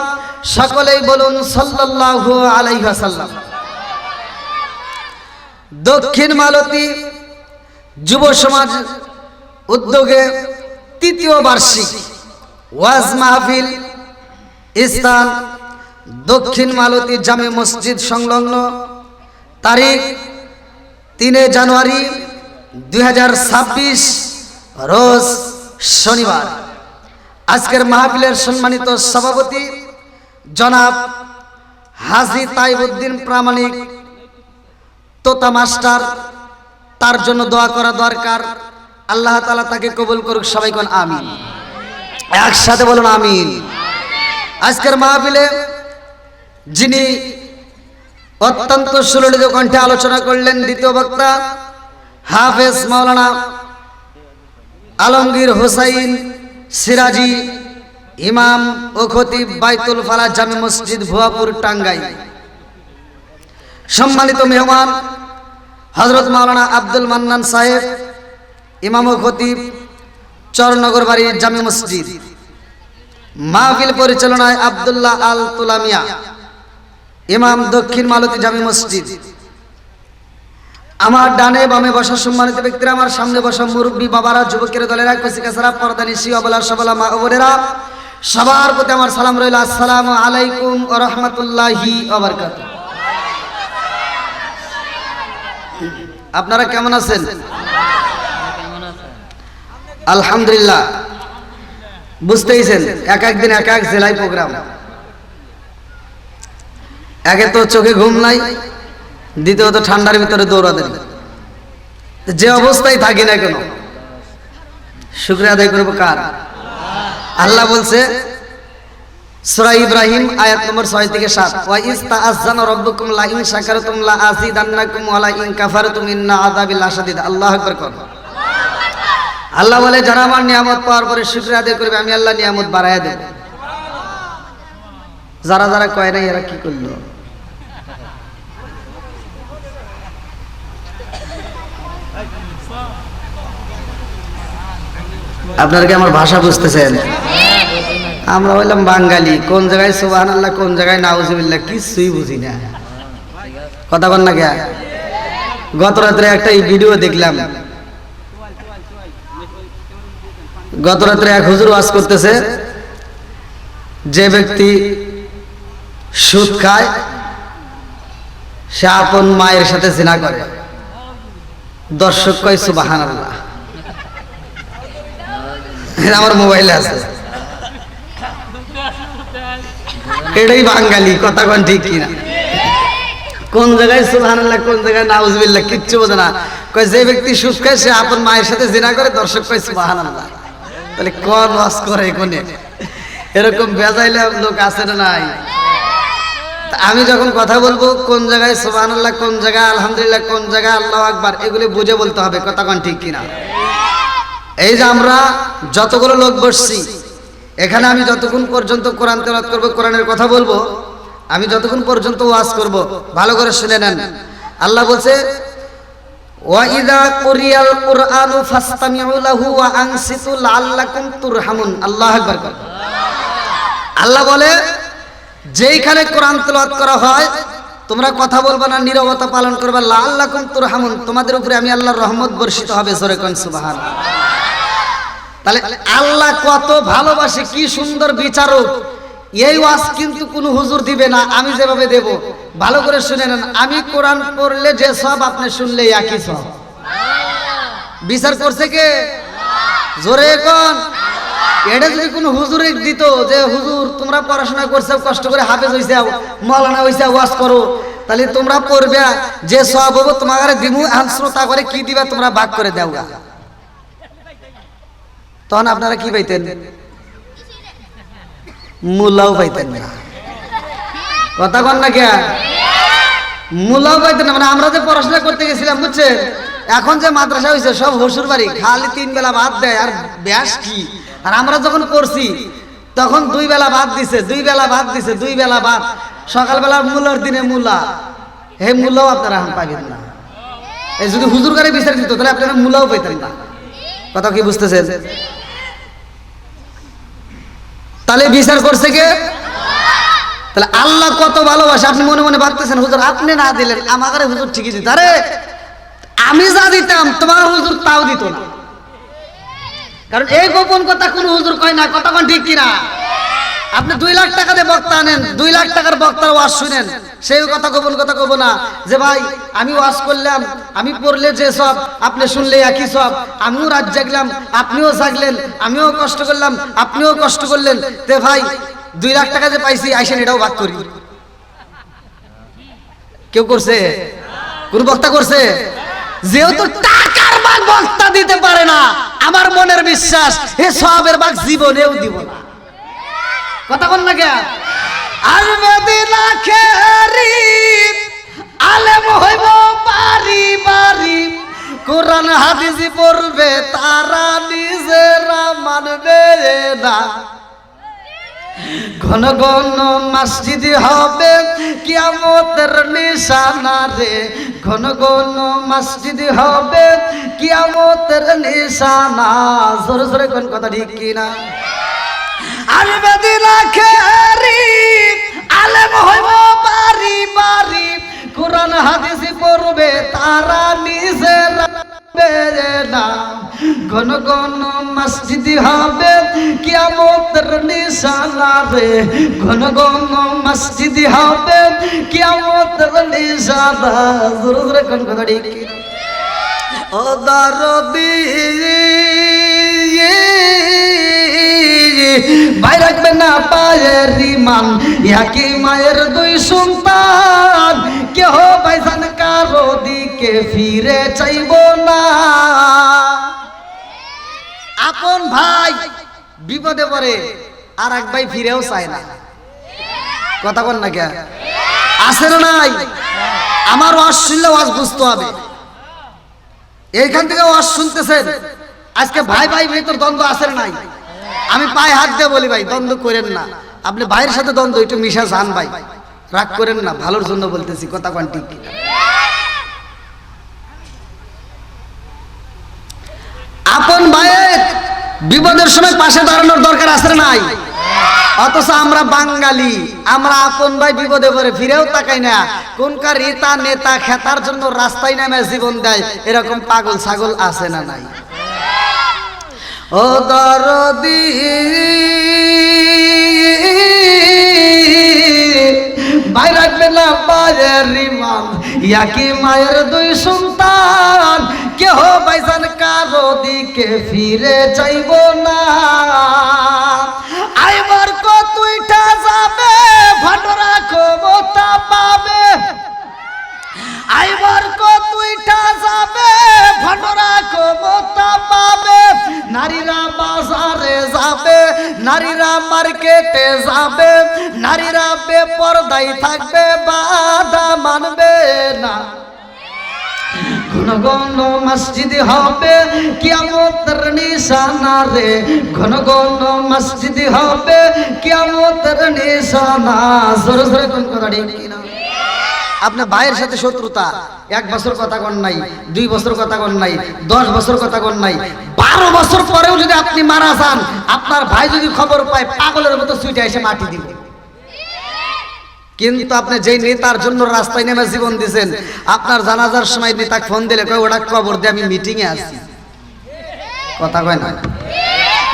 সকলেই বলুন সাল্লাল্লাহু আলাইহি ওয়াসাল্লাম। দক্ষিণ মালতী যুব সমাজ উদ্যোগে তৃতীয় বার্ষিক ওয়াজ মাহফিল স্থান দক্ষিণ মালতী জামে মসজিদ সংলগ্ন, তারিখ 3 জানুয়ারি 2026 রোজ শনিবার। আজকের মাহফিলের সম্মানিত সভাপতি জনাব হাজী তাইবউদ্দিন প্রামাণিক তোতা মাস্টার, তার জন্য দোয়া করা দরকার। আল্লাহ তাআলা তাকে কবুল করুক। সবাই কোন আমিন, একসাথে বলুন আমিন। আজকের মাহফিলে যিনি অত্যন্ত সুললিত কণ্ঠে আলোচনা করলেন, দ্বিতীয় বক্তা হাফেজ মাওলানা আলমগীর হোসাইন সিরাজি, ইমাম ও খতিব বাইতুল ফালাহ জামে মসজিদ ভুয়াপুর টাঙ্গাইল। সম্মানিত মেহমান হযরত মাওলানা আব্দুল মান্নান সাহেব, ইমাম ও খতিব চরনগর বাড়ি জামে মসজিদ। মাহফিল পরিচালনায় আব্দুল্লাহ আল তুলামিয়া, ইমাম দক্ষিণ মালতী জামে মসজিদ। আমার ডানে বামে বসা সম্মানিত ব্যক্তিরা, আমার সামনে বসা মুরব্বী বাবারা, যুবকের দলেরা, কচিকাছাড়া, পর্দানিশী, অবলা সবলা মা ও বোনেরা, সবার প্রতি আমার সালাম রইল। আসসালামু আলাইকুম ওয়া রাহমাতুল্লাহি ওয়া বারাকাতুহু। আপনারা কেমন আছেন? আলহামদুলিল্লাহ। বুঝতেইছেন এক একদিন এক এক জেলায় প্রোগ্রাম, একে তো চোখে ঘুম নাই, দ্বিতীয়ত ঠান্ডার ভিতরে দৌড়াদৌড়ি। যে অবস্থায় থাকি না কেন শুকরিয়া আদায় করবো কার? আল্লাহ বলছে সূরা ইব্রাহিম আয়াত নম্বর 6 থেকে 7, ওয়া ইস্তাআযানা রাব্বুকুম লা ইন শাকারতুম লা আযীদান্নাকুম ওয়া লা ইন কাফারতুম ইন্না আযাবি লাশাদীদ। আল্লাহু আকবার কর। আল্লাহ বলে যারা আমার নিয়ামত পাওয়ার পরে শুকরিয়া আদায় করবে, আমি আল্লাহ নিয়ামত বাড়ায়া দেব। যারা যারা কয় নাই এরা কি করলো? আপনারা কি আমার ভাষা বুঝতেছেন? আমরা বললাম বাঙালি, কোন জায়গায় সুবহানাল্লাহ, কোন জায়গায় নাউজুবিল্লাহ কিছুই বুঝি না। কথা বল না কে? গত রাত্রে একটা ভিডিও দেখলাম, গত রাত্রে এক হুজুর ওয়াজ করতেছে, যে ব্যক্তি সুদ খায় সে আপন মায়ের সাথে জিনা করে। দর্শক কয় সুবহানাল্লাহ। আমার মোবাইলে আছে। এটাই বাঙালি, কথা কোন ঠিক কিনা? কোন জায়গায় সুবহানাল্লাহ, কোন জায়গায় নাউজুবিল্লাহ, কিচ্ছু বোঝে না। কয় যে ব্যক্তি সুদ খায় সে আপন মায়ের সাথে জিনা করে, দর্শক কয় সুবহানাল্লাহ। তাহলে কোন ওয়াজ করে কোনে? এরকম বেজাইলে লোক আছে না নাই? আমি যখন কথা বলবো কোন জায়গায় সুবহানাল্লাহ, কোন জায়গায় আলহামদুলিল্লাহ, কোন জায়গায় আল্লাহু আকবার, এগুলি বুঝে বলতে হবে, কথা কোন ঠিক কিনা? এই যে আমরা যতগুলো লোক বসছি এখানে, আমি যতক্ষণ পর্যন্ত কোরআন তেলাওয়াত করব, কোরআনের কথা বলবো, আমি যতক্ষণ পর্যন্ত ওয়াজ করব, ভালো করে শুনে নেন। আল্লাহ বলছে ওয়া ইযা কুরিয়াল কুরআনু ফাসতামিউ লাহু ওয়া আনসিতু লাআল্লাকুম তুরহামুন। আল্লাহু আকবার। আল্লাহ বলে যেইখানে কোরআন তেলাওয়াত করা হয় তোমরা কথা বলবে না, নীরবতা পালন করবে, লাআল্লাকুম তুরহামুন, তোমাদের উপরে আমি আল্লাহর রহমত বর্ষিত হবে। জোরে কোন সুবহানাল্লাহ। তাহলে আল্লাহ কত ভালোবাসে, কি সুন্দর বিচারক। এই ওয়াজ কিন্তু কোনো হুজুর দিবে না, আমি যেভাবে দেব। ভালো করে শুনে নেন, আমি কোরআন পড়লে যে সব, আপনি শুনলে একই সব। বিচার করছে কে? জোরে কোন। এটা যদি কোনো হুজুরে দিত যে হুজুর তোমরা পড়াশোনা করছো, কষ্ট করে হাফেজ হইছে, মাওলানা হইছে, ওয়াজ করো, তাহলে তোমরা পড়বে, যে সব হবো তোমাকে দিমু, শ্রোতা করে কি দিবা তোমরা ভাগ করে দাও। তখন আপনারা কি পাইতেন? মুলাও পাইতেন না, কথা কন না কে? মুলাও পাইতেন না। মানে আমরা যে পড়াশোনা করতে গেছিলাম বুঝছেন, এখন যে মাদ্রাসা হয়েছে সব হসুর বাড়ি, খালি 3 বেলা ভাত দেয় আর ব্যাস কি। আর আমরা যখন পড়ছি তখন 2 বেলা ভাত দিছে, 2 বেলা ভাত দিছে, 2 বেলা ভাত। সকালবেলা মূলার দিনে মূলা, হে মূলাও আপনারা এখন পাবেন না। এই যদি হুজুর করে বিচার দিত তাহলে আপনারা মূলাও পাইতেন না, কথা কি বুঝতেছেন? তাহলে বিচার করছে কে? তাহলে আল্লাহ কত ভালোবাসে। আপনি মনে মনে ভাবতেছেন হুজুর আপনি না দিলেন, আমাকে হুজুর ঠিকই দিত। আরে আমি যা দিতাম তোমার হুজুর তাও দিত না, কারণ এই গোপন কথা কোন হুজুর কয় না, কথা কোন ঠিক কিনা? আপনি 2 লাখ টাকা দিয়ে বক্তা আনেন, 2 লাখ টাকার বক্তার ওয়াজ শুনেন, সেই কথা গোপন কথা কব না যে ভাই আমি ওয়াজ করলাম, আমি পড়লে যে সব, আপনি শুনলে একই সব। আমিও রাত জাগলাম, আপনিও জাগলেন, আমিও কষ্ট করলাম, আপনিও কষ্ট করলেন, তে ভাই 2 লাখ টাকা যে পাইছি আইসেন এটাও ভাগ করি। কেউ করছে? কোন বক্তা করছে? যেহেতু টাকার ভাগ বক্তা দিতে পারে না, আমার মনের বিশ্বাস এ সবের ভাগ জীবনেও দিব না, কথা বল না কে? আর মদিনা খেরি আলেম হইব বাড়ি বাড়ি, কোরআন হাদিস পড়বে তারা নিজেরা মানবে না। ঘন ঘন মসজিদ হবে কিয়ামতের নিশানা রে, ঘন ঘন মসজিদ হবে কিয়ামতের নিশানা। জোরে জোরে কোন কথা ঠিক কিনা? আর মদিনা খেরি আলেম হইব বাড়ি বাড়ি, কোরআন হাদিস পড়বে তারা নিজেরা না। ঘন ঘন মসজিদ হবে কিয়ামতের নিশানা রে, ঘন ঘন মসজিদ হবে কিয়ামতের নিশানা। জোরে জোরে কোন কথা ঠিক কিনা? ও দরদি ভাই রাখবে না পায়ের ইমান, ইয়াকি মায়ের 2 সন্তান, কেহ ভাইজান কারো দিকে ফিরে চাইব না। আপন ভাই বিপদে পড়ে আর এক ভাই ফিরেও চায় না, কথা বল না কে? আছে না নাই? আমার ওয়াজ শুনলে ওয়াজ বুঝতে হবে। এইখান থেকে ওয়াজ শুনতেছেন, আজকে ভাই ভাই ভিতর দ্বন্দ্ব আছে না নাই? আমি পায়ে হাত দিয়ে বলি ভাই দ্বন্দ্ব করেন না, আপনি ভাইয়ের সাথে দ্বন্দ্ব একটু মিশা যান ভাই, রাগ করেন না, ভালোর জন্য বলতেছি, কথা কোন ঠিক কিনা? আপন ভাইয়ের বিপদের সময় পাশে দাঁড়ানোর দরকার আছে না নাই? অথচ আমরা বাঙালি, আমরা আপন ভাই বিপদে পড়ে ফিরেও তাকাই না। কোনকার রিতা নেতা খেতার জন্য রাস্তায় নামে জীবন দেয়, এরকম পাগল ছাগল আছে না নাই? ও দরদি ভাই রাখবে না পায়ের ইমান, ইয়াকি মায়ের 2 সন্তান, কেহ ভাইজান কারো দিকে ফিরে চাইব না। আইবার কত উঠা যাবে আমার কেটে যাবে, নারীরা বেপরদাই থাকবে, বাধা মানবে না। ঘন ঘন মসজিদ হবে কিয়ামতের নিশানা রে, ঘন ঘন মসজিদ হবে কিয়ামতের নিশানা। জোরে জোরে কোন কথা ঠিক কিনা? আপনার ভাইয়ের সাথে শত্রুতা, 1 বছর কথা কন নাই, 2 বছর কথা কন নাই, 10 বছর কথা কন নাই, 12 বছর পরেও যদি আপনি মারা যান, আপনার ভাই যদি খবর পায় পাগলের মতো ছুটে এসে মাটি দিবে। কিন্তু আপনি যেই নেতার জন্য রাস্তায় নেমে জীবন দিয়েছেন, আপনার জানাজার সময় নেতাকে ফোন দিলে কয় ওটা খবর দিয়ে আমি মিটিং এ আছি। কথা কয় না,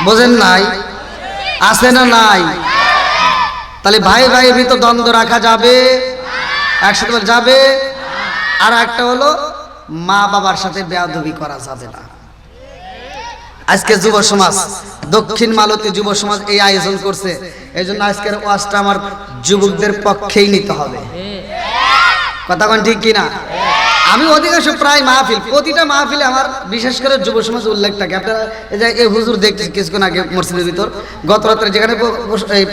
বোঝেন নাই? আছে না নাই? তাহলে ভাই ভাইয়ের ভিতর দ্বন্দ্ব রাখা যাবে? একসাথে বলে যাবে। আর একটা হলো মা বাবার সাথে বেয়াদবি করা যাবে না। আজকে যুব সমাজ, দক্ষিণ মালতী যুব সমাজ এই আয়োজন করছে, এই জন্য আজকের ওয়াজটা আমার যুবকদের পক্ষেই নিতে হবে। কথা কোন ঠিক কিনা? আমি অধিকাংশ প্রায় মাহফিল, প্রতিটা মাহফিলে আমার বিশেষ করে যুব সমাজ উল্লেখ থাকে। আপনারা এই যে এই হুজুর দেখছি কিছুক্ষণ আগে মসজিদের ভিতর, গত রাত্রে যেখানে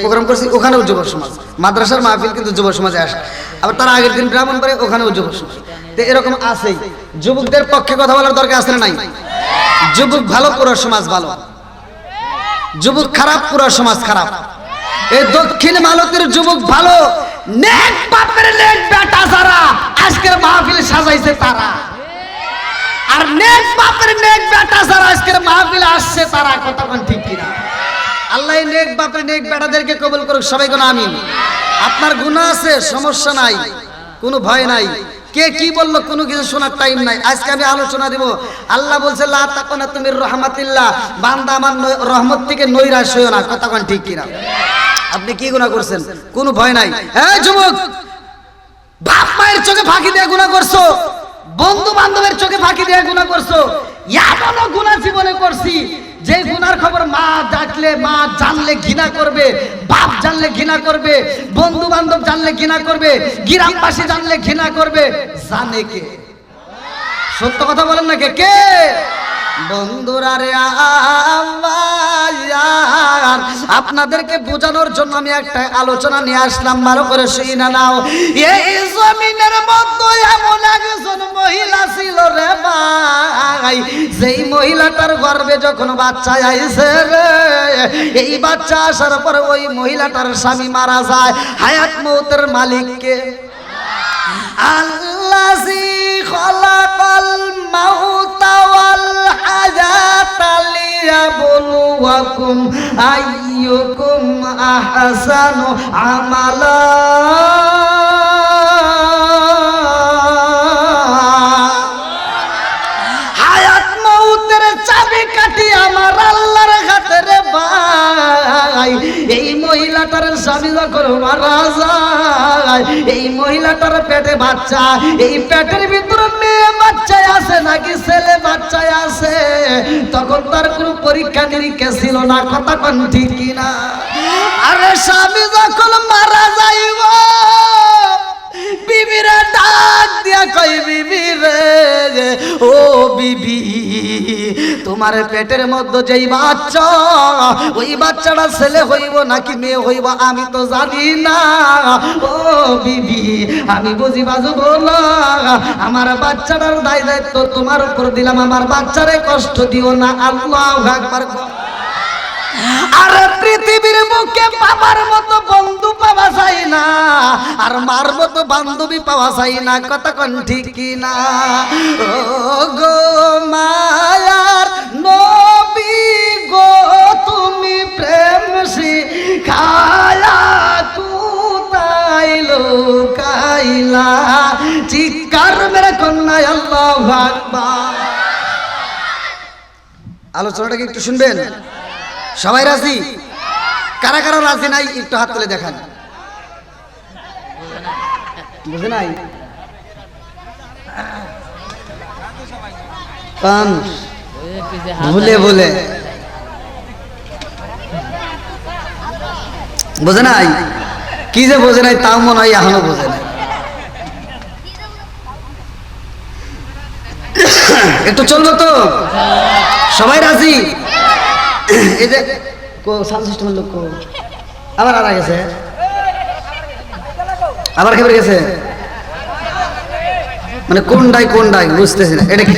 প্রোগ্রাম করছি ওখানেও যুব সমাজ, মাদ্রাসার মাহফিল কিন্তু যুব সমাজে আসে, আবার তার আগের দিন ব্রাহ্মণবাড়ি ওখানেও যুব সমাজ। তো এরকম আছেই। যুবকদের পক্ষে কথা বলার দরকার আছে না নাই? যুবক ভালো পুরো সমাজ ভালো, যুবক খারাপ পুরো সমাজ খারাপ। এই দক্ষিণ মালতীর যুবক ভালো, নেক বাপের নেক বেটা যারা আজকের মাহফিল সাজাইছে তারা, আর নেক বাপের নেক বেটা যারা আজকের মাহফিল আসছে তারা। কথা কোন ঠিক কিনা? আল্লাহ নেক বাপের নেক বেটাদেরকে কবুল করুক, সবাই কোন আমিন। আপনার গুনাহ আছে, সমস্যা নাই, কোনো ভয় নাই। কে কি বললো কোনো কিছু শোনার টাইম নাই। আজকে আমি আলোচনা দিব। আল্লাহ বলছে লা তাকুনাতু মির রাহমাতিল্লাহ, বান্দা আমার রহমত থেকে নৈরাশ হইও না। কথা কোন ঠিক কিনা? আপনি কি গুনাহ করছেন? কোনো ভয় নাই। এই যুবক, বাপ মায়ের চোখে ফাঁকি দিয়ে গুনাহ করছো, বন্ধু বান্ধবের চোখে ফাঁকি দিয়ে গুনাহ করছো, এমনও গুনাহ জীবনে করছি যে গুনার খবর মা ডাকলে, মা জানলে ঘৃণা করবে, বাপ জানলে ঘৃণা করবে, বন্ধু বান্ধব জানলে ঘৃণা করবে, গ্রামবাসী জানলে ঘৃণা করবে। জানে কে? সত্য কথা বলেন না, কে কে? বন্ধুরা রে, আপনাদেরকে বোঝানোর জন্য আমি একটা আলোচনা নিয়ে আসলাম, ভালো করে শুনে নাও। এই জমিনের মধ্যে এমন একজন মহিলা ছিল রে ভাই, যেই মহিলাটার গর্ভে যখন বাচ্চা আইছে রে, এই বাচ্চা আসার পর ওই মহিলাটার স্বামী মারা যায়। হায়াত মৌতের মালিককে আল্লাযী খালাকাল মাউতা ওয়াল হায়াতা লিয়াবলুয়াকুম আইয়ুকুম আহসানু আমালা। হায়াত মৌতের চাবিকাঠি আমার আল্লাহর হাতে রে ভাই। এই মহিলাটার স্বামী যখন মারা যায়, এই মহিলাটার পেটে বাচ্চা, এই পেটের ভিতরে মেয়ে বাচ্চা আছে নাকি ছেলে বাচ্চা আছে, তখন তার কোনো পরীক্ষা নিরীক্ষা ছিল না। কথা কোন ঠিক কিনা? আরে স্বামী যখন মারা যাইব, বিবিরা ডাক দিয়া কই, বিবি রে, ও বিবি, তোমার পেটের মধ্যে যেই বাচ্চা, ওই বাচ্চাটা ছেলে হইব নাকি মেয়ে হইব আমি তো জানি না। ও বিবি, আমি বুঝি বাজব না, আমার বাচ্চাটার দায় দায়িত্ব তোমার উপর দিলাম, আমার বাচ্চারে কষ্ট দিও না। আল্লাহু আকবার। আর পৃথিবীর বুকে বাবার মতো বন্ধু পাওয়া যায় না, আর মার মতো বান্ধবী পাওয়া যায় না। কথা কোন ঠিক কিনা? ও গো মায়ার নবী গো, তুমি প্রেম শিখায়া কোথায় লুকাইলা? চিৎকার মেরে কন্যা আল্লাহু আকবার। আলোচনাটাকে একটু শুনবেন? সবাই রাজি? কারা কারা রাজি নাই একটু হাত তুলে দেখান। বুঝে নাই? ভুলে ভুলে বোঝে নাই? কি যে বোঝে নাই তাও মনে হয় এখনো বোঝে নাই। একটু চলবো তো? সবাই রাজি? এই যে সাউন্ড সিস্টেমের লোক আবার আরা গেছে, আবার খেপে গেছে, মানে কোনটাই বুঝতেছি না এটা কি।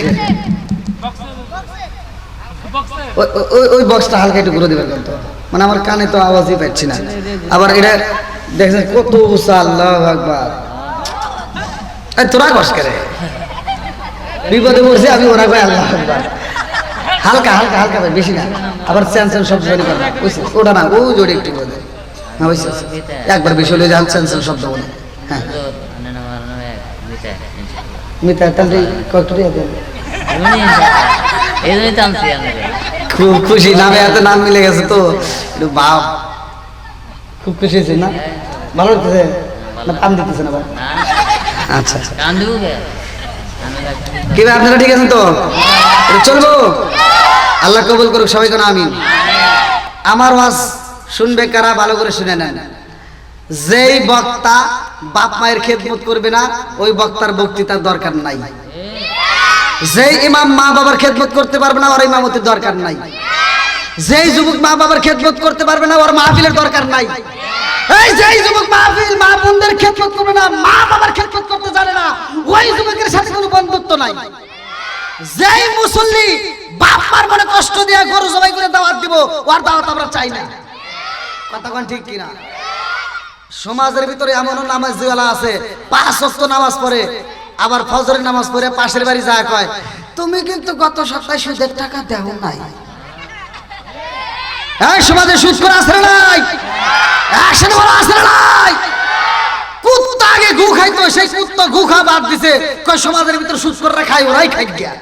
ওই বক্সটা হালকা একটু ঘুরে দিবেন তো, মানে আমার কানে তো আওয়াজই পাচ্ছি না। আবার এটা দেখছেন কত উঁচা, আল্লাহু আকবার। তোরা কষ্ট করে বিপদে পড়ছে, আমি ওরা কই আল্লাহু আকবার। হালকা হালকা হালকা ভাই, বেশি না। আবার চ্যানচেন শব্দ তৈরি করবে, ওটা না, ও জোরে একটু বলে। হ্যাঁ বুঝছি, একবার বেশি হলে যান চ্যানচেন শব্দ বলে। হ্যাঁ মিতা, তাহলে কয়েকটু দিয়ে দেন। খুব খুশি, নামে এত নাম মিলে গেছে তো একটু বাপ, খুব খুশি হয়েছে না? ভালো লাগতেছে না? পান দিতেছে না? আচ্ছা কি ভাই, আপনারা ঠিক আছেন তো? চলবো? আল্লাহ কবুল করুক সবাই, কেন আমিন। আমার ওয়াজ শুনবে কারা, ভালো করে শুনে নেন। যেই বক্তা বাপ মায়ের খেদমত করবে না, ওই বক্তার বক্তৃতার দরকার নাই। যেই ইমাম মা বাবার খেদমত করতে পারবে না, ওর ইমামতির দরকার নাই। যেই যুবক মা বাবার খেদমত করতে পারবে না, ওর মাহফিলের দরকার নাই। এই যেই যুবক মাহফিল মা বোনদের খেদমত করবে না, মা বাবার খেদমত করতে জানে না, ওই যুবকের সাথে কোনো বন্ধুত্ব নাই। যেই মুসল্লি বাপ মার মনে কষ্ট দিয়ে গরু জবাই করে দাওয়াত দিব, ওর দাওয়াত আমরা চাই না। কথা কোন ঠিক কিনা? সমাজের ভিতরে এমন নামাজিওয়ালা আছে, 5 ওয়াক্ত নামাজ পড়ে, আবার ফজরের নামাজ পড়ে পাশের বাড়ি যায় কয়, তুমি কিন্তু গত সপ্তাহে সুদের টাকা দেও নাই। এই সমাজে সুদ করে আসে নাই? একসাথে বলা আসে নাই? কুত্তা আগে গু খাইতো, সেই কুত্তা গু খা বাদ দিছে, কয় সমাজের ভিতরে সুদ করে খায়, ওরাই খাই গিয়া।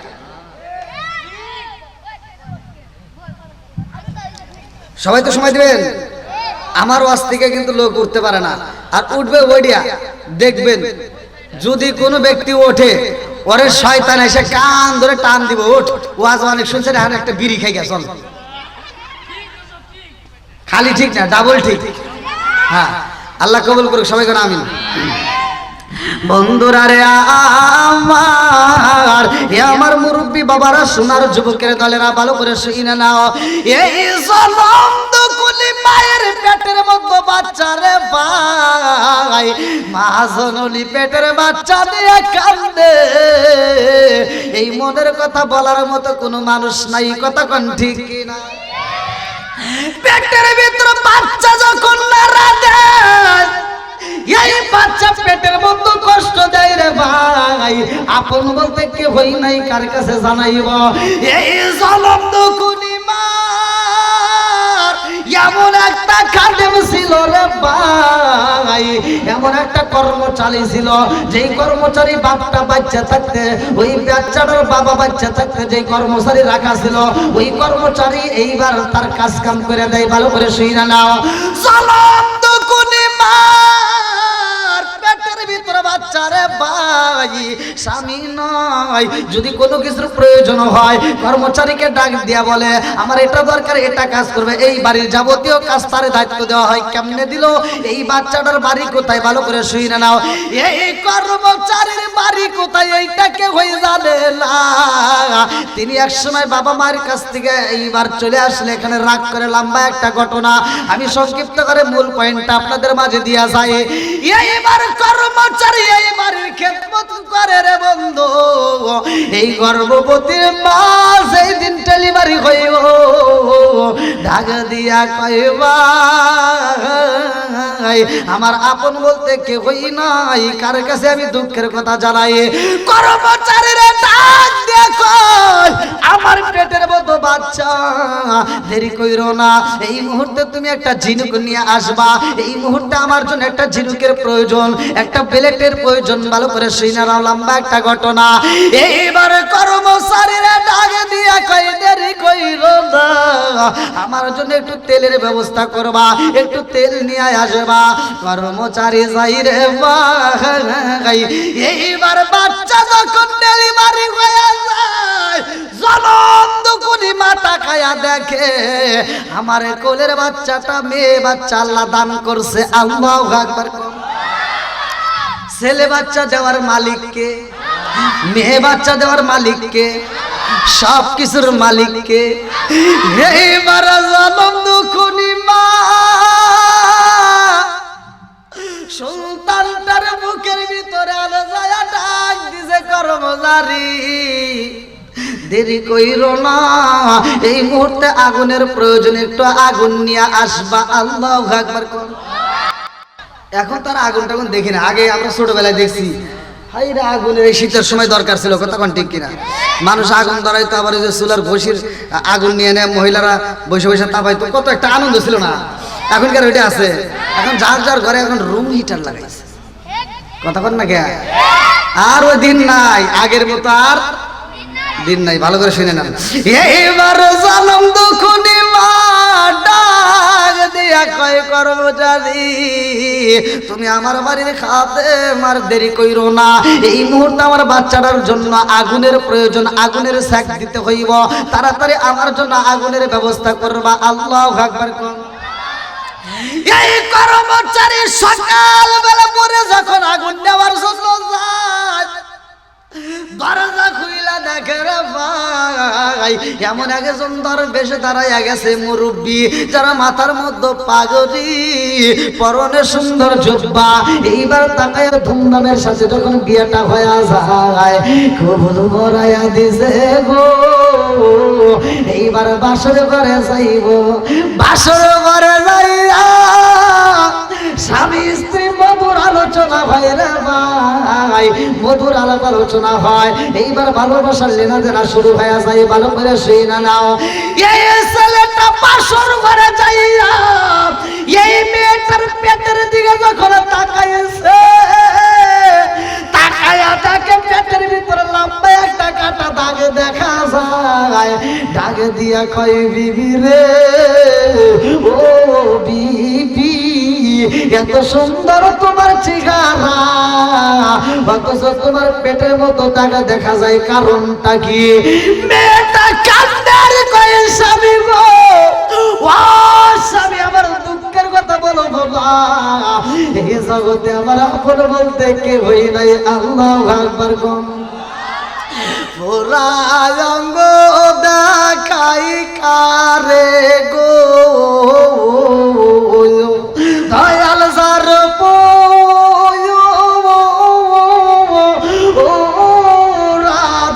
সবাই তো সময় দিবেন। আমার ওয়াজ থেকে কিন্তু লোক উঠতে পারে না, আর উঠবে ওইডিয়া দেখবেন। যদি কোনো ব্যক্তি ওঠে, ওরে শয়তান এসে কান ধরে টান দিব, ওঠ, ওয়াজ অনেক শুনছেন, এখন একটা বিড়ি খাই গেছ। খালি ঠিক না, ডাবল ঠিক। হ্যাঁ, আল্লাহ কবুল করুক সবাই, কেন আমিন। বন্ধুরা রে আমার, এ আমার মুরব্বী বাবারা, সোনার যুবকের দলেরা, ভালো করে শুনে নাও। এই জনম দুকুলি মায়ের পেটের মধ্যে বাচ্চা রে ভাই, মা জননী পেটের বাচ্চা দিয়ে কান্দে, এই মনের কথা বলার মতো কোনো মানুষ নাই। কথা কোন ঠিক কিনা? পেটের ভিতরে বাচ্চা যখন নাড়া দেয়, এই বাচ্চা পেটের মধ্যে কষ্ট দেয় রে ভাই, আপন বলতে কে হই নাই, কার কাছে জানাইব? এই জনম দুকুনি মার এমন একটা খাদেম ছিল রে ভাই, এমন একটা কর্মচারী ছিল, যেই কর্মচারী বাপটা বাচ্চা থাকতে, ওই বাচ্চাটার বাবা বাচ্চা থাকতে যেই কর্মচারী রাখা ছিল, ওই কর্মচারী এইবার তার কাজ কাম করে দেয়। ভালো করে শুইনা নাও। জনম দুকুনি মার পেটের ভিতরে বাচ্চা রে ভাই, স্বামী নয়। যদি কোনো কিছুর প্রয়োজন হয়, কর্মচারীকে ডাক দিয়া বলে, আমার এটা দরকার, এটা কাজ করবে, এই বাড়ির যাবতীয় কাজ তারে দায়িত্ব দেওয়া হয়। কেমনে দিল? এই বাচ্চাটার বাড়ি কোথায়, ভালো করে শুনে নাও। এই কর্মচারীর বাড়ি কোথায়, এইটাকে হয়ে জানে না। তিনি একসময় বাবা মায়ের কাছ থেকে এইবার চলে আসলে, এখানে রাগ করে লম্বা একটা ঘটনা, আমি সংক্ষিপ্ত করে মূল পয়েন্টটা আপনাদের মাঝে দিয়া যায়। এইবার কর্মচারী এই বাড়ির খেদমত করে রে বন্ধু। এই গর্ভবতীর মা সেই দিন ডেলিভারি হইব, ডাক দিয়া কইবা, আমার আপন বলতে কে হই নাই, কার কাছে আমি দুঃখের কথা জানাই? কর্মচারীর ডাক দেখো, আমার পেটের মধ্যে বাচ্চা, দেরি কইরো না, এই মুহূর্তে তুমি একটা ঝিনুক নিয়ে আসবা, এই মুহূর্তে আমার জন্য একটা ঝিনুকের প্রয়োজন, একটা প্লেটের প্রয়োজন। ভালো করে শুনে নাও, লম্বা একটা ঘটনা। এইবার কর্মচারীরা ডাক দিয়া কই, দেরি কইরো না, আমার জন্য একটু তেলের ব্যবস্থা করবা, একটু তেল নিয়ে আসবা। কর্মচারী যাই রে ভাই, এইবার বাচ্চা যখন ডেলিভারি হয়ে যায়, জনম দুকুনি মাথা খায়া দেখে, আমার কোলের বাচ্চাটা মেয়ে বাচ্চা আল্লাহ দান করছে। আল্লাহু আকবার। ছেলে বাচ্চা দেওয়ার মালিককে, মেয়ে বাচ্চা দেওয়ার মালিককে, সব কিছুর মালিককে। এইবার জনম দুকুনি মা ভিতরে আলো যায় ডাক দিছে কর্মচারী দেরি কইরো না এই মুহূর্তে আগুনের প্রয়োজন একটু আগুন নিয়ে আসবা আল্লাহু আকবার কর এখন তার আগুন টাগুন দেখি না আগে আমরা ছোটবেলায় দেখছি হাই রে আগুনের এই শীতের সময় দরকার ছিল কতক্ষণ ঠিক কিনা মানুষ আগুন ধরাইতো আবার ওই যে চুলার ঘষির আগুন নিয়ে নেয় মহিলারা বসে বসে তাপাইতো কত একটা আনন্দ ছিল না এখনকার ওইটা আছে এখন যার যার ঘরে এখন রুম হিটার লাগাইছে কথা বল না কে আর ওই দিন নাই আগের মতো আর দিন নাই ভালো করে শুনে নেন এইবার জানম দুখুনি মা ডাক দিয়া কয় কর্মচারী তুমি আমার বাড়ির খাতে মার দেরি কইরো না এই মুহূর্তে আমার বাচ্চাটার জন্য আগুনের প্রয়োজন আগুনের সেক দিতে হইব তাড়াতাড়ি আমার জন্য আগুনের ব্যবস্থা করবা আল্লাহু আকবার কোন এই কর্মচারী সকাল বেলা পরে যখন আগুন নেওয়ার জন্য যায় দরজা খুইলা দেখে রে ভাই এমন একজন দরবেশে দাঁড়াইয়া গেছে মুরব্বী যারা মাথার মধ্যে পাগড়ি পরনে সুন্দর জুব্বা এইবার তাকায় ধুমধামের সাথে যখন বিয়েটা হয়ে যায় খুব ভরাইয়া দিছে গো এইবার বাসর ঘরে যাইব বাসর ঘরে যাইয়া স্বামী স্ত্রী মধুর আলোচনা হয় রে ভাই মধুর আলাপ আলোচনা হয় এইবার ভালোবাসার লেনা দেনা শুরু হয়ে যায় ভালো করে শুই না নাও এই ছেলেটা বাসর ঘরে যাইয়া এই মেয়েটার পেটের দিকে যখন তাকাইছে তাকায়া তাকে পেটের ভিতরে লম্বা একটা কাটা দাগ দেখা যায় দাগ দিয়া কয় বিবি রে ও বিবি এত সুন্দর তোমার চেহারা অথচ তোমার পেটের মতো টাকা দেখা যায় কারণটা কি মেয়েটা কান্দার কয়ে স্বামী গো ও স্বামী আমার দুঃখের কথা বলো বাবা এই জগতে আমার আপন বলতে কে হই নাই আল্লাহু আকবার গো পুরা অঙ্গ দেখাই কারে গো দয়াল সার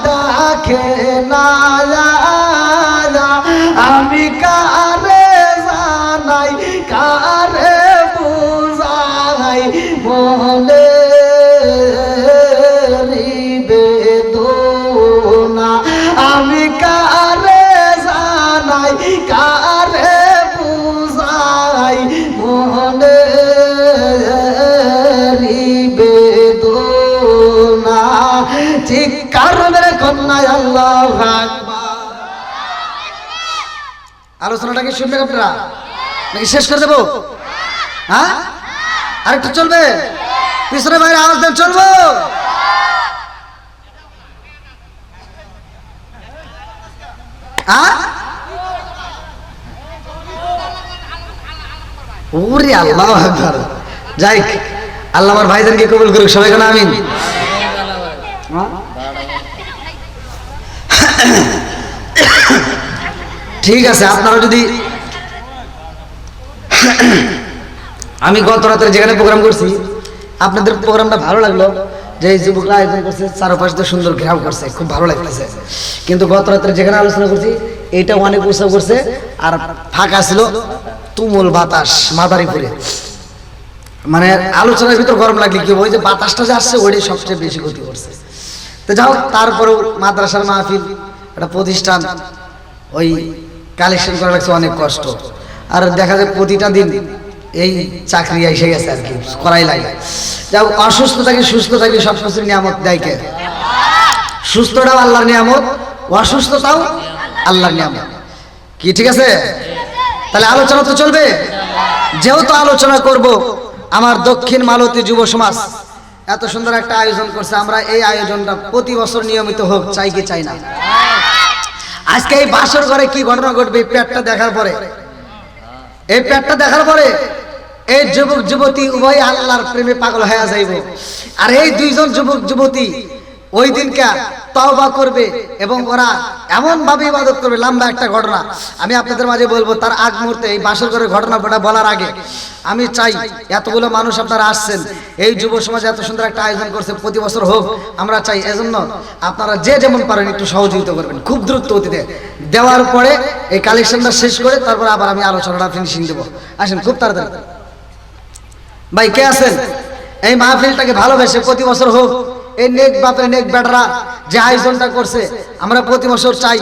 দেখে না আমি কারে জানাই কারে বুঝাই বলে বেদনা আমি কারে জানাই কারে বুঝাই মনে বেদনা ঠিক কারণের কন্যায় আল্লাহু আকবার আলোচনাটা কি শুনবেন আপনারা নাকি শেষ করে দেবো হ্যাঁ আরেকটু চলবে পিছনে বাইরে আওয়াজ দেন চলবো ওরে আল্লাহু আকবার যাই আল্লাহ আমার ভাইদেরকে কবুল করুক সবাই কেন আমিন ঠিক আছে আপনারা যদি আমি গত রাতে যেখানে প্রোগ্রাম করছি আপনাদের প্রোগ্রামটা ভালো লাগলো যে এই যুবকরা আয়োজন করছে চারপাশ দিয়ে সুন্দর ঘেরাও করছে খুব ভালো লাগতেছে কিন্তু গত রাতে যেখানে আলোচনা করছি এইটা অনেক উৎসব করছে আর ফাঁকা ছিল তুমুল বাতাস মাদারীপুরে মানে আলোচনার ভিতর গরম লাগলে কি ওই যে বাতাসটা যে আসছে ওইটাই সবচেয়ে বেশি ক্ষতি করছে তো যাও তারপরেও মাদ্রাসার মাহফিল একটা প্রতিষ্ঠান ওই কালেকশন করা লাগছে অনেক কষ্ট আর দেখা যায় প্রতিটা দিন এই চাকরি এসে গেছে আর কি করাই লাগে যাও অসুস্থ থাকি সুস্থ থাকি সব কিছুর নিয়ামত দেয় কে সুস্থটাও আল্লাহর নিয়ামত অসুস্থতাও আল্লাহর নিয়ামত কি ঠিক আছে তাহলে আলোচনা তো চলবে যেহেতু আলোচনা করব আমার দক্ষিণ মালতী যুব সমাজ এত সুন্দর একটা আয়োজন করছে আমরা এই আয়োজনটা প্রতি বছর নিয়মিত হোক চাই কি চাই না আজকে এই বাসর ঘরে কি ঘটনা ঘটবে এই পেটটা দেখার পরে এই পেটটা দেখার পরে এই যুবক যুবতী উভয় আল্লাহর প্রেমে পাগল হয়ে যাইব আর এই দুইজন যুবক যুবতী ওই দিনকে তওবা করবে এবং ওরা এমন ভাবে ইবাদত করবে। লম্বা একটা ঘটনা আমি আপনাদের মাঝে বলবো, তার আগ মুহূর্তে এই বাসর ঘরের ঘটনাটা বলার আগে আমি চাই, এতগুলো মানুষ আপনারা আসছেন, এই যুব সমাজ এত সুন্দর একটা আয়োজন করছে, প্রতি বছর হোক আমরা চাই। এজন্য আপনারা যে যেমন পারেন একটু সহযোগিতা করবেন, খুব দ্রুত গতিতে দেওয়ার পরে এই কালেকশনটা শেষ করে তারপর আবার আমি আলোচনাটা ফিনিশিং দেবো। আসেন খুব তাড়াতাড়ি। ভাই কে আছেন এই মাহফিলটাকে ভালোবেসে প্রতি বছর হোক, এই নেক বাপের নেক বেটারা যে আয়োজনটা করছে আমরা প্রতি বছর চাই।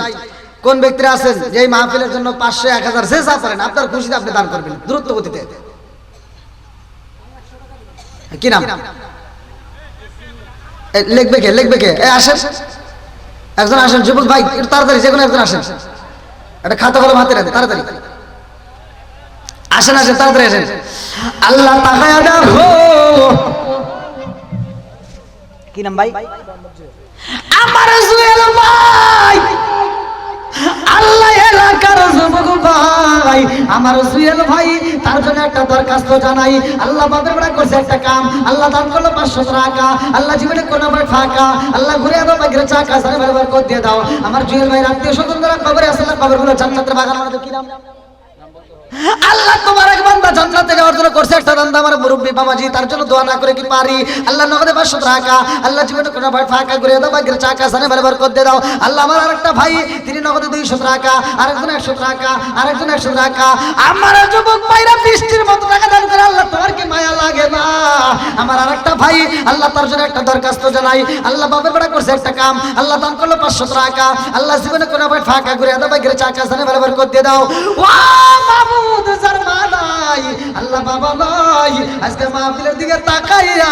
কোন ব্যক্তিরা আছেন যে এই মাহফিলের জন্য 500, 1000 যে যা পারেন আপনার খুশিতে আপনি দান করবেন দ্রুত গতিতে। কি নাম লিখবে কে আসেন, একজন আসেন, যুবক ভাই একটু তাড়াতাড়ি, যে কোনো একজন আসেন, একটা খাতা কলম হাতে রাখেন, তাড়াতাড়ি আসেন তাড়াতাড়ি আসেন। আল্লাহ তাকায়া দেখো, কি নাম ভাই? আমার জুয়েল ভাই, আল্লাহ এলাকার যুবক ভাই, আমার জুয়েল ভাই, তার জন্য একটা দরখাস্ত জানাই। আল্লাহ বাপের বেড়া করছে একটা কাম, আল্লাহ দান করলো 500 টাকা, আল্লাহ জীবনে কোনো ভাই ফাঁকা, আল্লাহ ঘুরে দাও বাগের চাকা সারে বারবার করে দিয়ে দাও। আমার জুয়েল ভাই আত্মীয় স্বজনরা কবরে আছে, আল্লাহ কবরগুলো জান্নাতের বাগান বানাতে। কি নাম? আল্লাহ তোমার এক বান্দা জান্নাতে যাওয়ার জন্য করছে একটা দান্দা, আমার মুরব্বী বাবাজি, তার জন্য দোয়া না করে কি পারি? আল্লাহ নগদে 500 টাকা, আল্লাহ জীবনে কোনো ভাই ফাঁকা করে দাও বাগের চাকা সারে বারবার করে দাও। আল্লাহ আমার আরেকটা ভাই, তিনি নগদে 200 টাকা, আরেকজন 100 টাকা, আরেকজন 100 টাকা। আমার যুবক ভাইরা বৃষ্টির মতো টাকা দান করে, আল্লাহ তোমার কি মায়া লাগে না? আমার আরেকটা ভাই, আল্লাহ তার জন্য একটা দরখাস্ত জানাই। আল্লাহ বাপের বেড়া করছে একটা কাম, আল্লাহ দান করলো 500 টাকা, আল্লাহ জীবনে কোনো ভাই ফাঁকা করে দাও বাগের চাকা সারে বারবার করে দাও। ও বাবু আল্লাহ বাবা নাই, আজকে মাহফিলের দিকে তাকাইয়া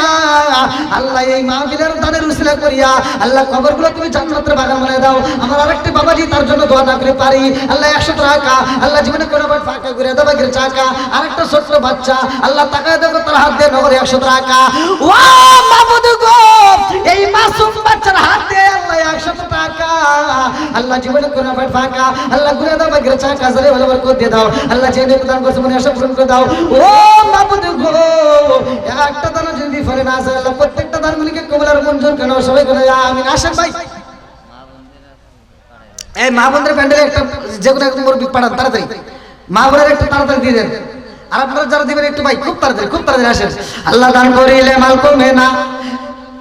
আল্লাহ এই মাহফিলের দানের উসিলা করিয়া আল্লাহ কবরগুলো তুমি জান্নাতের বাগান বানিয়ে দাও। আমার আরেকটি বাবাজি, তার জন্য দোয়া না করে পারি, আল্লাহ 100 টাকা, আল্লাহ জীবনে কোনো ভাই ফাঁকা করে দাও বাগের চাকা। আরেকটা ছোট্ট বাচ্চা, আল্লাহ তাকায় দেখো তার হাত দিয়ে নগরে 100 টাকা। ও মাবুদ গো, এই মাসুম বাচ্চার হাত দিয়ে আল্লাহ 100 টাকা, আল্লাহ জীবনে কোনো ভাই ফাঁকা, আল্লাহ ঘুরে দাও বাগের চাকা সারে ভালোবার করে দিয়ে দাও। আল্লাহ যে দান করছে মনে আশা পূরণ করে দাও। ও মাবুদ গো, একটা দান যদি ফলে না আসে, আল্লাহ প্রত্যেকটা দানগুলিকে কবুল আর মঞ্জুর কেন সবাই বলে আমিন। আসেন ভাই, এই মা বোনদের প্যান্ডেলে একটা যে কোনো একদম মুরব্বি পাঠান তাড়াতাড়ি, মা বোনের একটু তাড়াতাড়ি দিয়ে দেন। আর আপনারা যারা দিবেন একটু ভাই খুব তাড়াতাড়ি আসেন। আল্লাহ দান করিলে মাল কমে না।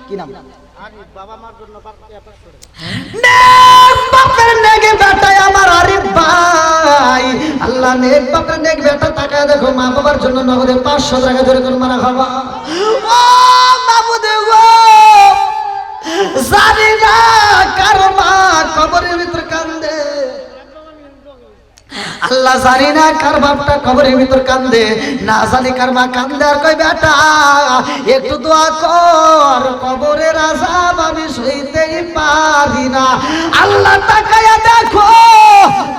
কি নাম? বাবা মার জন্য নেক বাপের নেক বেটা আমার আরিফ ভাই, আল্লাহ নেক বাপের নেক বেটা তাকায় দেখো, মা বাবার জন্য নগদে 500 টাকা জোরে করে মারা খাবা। ও মাবুদ গো, জানি না কার মা কবরের ভিতর কান্দে, আল্লাহ জানি না কার বাপটা কবরের ভিতর কান্দে, না জানি কার মা কান্দে। আর কই বেটা একটু দোয়া কর, কবরের আযাব আমি সইতেই পারি না। আল্লাহ তাকায়া দেখো,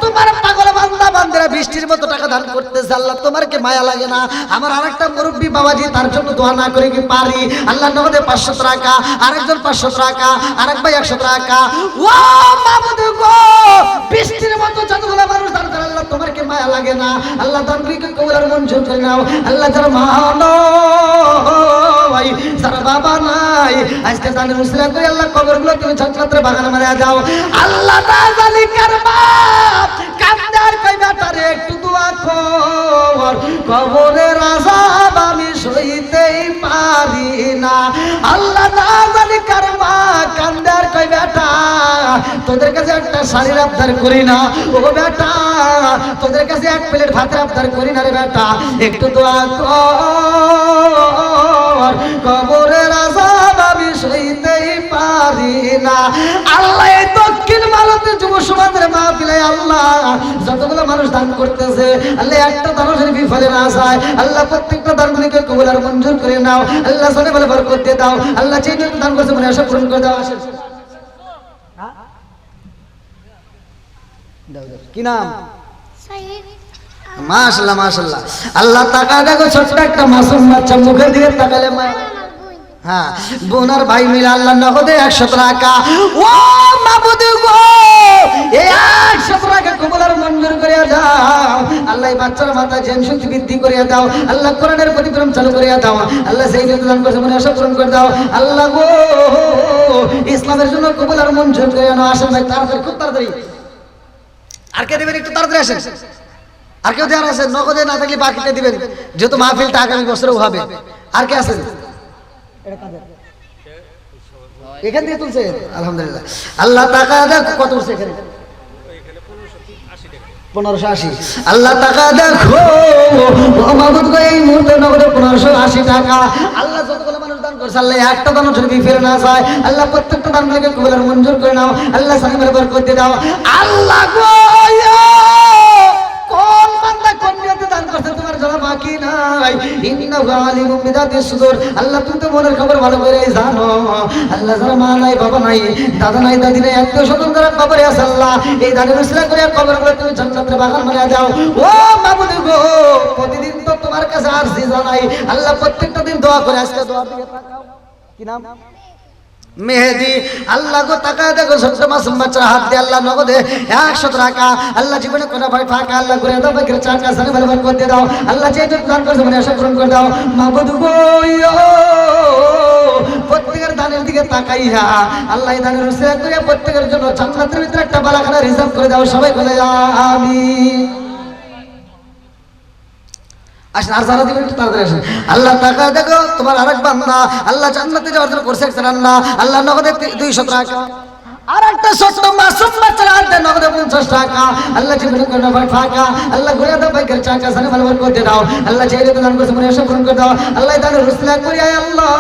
তোমার পাগল বান্দা বান্দারা বৃষ্টির মতো টাকা দান করতেছে, আল্লাহ তোমার কি মায়া লাগে না? আমার আরেকটা মুরব্বী বাবাজি, তার জন্য দোয়া না করে কি পারি? আল্লাহ নগদে 500 টাকা, আরেকজন 500 টাকা, আরেক ভাই 100 টাকা। ও মাবুদ গো, বৃষ্টির মতো যতগুলো মানুষ দান করে, আল্লাহ তোমার কি মায়া লাগে না? আল্লাহ দানগুলিকে কবুল আর মঞ্জুর করে নাও। আল্লাহ যারা মা নাই, যারা বাবা নাই, আজকে দানের উসিলা করে আল্লাহ কবরগুলো তুমি জান্নাতের বাগানে বানিয়ে দাও। আল্লাহ না জানি কার বাপ কান্দে, আর কই বেটারে একটু দোয়া কর, কবরের আযাব আমি সইতেই পারি না। আল্লাহ না জানি কার মা কান্দে, আর কই বেটা তোদের কাছে একটা শাড়ির আবদার করি না, ও বেটা তোদের কাছে এক প্লেট ভাতের আবদার করি না রে বেটা, একটু দোয়া কর, কবরের আযাব আমি সইতেই পারি না। আল্লাহ এই দক্ষিণ ভারতে যুব সমাজের মাহফিলে আল্লাহ যতগুলো মানুষ দান করতেছে, আল্লাহ একটা দানও যদি বিফলে না যায়, আল্লাহ প্রত্যেকটা দানগুলিকে কবুল আর মঞ্জুর করে নাও। আল্লাহ সাথে বলে বরকত দিয়ে দাও। আল্লাহ যে দান করছে মনে আশা পূরণ করে দাও। আসেন, কি নাম? মাশাআল্লাহ মাশাআল্লাহ। আল্লাহ তাকায় দেখো, ছোট্ট একটা মাসুম বাচ্চা মুখের দিকে তাকালে হ্যাঁ, বোন আর ভাই মিলে আল্লাহ নগদে 100 টাকা। ও মাবুদ গো, এই 100 টাকা কবুল আর মঞ্জুর করে দাও আল্লাহ। এই বাচ্চার মাথায় জেন শক্তি বৃদ্ধি করে দাও আল্লাহ। কোরআনের প্রতিক্রম চালু করে দাও আল্লাহ। সেই দান করছে মনে আশা পূরণ করে দাও আল্লাহ গো। ইসলামের জন্য কবুল আর মঞ্জুর করে নাও। আসেন ভাই তাড়াতাড়ি, খুব তাড়াতাড়ি। আর কে দিবেন? একটু তাড়াতাড়ি আসেন। আর কেউ যারা আছেন নগদে না থাকলে বাকিটা দিবেন, যেহেতু মাহফিলটা আগামী বছরেও হবে। আর কে আছেন? এখান থেকে তুলছে আলহামদুলিল্লাহ। আল্লাহ টাকা দেখো কত উঠছে এখানে, 1580। আল্লাহ টাকা দেখো মাহবুদ গো, এই মুহূর্তে নগদে 1580 টাকা। আল্লাহ যতগুলো মানুষ দান করছে আল্লাহ একটা দানও যদি ফেলে না যায় আল্লাহ প্রত্যেকটা দানগুলোকে কবুল আর মঞ্জুর করে নাও আল্লাহ। সালিমের বরকত দিয়ে দাও আল্লাহ গো। কোন বান্দা কোন নিয়তে দান করছে তোমার জানা বাকি নাই। ইন্নাহু আলিমুম বিযাতিস সুদূর। আল্লাহ তুমি তো মনের খবর ভালো করে জানো আল্লাহ। যারা মা নাই, বাবা নাই, দাদা নাই, দাদি নাই, আত্মীয় স্বজন যারা কবরে আছে আল্লাহ, এই দানের উসিলা করে কবরগুলো তুমি জান্নাতের বাগান বানিয়ে দাও। ও মাবুদ গো, প্রতিদিন তো তোমার কাছে আরজি জানাই আল্লাহ। প্রত্যেকটা দিন দোয়া করে, আজকে দোয়ার দিকে তাকাও। কি নাম? মেহেদি। আল্লাহ গো তাকায় দেখো ছোট্ট মাসুম বাচ্চার হাত দিয়ে আল্লাহ নগদে 100 টাকা আল্লাহ। জীবনে কোনো ভাই ফাঁকা আল্লাহ করে দাও, বাকির চাকা সানে ভালো করতে দাও আল্লাহ। যে দান করছে মনে আশা পূরণ করে দাও মাবুদ গো। প্রত্যেকের দানের দিকে তাকাইয়া আল্লাহ এই দানের উসিলা করে প্রত্যেকের জন্য জান্নাতের ভিতরে একটা বালাখানা রিজার্ভ করে দাও। সবাই বলে আমিন। আসেন, আর যারা দিবেন একটু তাড়াতাড়ি আসেন। আল্লাহ টাকা দেখো তোমার আরেক বান্দা আল্লাহ জান্নাতে যাওয়ার জন্য করছে একটা রান্না আল্লাহ নগদে 200 টাকা। আর একটা ছোট্ট মাসুম বাচ্চার হাত দিয়ে নগদে 50 টাকা আল্লাহ। জীবনে কোনো ভাই ফাঁকা আল্লাহ ঘুরে দাও, বাইকের চাকা সানে ভালো করতে দাও আল্লাহ। যে দান করছে মনে আশা পূরণ করে দাও আল্লাহ। দানের উসিলা করে আল্লাহ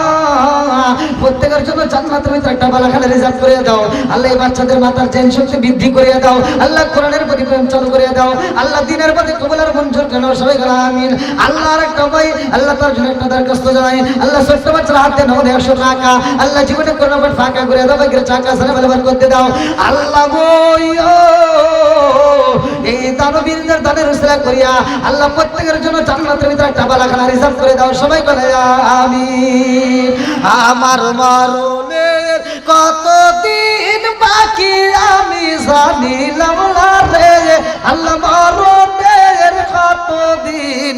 প্রত্যেকের জন্য জান্নাতের ভিতরে একটা বালাখানা রিজার্ভ করে দাও আল্লাহ। এই বাচ্চাদের মাথার জেন শক্তি বৃদ্ধি করে দাও আল্লাহ। কোরআনের প্রতি প্রেম চালু করে দাও আল্লাহ। দিনের প্রতি কবুল আর মঞ্জুর করে নাও। সবাই বলে আমিন। আল্লাহ আর একটা ভাই আল্লাহ তার জন্য একটা দরখাস্ত জানাই আল্লাহ। ছোট্ট বাচ্চার হাত দিয়ে নগদে 100 টাকা আল্লাহ। জীবনে কোনো ভাই ফাঁকা করে দাও, বাইকের চাকা সানে ভালো করতে দাও আল্লাহ গো। এই দানবীরদের দানের উসিলা করিয়া আল্লাহ প্রত্যেকের জন্য জান্নাতের ভিতরে একটা বালাখানা রিজার্ভ করে দাও। সবাই বলে আমিন। আমার মরণের কতদিন বাকি আমি জানিলাম না রে আল্লাহ। মরণের কতদিন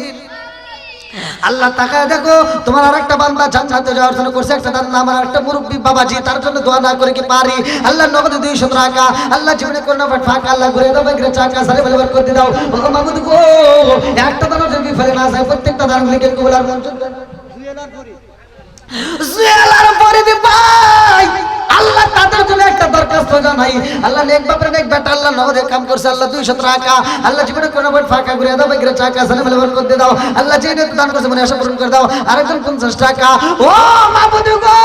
আল্লাহ তাকায় দেখো তোমার আরেকটা বান্দা জান্নাতে যাওয়ার জন্য করছে একটা দান। আমার একটা মুরব্বী বাবাজি তার জন্য দোয়া না করে কি পারি আল্লাহ। নগদে 200 টাকা আল্লাহ। জীবনে কোনো ফাঁকা আল্লাহ ঘুরে দাও, বাইকের চাকা সারে ভালো করতে দাও ও মাবুদ গো। একটা দানও যদি ফেলে না যায় প্রত্যেকটা দান লিখে কবুল আর মঞ্জুর করে জুয়েলার পরিদি ভাই আল্লাহ। তাদের জন্য একটা দরখাস্ত জানাই আল্লাহ। নেক বাপরে নেক বেটা আল্লাহ নগদে কাম করছে আল্লাহ 200 টাকা আল্লাহ। জীবনে কোনো ফাঁকা ঘুরে দাও, বাইকের চাকা সানে ভালো করতে দাও আল্লাহ। যে দান করছে মনে আশা পূরণ করে দাও। আরেকজন 50 টাকা। ও মাবুদ গো,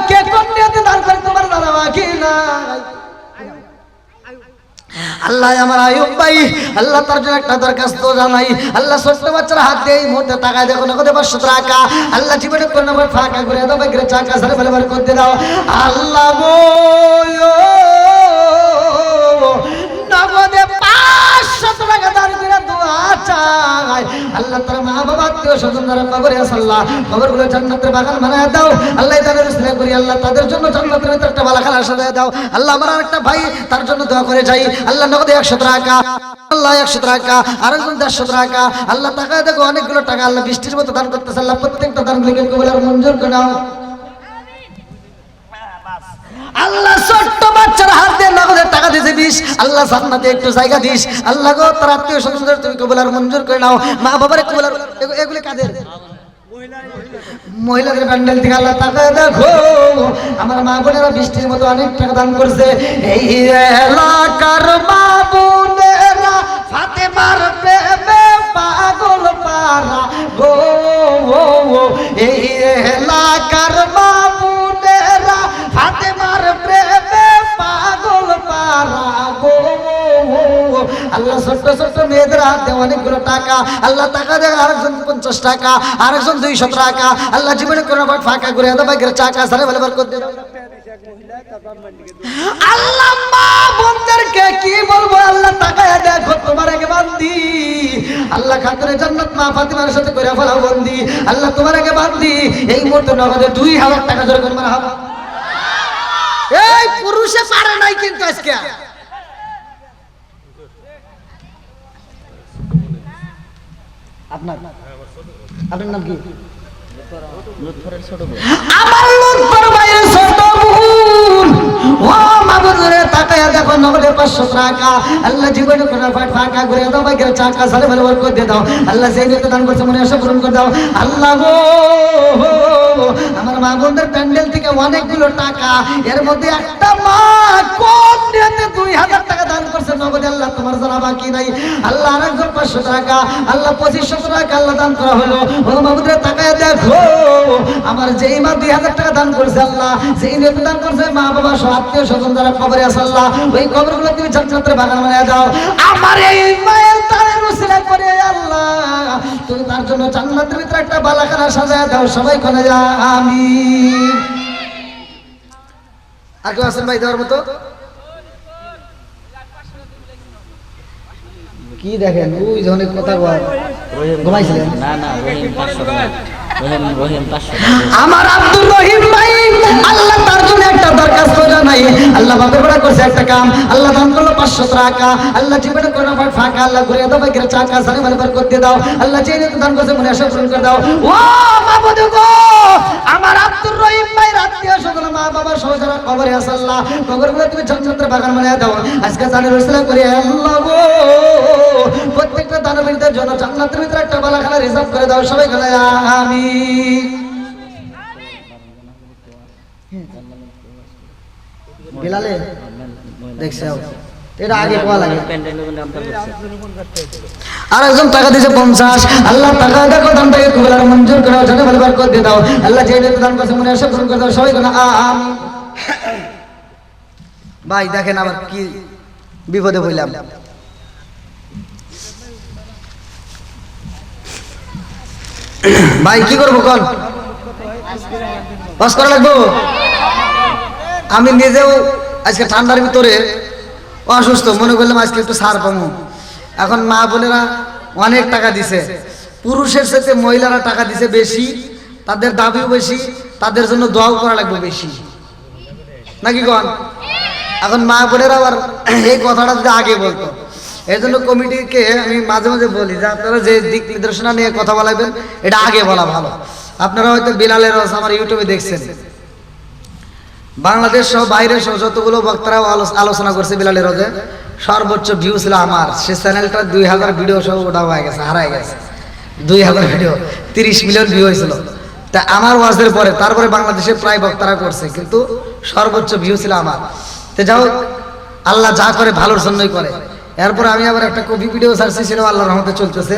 কে কোন নিয়তে দান করে তোমার জানা বাকি নাই আল্লাহ। আমার আয়ুব ভাই আল্লাহ তার জন্য একটা দরখাস্ত জানাই আল্লাহ। ছোট্ট বাচ্চার হাত দিয়ে এই মুহূর্তে টাকায় দেখো নগদে 500 টাকা আল্লাহ। জীবনে কোন নম্বর ফাঁকা করে দাও, বাইকের চাকা সারে ভালো করতে দাও আল্লাহ গো। নগদে 500 টাকা দান করে দোয়া চাই আল্লাহ। তার মা বাবা আত্মীয় স্বজন যারা কবরে আছে আল্লাহ, কবরগুলো জান্নাতের বাগান বানায় দাও আল্লাহ। তাদের উসিলা করি আল্লাহ তাদের জন্য জান্নাতের ভিতরে একটা বালাখানা সাজায় দাও আল্লাহ। আমার আরেকটা ভাই তার জন্য দোয়া করে যাই আল্লাহ। নগদে 100 টাকা আল্লাহ। 100 টাকা। আরেকজন 150 টাকা আল্লাহ। টাকায় দেখো অনেকগুলো টাকা আল্লাহ বৃষ্টির মতো দান করতেছে আল্লাহ। প্রত্যেকটা দানগুলোকে কবুল আর মঞ্জুর করে নাও আল্লাহ। ছোট্ট বাচ্চার হাত দিয়ে নগদের টাকা দিয়েছে 20 আল্লাহ। জান্নাতে একটু জায়গা দিস আল্লাহ গো। তার আত্মীয় স্বজনদের তুমি কবুল আর মঞ্জুর করে নাও। মা বাবার কবুল আর এগুলো কাদের? মহিলাদের প্যান্ডেল থেকে আল্লাহ। টাকা দেখো আমার মা বোনেরা বৃষ্টির মতো অনেক টাকা দান করছে। এই এলাকার মা বোনেরা ফাতেমার প্রেমে পাগল পারা গো। এই এলাকার মা বোনেরা ফাতেমার প্রেমে পাগল পারা গো আল্লাহ। ছোট্ট ছোট্ট মেয়েদের হাতে অনেকগুলো টাকা আল্লাহ। টাকা দেয় আরেকজন 50 টাকা আরেকজন 200 টাকা আল্লাহ। জীবনে কোনো ফাঁকা ঘুরে দাও, বাইকের চাকা সারে ভালো করতে দাও আল্লাহ। মা বোনদেরকে কি বলবো আল্লাহ। টাকায় দেখো তোমার এক বান্দি আল্লাহ খাতুনে জান্নাত মা ফাতিমার সাথে করে ফেলাও বন্দি। আল্লাহ তোমার আগে বান্দি এই মুহূর্তে নগদে 2000 টাকা জোরে করে মারহাবা। এই পুরুষে পারে নাই কিন্তু আজকে। আপনার নাম কি? আমার লুৎফর ভাইয়ের ছোট বোন। ও মাবুদ রে তাকায়া দেখো নগদে 500 টাকা। আল্লাহ জীবনে কোন ফাঁকা করে দাও, ভাগ্যের চাকা সালে ভালো করে দিয়ে দাও। আল্লাহ যেই নিয়ত দান করছে মনে আশা পূরণ করে দাও। আল্লাহ গো আমার মা বোনদের প্যান্ডেল থেকে অনেকগুলো টাকা, এর মধ্যে একটা মা কোন নিয়তে 2000 টাকা দান করছে নগদে। আল্লাহ তোমার জানা বাকি নাই। আল্লাহ আরেকজন 500 টাকা, আল্লাহ 2500 টাকা আল্লাহ দান করা হলো। ও মাবুদ রে তাকায়া দেখো আমার যেই মা 2000 টাকা দান করছে আল্লাহ, যেই নিয়ত দান করছে মা বাবা সহ আত্মীয় স্বজন যারা কবরে আছে আল্লাহ ওই কবরগুলো তুমি জান্নাতের বাগান বানিয়ে দাও। আমার এই মায়ের তারে রুসিলা করে আল্লাহ তুমি তার জন্য জান্নাতের ভিতরে একটা বালাখানা সাজায় দাও। সবাই কোনে যা আমিন। আর কেউ আছেন ভাই দেওয়ার মতো? কি দেখেন ওই ধরনের কথা ঘুমাইছিলেন?
না না, রহিম 500 টাকা। রহিম 500 টাকা।
আমার আব্দুর রহিম ভাই আল্লাহ তার জন্য একটা দরখাস্ত জানাই। আল্লাহ বাপের বেড়া করছে একটা কাম, আল্লাহ দান করলো 500 টাকা। আল্লাহ জীবনে কোনো ফাঁকা আল্লাহ ঘুরিয়ে দাও, ভাগ্যের চাকা সারে ভালো করতে দাও। আল্লাহ যে দান করছে মনে আশা পূরণ করে দাও। ও মাবুদ গো আমার আব্দুর রহিম ভাই আত্মীয় স্বজন মা বাবা সহ যারা কবরে আছে আল্লাহ কবরগুলো তুমি জান্নাতের বাগান বানিয়ে দাও। আজকে জানের রসিলা করে আল্লাহ গো প্রত্যেকটা দানবীরদের জন্য জান্নাতের ভিতরে একটা বালাখানা রিজার্ভ করে দাও। সবাই বলে আমিন। বিলালে দেখছে এটা আগে কোয়া লাগে। আর একজন টাকা দিয়েছে 50। আল্লাহ টাকা দেখো দানটাকে কবুল আর মঞ্জুর করে দাও, জানে ভালো করে দাও। আল্লাহ যে দান করছে মনে আশা পূরণ করে দাও। সবাই বলে আমিন। ভাই দেখেন আবার কি বিপদে বললাম। ভাই কি করবো কল পাস করা লাগবো? আমি নিজেও আজকে ঠান্ডার ভিতরে অসুস্থ, মনে করলাম আজকে একটু সার পাবো। এখন মা বোনেরা অনেক টাকা দিছে, পুরুষের সাথে মহিলারা টাকা দিছে বেশি, তাদের দাবিও বেশি, তাদের জন্য দোয়াও করা লাগবে বেশি, নাকি কন? এখন মা বোনেরা আবার এই কথাটা যদি আগে বলতো, এই জন্য কমিটিকে আমি মাঝে মাঝে বলি যে আপনারা যে দিক নির্দেশনা নিয়ে কথা বলাবেন এটা আগে বলা ভালো। আপনারা হয়তো বিলালের রস আমার ইউটিউবে দেখছেন, বাংলাদেশ সহ বাইরে সহ যতগুলো বক্তারাও আলোচনা করছে বিলালের রোজে, সর্বোচ্চ ভিউ ছিল আমার। সে চ্যানেলটা 2000 ভিডিও সহ ওটা হয়ে গেছে, হারাই গেছে। 2000 ভিডিও 30 মিলিয়ন ভিউ হয়েছিল। তা আমার ওয়াজের পরে তারপরে বাংলাদেশে প্রায় বক্তারা করছে, কিন্তু সর্বোচ্চ ভিউ ছিল আমার। তো যাও, আল্লাহ যা করে ভালোর জন্যই করে। এরপর আমি আবার একটা কপি ভিডিও ছাড়ছি, সেটাও আল্লাহর রহমতে চলতেছে,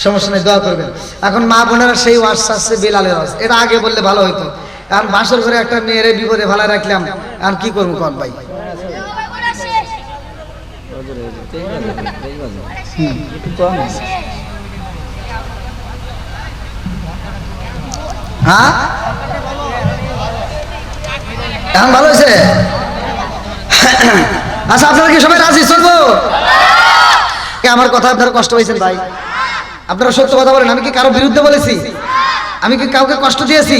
সমস্যা নেই, দোয়া করবেন। এখন মা বোনেরা সেই ওয়াজ ছাড়ছে বিলালের ওয়াজ, এটা আগে বললে ভালো হইতো। কারণ বাসর করে একটা মেয়েরে বিপদে ভালো রাখলাম, আর কি করবো কন ভাই? হ্যাঁ এখন ভালো হয়েছে? আচ্ছা আপনারা কি সবাই রাজি চলবো? আমার কথা আপনারা কষ্ট পাইছেন ভাই? আপনারা সত্য কথা বলেন, আমি কি কারো বিরুদ্ধে বলেছি? আমি কি কাউকে কষ্ট দিয়েছি?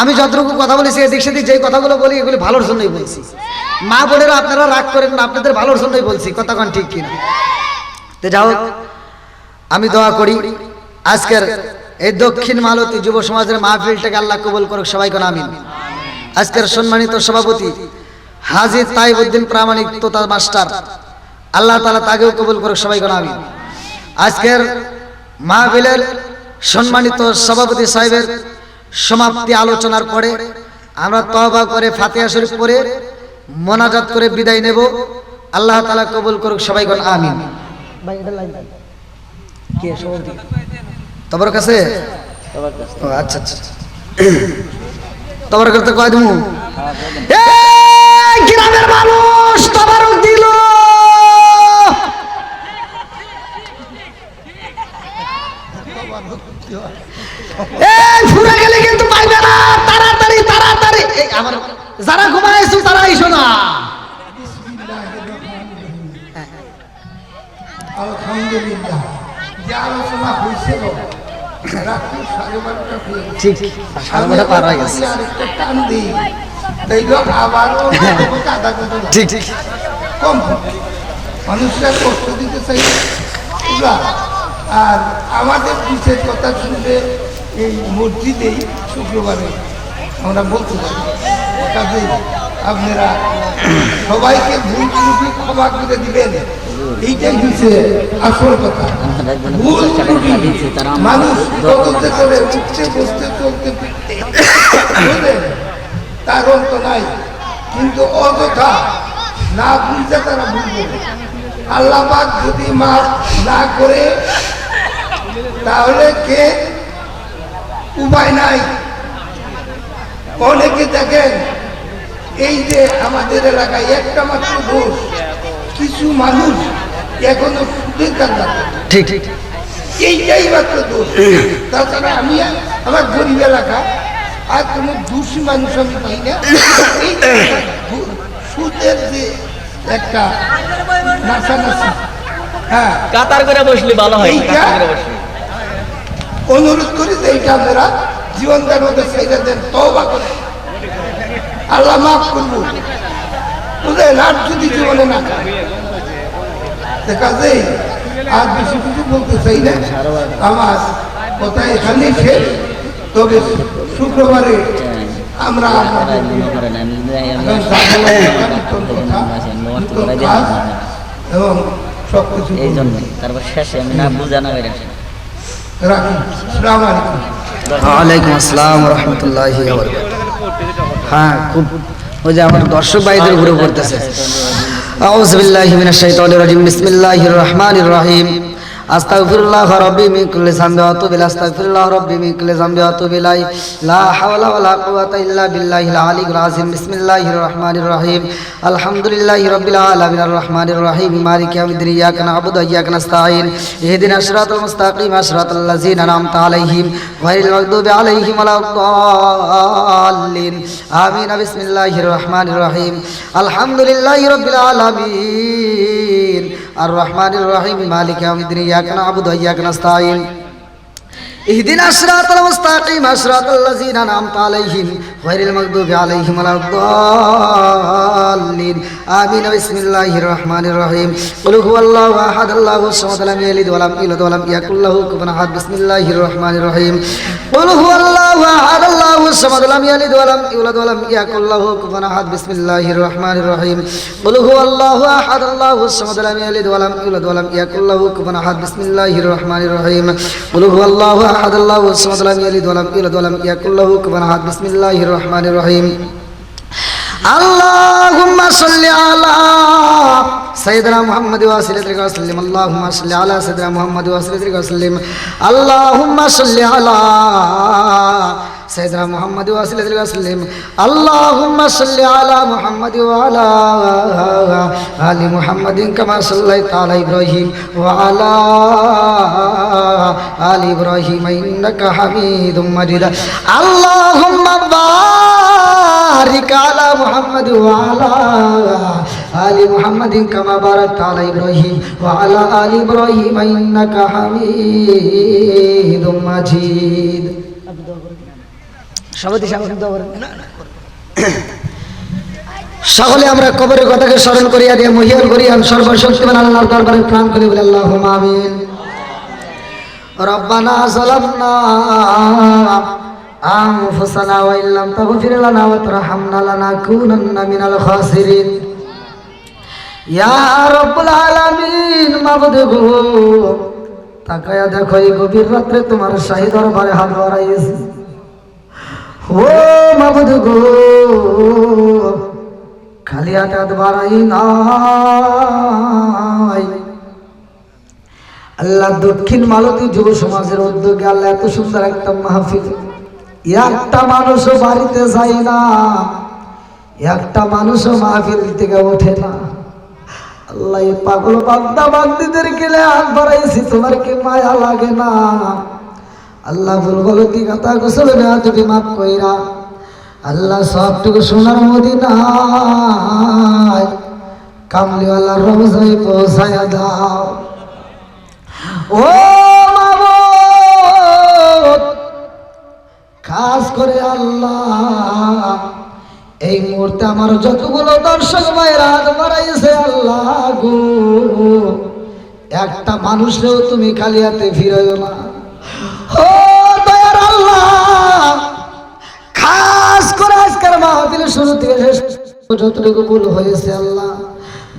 আমি যতটুকু কথা বলেছি এদিক সেদিক যেই কথাগুলো বলি এগুলি ভালোর জন্যই বলছি। মা বোনেরা আপনারা রাগ করেন না, আপনাদের ভালোর জন্যই বলছি, কথা কন ঠিক কিনা? তো যাও, আমি দোয়া করি আজকের এই দক্ষিণ মালতী যুব সমাজের মাহফিলটাকে আল্লাহ কবুল করুক, সবাই কোন আমিন। আজকের সম্মানিত সভাপতি হাজী তাইবউদ্দিন প্রামাণিক তোতা মাস্টার, আল্লাহ তাআলা তাকেও কবুল করুক, সবাই কোন আমিন। আজকের মাহফিলের সম্মানিত সভাপতি সাহেবের সমাপ্তি আলোচনার পরে আমরা তওবা করে ফাতিহা শরীফ পড়ে মোনাজাত করে বিদায় নেব। আল্লাহ তাআলা কবুল করুক, সবাই কোন আমিন। ভাই এটা লাইন কে সভাপতি? তোমার কাছে? ও আচ্ছা আচ্ছা, তোমার কাছে কয় দিমু? এই গ্রামের মানুষ তবারক দিল। এই ফুরা গেলে কিন্তু পাইবে না, তাড়াতাড়ি তাড়াতাড়ি। এই আমার যারা ঘুমাইছো তারা আইসো না।
আলহামদুলিল্লাহ, আলোচনা হয়েছিল রাত্রি 12:30 হয়ে গেছে।
ঠিক সাড়ে বারোটা পার হয়ে গেছে।
আরেকটা টান দিই তাইলে আবারও আধা ঘন্টা লাগে।
ঠিক ঠিক
কম মানুষরা কষ্ট দিতে চাই ওরা। আর আমাদের বিশেষ কথা শুনবে এই মসজিদেই শুক্রবারে আমরা বলতে পারি। কাজে আপনারা সবাইকে ভুল ত্রুটি ক্ষমা করে দিবেন, এইটাই হচ্ছে আসল কথা। ভুল ত্রুটি মানুষ বদলতে করে উঠতে বসতে চলতে ফিরতে বুঝলেন, তার অন্ত নাই। কিন্তু অযথা না বুঝতে তারা ভুল করে। আল্লাহ পাক যদি মাফ না করে তাহলে কে উপায় নাই। অনেকে দেখেন এই যে আমাদের এলাকায় একটা মাত্র দোষ, কিছু মানুষ এখনো সুদের কান্না করে।
ঠিক ঠিক
এইটাই মাত্র দোষ। তাছাড়া আমি আমার গরিব এলাকা আর কোনো দোষী মানুষ আমি পাই না। এই সুদের যে একটা নাচানাচি, হ্যাঁ,
কাতার করে বসলে ভালো হয়,
এইটা
কাতার করে বসলে।
অনুরোধ করি যে এইটা আপনারা জীবনটার মধ্যে ছেড়ে দেন, তওবা করে আল্লাহ মাফ করবো। বুঝলেন, আর যদি জীবনে না খায় দেখা যায়। আর বেশি কিছু বলতে চাই না, আমার কথা এখানেই শেষ। তবে শুক্রবারে আমরা আপনাদের এবং সব কিছু
এই জন্য তারপর শেষে আমি না বুঝা না বেড়ে
রাখি। আসসালামু আলাইকুম।
ওয়ালাইকুম আসসালাম ওয়া রাহমাতুল্লাহি ওয়া বারাকাতুহু। হ্যাঁ, খুব ওই যে আমার দর্শক ভাইদের ঘুরে পড়তেছে। আউযু বিল্লাহি মিনাশ শাইতানির রাজিম, বিসমিল্লাহির রহমানির রহিম। আস্তাগফিরুল্লাহ রাব্বি মিন কুল্লি যামবি ওয়া আতুবু ইলাইহি, আস্তাগফিরুল্লাহ রাব্বি মিন কুল্লি যামবি ওয়া আতুবু ইলাইহি, লা হাওলা ওয়া লা কুওয়াতা ইল্লা বিল্লাহিল আলিয়্যিল আযীম। বিসমিল্লাহির রহমানির রহিম। আলহামদুলিল্লাহি রাব্বিল আলামিন আর রহমানির রহিম, মালিকি ইয়াউমিদ্দিন, ইয়াকা না'বুদু ওয়া ইয়াকা নাস্তাঈন, ইহদিনাস সিরাতাল মুস্তাকিম, সিরাতাল লাযীনা আন'আমতা আলাইহিম গায়রিল মাগদুবি আলাইহিম ওয়া লাদ-দাল্লিন। আমিন। বিসমিল্লাহির রহমানির রহিম। আলহামদুলিল্লাহি রাব্বিল আলামিন আর রহমানির রহিম, মালিকি ইয়াউমিদ্দিন, ইয়াকা না'বুদু ওয়া ইয়াকা নাস্তাঈন, ইহদিনাস সিরাতাল মুস্তাকিম, সিরাতাল লাযীনা আন'আমতা আলাইহিম গায়রিল মাগদুবি আলাইহিম ওয়া লাদ-দাল্লিন। আমিন। বিসমিল্লাহির রহমানির রহিম। কুল হুয়াল্লাহু আহাদ, আল্লাহুস সামাদ, লাম ইয়ালিদ ওয়া লাম ইউলাদ ওয়া লাম ইয়াকুল লাহু কুফুওয়ান আহাদ। বিসমিল্লাহির রহমানির রহিম। কুল হুয়াল্লাহু আহাদ, আল্লাহুস সামাদ, লাম ইয়ালিদ ওয়া লাম ইউলাদ ওয়া লাম ইয়াকুল লাহু কুফুওয়ান আহাদ। বিসমিল্লাহির রহমানির রহিম। কুল হুয়াল্লাহু আহাদ, আল্লাহুস সামাদ, লাম ইয়ালিদ ওয়া লাম ইউলাদ ওয়া লাম ইয়াকুল লাহু কুফুওয়ান আহাদ। বিসমিল্লাহির রহমানির রহিম। কুল হুয়াল্লাহু আহাদ, আল্লাহুস সামাদ, লাম ইয়ালিদ ওয়া লাম ইউলাদ ওয়া লাম ইয়াকুল লাহু কুফুওয়ান আহাদ। বিসমিল্লাহির রহমানির রহিম। আল্লাহুম্মা সাল্লি আলা সাইয়্যিদিনা মুহাম্মাদ ওয়া সাল্লিম ওয়া সাল্লিম। আল্লাহুম্মা সাল্লি আলা সাইয়্যিদিনা মুহাম্মাদ ওয়া সাল্লিম ওয়া সাল্লিম। আল্লাহুম্মা সাল্লি আলা সাইয়্যিদিনা মুহাম্মাদ ওয়া সাল্লিম ওয়া সাল্লিম। আল্লাহুম্মা সাল্লি আলা মুহাম্মাদ ওয়া আলা আলি মুহাম্মাদিন কামা সাল্লাইতা আলা ইব্রাহিম ওয়া আলা আলি ইব্রাহিম ইন্নাকা হামিদুম মাজিদ। আল্লাহুম্মা বারিক আলা মুহাম্মাদ ওয়া আলা আলি মুহাম্মাদিন কামা বারাকতা আলা ইব্রাহিম ওয়া আলা আলি ইব্রাহিম ইন্নাকা হামিদুম মাজিদ। সকলে আমরা কবরের কথাকে স্মরণ করিয়া দিয়ে মহিয়ান করিয়া সর্বশক্তিমান আল্লাহর দরবারে প্রাণ করি বলে আল্লাহুম্মা আমিন। রব্বানা যালামনা আনফুসানা ওয়া ইল্লাম তাগফির লানা ওয়া তারহামনা লানাকুনান্না মিনাল খাসিরিন। ইয়া রাব্বুল আলামিন, মাবুদ গো, তাকায়া দেখো এই গভীর রাত্রে তোমার শাহী দরবারে হাত বাড়াইছি। ও মাবুদ গো, খালি হাত বাড়াই নাই। আল্লাহ, দক্ষিণ মালতী যুব সমাজের উদ্যোগে আল্লাহ এত সুন্দর একটা মাহফিল, একটা মানুষও বাড়িতে যায় না, একটা মানুষও মাহফিল থেকে ওঠে না। আল্লাহ, এই পাগল বান্দা বান্দীদের গেলে হাত বাড়াইছি, তোমার কি মায়া লাগে না? আল্লাহ, ভুল গলতি কথা গোসল নেওয়া তুমি মাফ কইরা আল্লাহ সবটুকু সোনার মদিনায় কামলিওয়ালার রওজায় পৌঁছায়া দাও। ও করে আল্লাহ এই মুহূর্তে আমার যতগুলো দর্শক ভাইরা হাত বাড়াইছে আল্লাহ গো, একটা মানুষেও তুমি খালি হাতে ফিরাইও না। ও দয়ার আল্লাহ, খাস করে আজকের মাহফিলের শুরু থেকে শেষ যতটুকু ভুল হয়েছে আল্লাহ,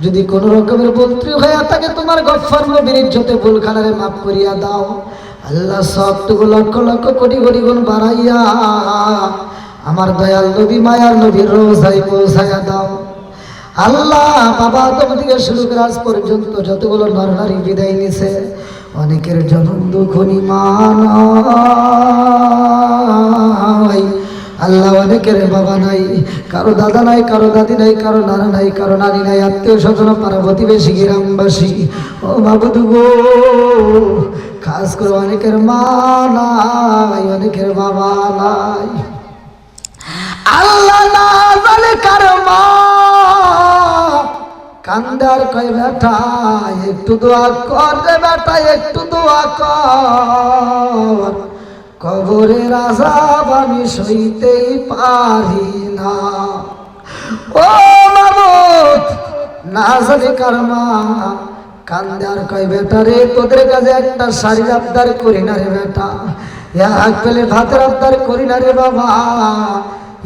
যদি কোন রকমের ভুল হয়ে থাকে তোমার গফফার নবীর ইজ্জতে ভুলখানারে মাফ করিয়া দাও আল্লাহ। সবটুকু লক্ষ লক্ষ কোটি কোটি গুণ বাড়াইয়া আমার দয়াল নবী মায়ার নবীর রোজায় পৌঁছাইয়া দাও আল্লাহ। বাবা আদম থেকে শুরু করে আজ পর্যন্ত যতগুলো নরনারী বিদায় নিছে, অনেকের জনম দুঃখ নিমান আল্লাহ, অনেকের বাবা নাই, কারো দাদা নাই, কারো দাদি নাই, কারো নানা নাই, কারো নানি নাই, আত্মীয় স্বজন পাড়া প্রতিবেশী গ্রামবাসী। ও মাবুদ গো, খাস করে অনেকের মা নাই, অনেকের বাবা নাই আল্লাহ। না জানে কার মা কান্দার কয় বেটা একটু দোয়া কর রে বেটা, একটু দোয়া কর, কবরের আযাব আমি সইতেই পারি না। ও মাবুদ, না জানে কার মা কান্দার কয় বেটা রে, তোদের কাছে একটা শাড়ির আবদার করি না রে বেটা, এক প্লেট ভাতের আবদার করি না রে বাবা,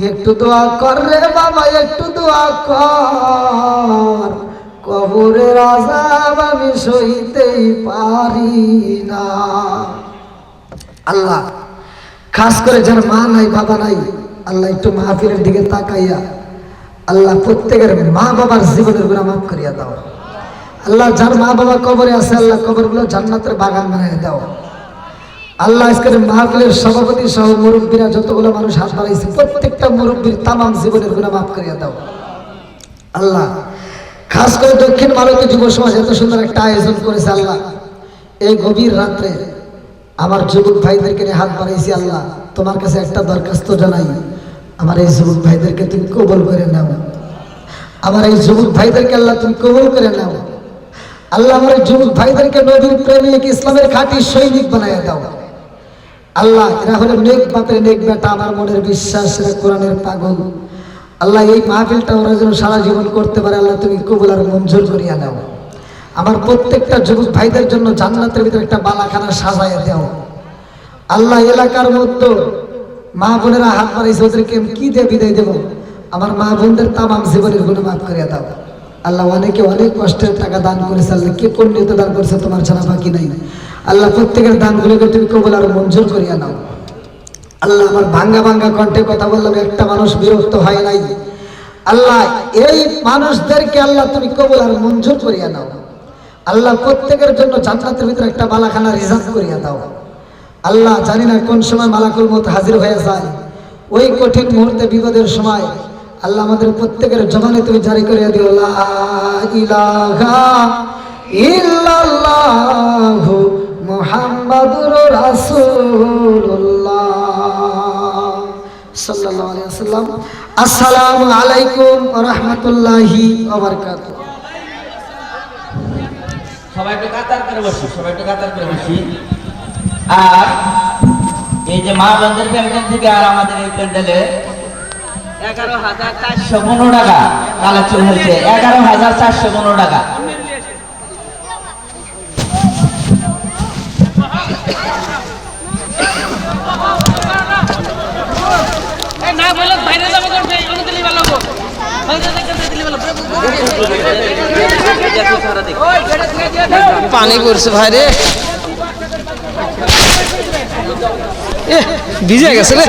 একটু দোয়া কর রে বাবা, একটু দোয়া কর, কবরের আযাব আমি সইতেই পারি না। আল্লাহ, খাস করে যার মা নাই বাবা নাই আল্লাহ, একটু মাহফিলের দিকে তাকাইয়া আল্লাহ প্রত্যেকের মা বাবার জীবনের গুনাহ মাফ করিয়া দাও আল্লাহ। যার মা বাবা কবরে আছে আল্লাহ, কবরগুলো জান্নাতের বাগান বানাইয়া দাও আল্লাহ। আজকের মাহফিলের সভাপতি সহ মুরব্বীরা যতগুলো মানুষ হাত বাড়াইছে, প্রত্যেকটা মুরব্বীর তামাম জীবনের গুনাহ মাফ করিয়া দাও আল্লাহ। খাস করে দক্ষিণ ভারতীয় যুব সমাজ এত সুন্দর একটা আয়োজন করেছে আল্লাহ, এই গভীর রাত্রে আমার যুবক ভাইদেরকে নিয়ে হাত বাড়াইছি আল্লাহ। তোমার কাছে একটা দরখাস্ত জানাই, আমার এই যুবক ভাইদেরকে তুমি কবুল করে নাও, আমার এই যুবক ভাইদেরকে আল্লাহ তুমি কবুল করে নাও আল্লাহ। আমার এই যুবক ভাইদেরকে নবীর প্রেমিক ইসলামের খাঁটি সৈনিক বানাইয়া দাও আল্লাহ। এরা হলো নেক বাপের নেক বেটা, আমার মনের বিশ্বাস এরা কোরআনের পাগল আল্লাহ। এই মাহফিলটা ওরা যেন সারা জীবন করতে পারে আল্লাহ, তুমি কবুল আর মঞ্জুর করিয়া নাও। আমার প্রত্যেকটা যুবক ভাইদের জন্য জান্নাতের ভিতরে একটা বালাখানা সাজাইয়া দাও আল্লাহ। এলাকার মধ্যে মা বোনেরা হাত বাড়াইছে, ওদেরকে কি দিয়ে বিদায় দেবো? আমার মা বোনদের তামাম জীবনের গুনাহ মাফ করিয়া দাও আল্লাহ। অনেকে অনেক কষ্টের টাকা দান করেছে আল্লাহ, কে কোন নিয়তে দান করেছে তোমার ছাড়া বাকি নাই আল্লাহ। প্রত্যেকের দানগুলোকে তুমি কবুল আর মঞ্জুর করিয়া নাও আল্লাহ। আমার ভাঙ্গা ভাঙ্গা কণ্ঠে কথা বললাম, একটা মানুষ বিরক্ত হয় নাই আল্লাহ। এই মানুষদেরকে আল্লাহ তুমি কবুল আর মঞ্জুর করিয়া নাও আল্লাহ। প্রত্যেকের জন্য জান্নাতের ভিতরে একটা বালাখানা রিজার্ভ করিয়া দাও আল্লাহ। জানি না কোন সময় মালাকুল মউত হাজির হয়ে যায়, ওই কঠিন মুহূর্তে বিপদের সময় আল্লাহ আমাদের প্রত্যেকের জবানে তুমি জারি করিয়া দিও লা ইলাহা ইল্লাল্লাহু মুহাম্মাদুর রাসূলুল্লাহ সাল্লাল্লাহু আলাইহি ওয়াসাল্লাম। আসসালামু আলাইকুম ওয়া রাহমাতুল্লাহি ওয়া বারাকাতুহু।
সবাই একটু কাতার করে বসি, সবাই একটু কাতার করে বসি। আর এই যে মা বোনদের প্যান্ডেল থেকে আর আমাদের এই প্যান্ডেলে 11,415 টাকা কালেকশন হয়েছে, 11,415 টাকা।
পানি পড়ছে ভাই রে, ভিজে গেছে রে।